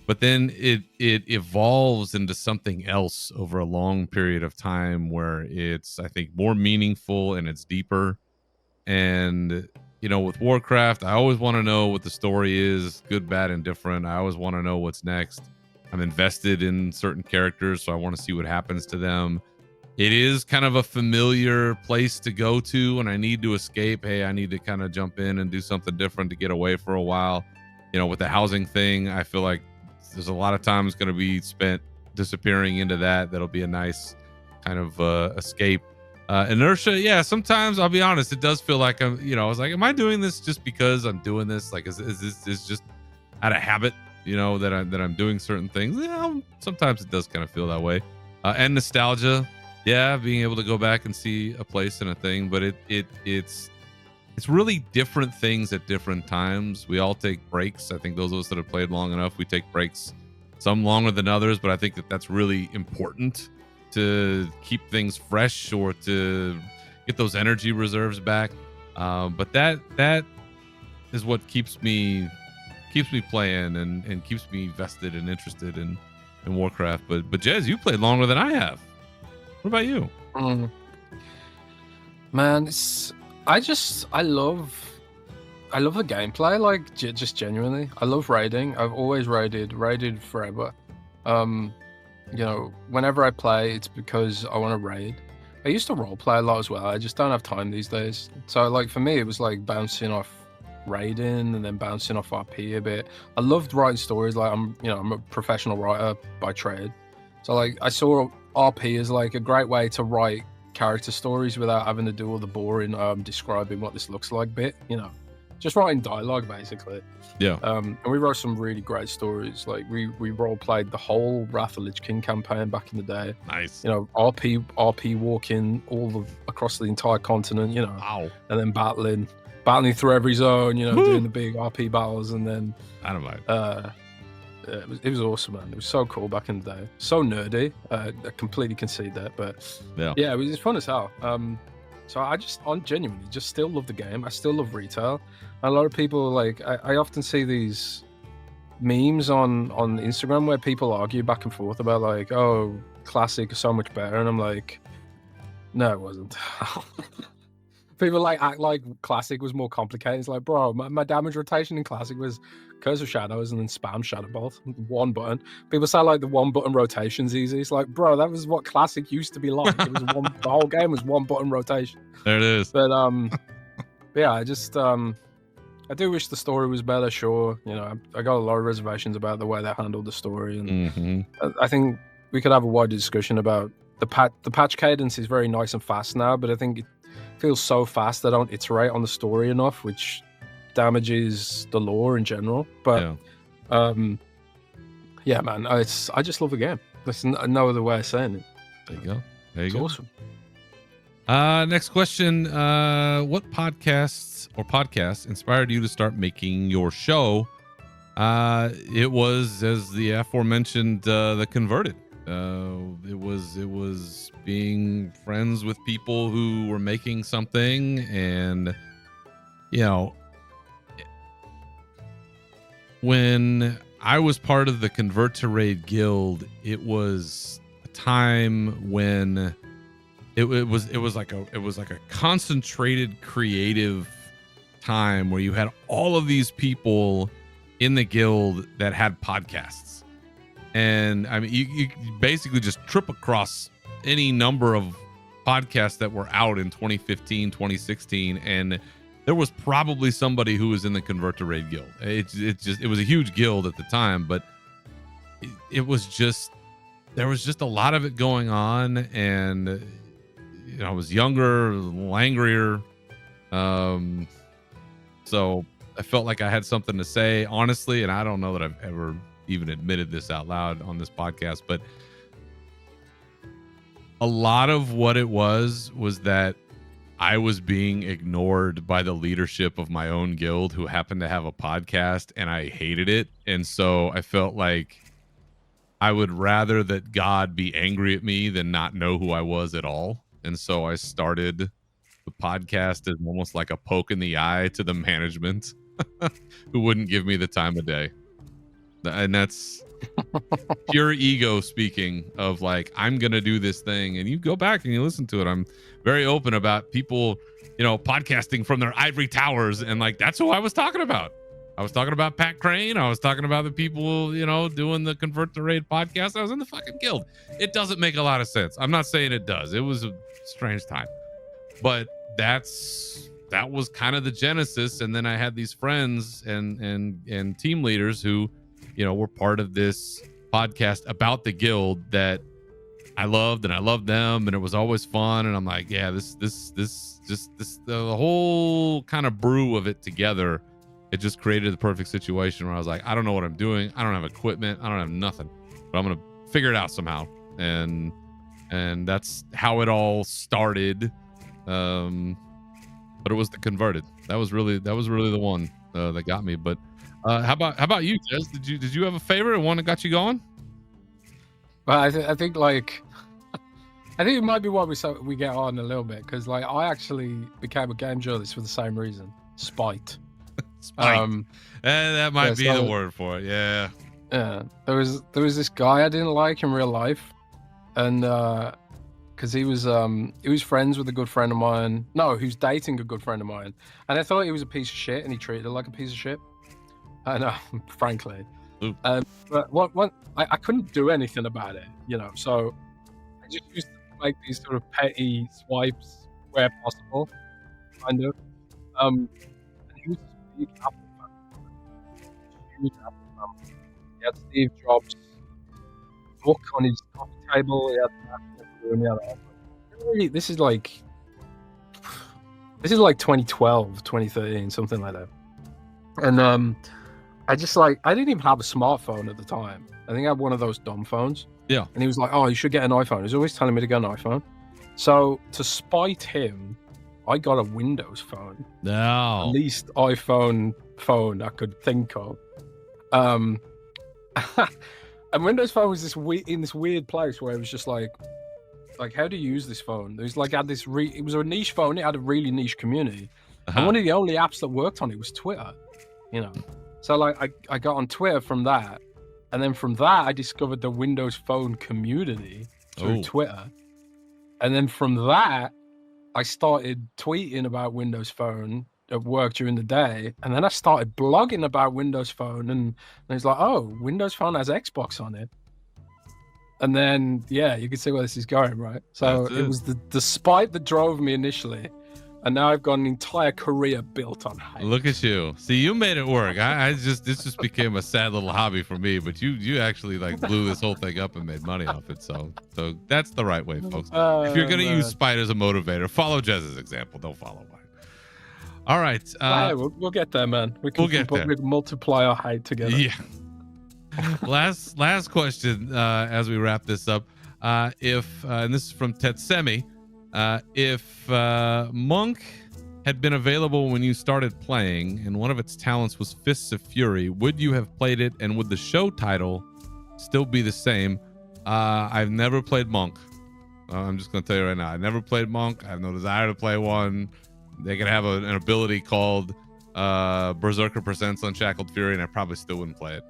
but then it evolves into something else over a long period of time where it's, I think, more meaningful and it's deeper. And with Warcraft, I always want to know what the story is, good, bad, and different. I always want to know what's next. I'm invested in certain characters, so I want to see what happens to them. It is kind of a familiar place to go to when I need to escape. Hey, I need to kind of jump in and do something different to get away for a while. With the housing thing, I feel like there's a lot of time going to be spent disappearing into that. That'll be a nice kind of escape. Inertia, yeah, sometimes I'll be honest, it does feel like I'm, I was like, am I doing this just because I'm doing this? Like, is this just out of habit, that I'm doing certain things? Yeah, sometimes it does kind of feel that way. And nostalgia, yeah, being able to go back and see a place and a thing, but it's really different things at different times. We all take breaks. I think those of us that have played long enough, we take breaks, some longer than others, but I think that's really important to keep things fresh or to get those energy reserves back. But that is what keeps me playing and keeps me vested and interested in Warcraft. But Jez, you played longer than I have. What about you? Man, I love the gameplay, like just genuinely. I love raiding. I've always raided forever. Whenever I play, it's because I want to raid. I used to role play a lot as well. I just don't have time these days. So like for me, it was like bouncing off raiding and then bouncing off RP a bit. I loved writing stories. Like I'm a professional writer by trade. So like I saw RP as like a great way to write character stories without having to do all the boring describing what this looks like bit. Just writing dialogue basically. Yeah. And we wrote some really great stories. Like we role played the whole Wrath of Lich King campaign back in the day. Nice. RP walking across the entire continent. Wow. And then battling through every zone. Doing the big RP battles, and then it was awesome, man. It was so cool back in the day. So nerdy. I completely concede that, but yeah, it was fun as hell. So I genuinely just still love the game. I still love retail. A lot of people, like, I often see these memes on Instagram where people argue back and forth about like, oh, classic is so much better, and I'm like, no, it wasn't. People like act like Classic was more complicated. It's like, bro, my damage rotation in Classic was Curse of Shadows and then spam Shadow Bolt, one button. People say like the one button rotation's easy. It's like, bro, that was what Classic used to be like. It was the whole game was one button rotation. There it is. But yeah, I just I do wish the story was better. Sure, I got a lot of reservations about the way they handled the story, and I think we could have a wider discussion about the patch cadence is very nice and fast now, but I think it feels so fast they don't iterate on the story enough, which damages the lore in general. But yeah, man, I just love the game. There's no other way of saying it. There you go. It's awesome. Next question. What podcasts inspired you to start making your show? It was, as the aforementioned, The Converted. It was being friends with people who were making something, and when I was part of the Convert to Raid Guild, it was a time when it was like a concentrated creative time where you had all of these people in the guild that had podcasts. And I mean, you basically just trip across any number of podcasts that were out in 2015, 2016, and there was probably somebody who was in the Convert to Raid Guild. It was a huge guild at the time, but it was just, there was just a lot of it going on, and I was younger, a little angrier, so I felt like I had something to say, honestly, and I don't know that I've ever even admitted this out loud on this podcast, but a lot of what it was that I was being ignored by the leadership of my own guild, who happened to have a podcast, and I hated it. And so I felt like I would rather that God be angry at me than not know who I was at all. And so I started the podcast as almost like a poke in the eye to the management who wouldn't give me the time of day. And that's pure ego speaking of like, I'm going to do this thing. And you go back and you listen to it. I'm very open about people, podcasting from their ivory towers. And like, that's who I was talking about. I was talking about Pat Crane. I was talking about the people, doing the Convert to Raid podcast. I was in the fucking guild. It doesn't make a lot of sense. I'm not saying it does. It was a strange time, but that was kind of the genesis. And then I had these friends and team leaders who, were part of this podcast about the guild that I loved, and I loved them, and it was always fun. And I'm like, yeah, the whole kind of brew of it together, it just created the perfect situation where I was like, I don't know what I'm doing. I don't have equipment. I don't have nothing, but I'm going to figure it out somehow. And that's how it all started. But it was The Converted. That was really the one that got me. But how about you, Jez? Did you have a favorite, one that got you going? Well, I think it might be why we get on a little bit, because like I actually became a game journalist for the same reason, spite. Spite. That might be the word for it. Yeah. Yeah. There was this guy I didn't like in real life, and because he was friends with a good friend of mine. No, he was dating a good friend of mine, and I thought he was a piece of shit, and he treated her like a piece of shit. Frankly. But what I couldn't do anything about it, so I just used to make these sort of petty swipes where possible, kind of. And he was a big Apple fan. Huge Apple fan. He had Steve Jobs' book on his coffee table. He had the room. Really, this is like 2012, 2013, something like that. And I didn't even have a smartphone at the time. I think I had one of those dumb phones. Yeah. And he was like, oh, you should get an iPhone. He was always telling me to get an iPhone. So to spite him, I got a Windows phone. No. At least iPhone phone I could think of. And Windows phone was in this weird place where it was just like how do you use this phone? It was like it was a niche phone. It had a really niche community. And one of the only apps that worked on it was Twitter, So like I got on Twitter from that, and then from that I discovered the Windows Phone community through Twitter, and then from that I started tweeting about Windows Phone at work during the day, and then I started blogging about Windows Phone, and it's like, oh, Windows Phone has Xbox on it. And then, yeah, you can see where this is going, right? So it was the spite that drove me initially, and now I've got an entire career built on hate. Look at you. See, you made it work. This just became a sad little hobby for me, but you actually like blew this whole thing up and made money off it. So that's the right way, folks. If you're gonna use spite as a motivator, follow Jez's example. Don't follow mine. All right. We'll get there, man. We can multiply our hate together. Yeah. last question as we wrap this up. If and this is from Tetsemi, if Monk had been available when you started playing and one of its talents was Fists of Fury, would you have played it, and would the show title still be the same? I've never played Monk. I'm just gonna tell you right now, I never played Monk. I have no desire to play one. They could have an ability called Berserker Presents Unshackled Fury, and I probably still wouldn't play it.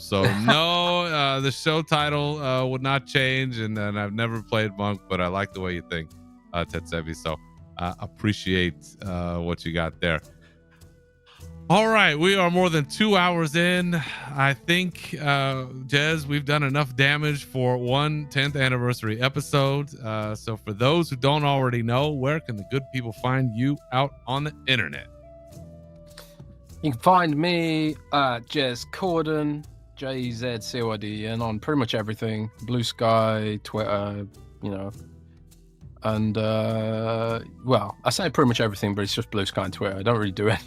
So no, the show title would not change, and I've never played Monk, but I like the way you think, Tetsevi. So appreciate what you got there. All right, we are more than 2 hours in. I think, Jez, we've done enough damage for one 10th anniversary episode. So for those who don't already know, where can the good people find you out on the internet? You can find me, Jez Corden, JezCorden, on pretty much everything. Blue Sky, Twitter, and well, I say pretty much everything, but it's just Blue Sky and Twitter. I don't really do it.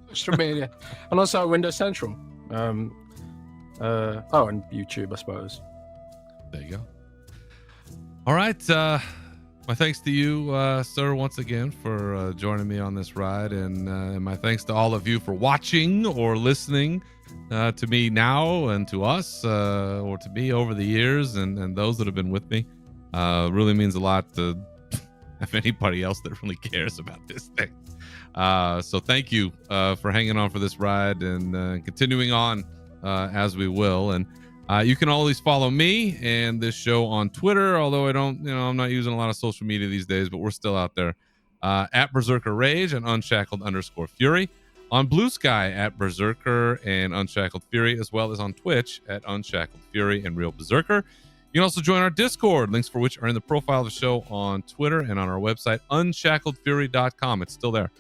Social media, and also Windows Central. And YouTube, I suppose. There you go. All right. My thanks to you, sir, once again for joining me on this ride, and my thanks to all of you for watching or listening to me now and to us, or to me over the years, and those that have been with me. Really means a lot to have anybody else that really cares about this thing. So thank you for hanging on for this ride and continuing on as we will. And you can always follow me and this show on Twitter, although I'm not using a lot of social media these days, but we're still out there at Berserker Rage and Unshackled_Fury, on Blue Sky at Berserker and Unshackled Fury, as well as on Twitch at Unshackled Fury and Real Berserker. You can also join our Discord, links for which are in the profile of the show on Twitter and on our website, unshackledfury.com. It's still there.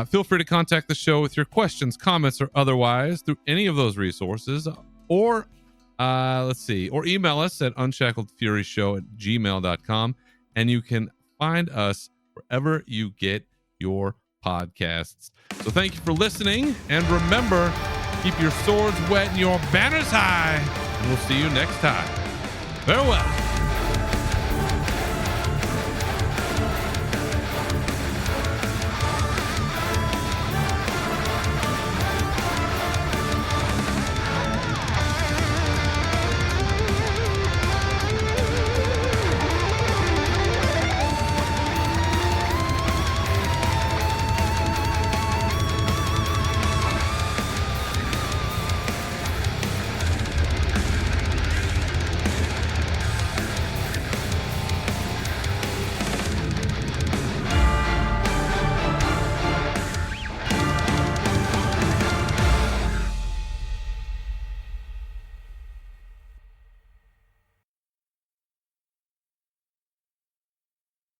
Feel free to contact the show with your questions, comments, or otherwise through any of those resources, or email us at unshackledfuryshow@gmail.com, and you can find us wherever you get your podcasts. So thank you for listening, and remember, keep your swords wet and your banners high, and we'll see you next time. Farewell.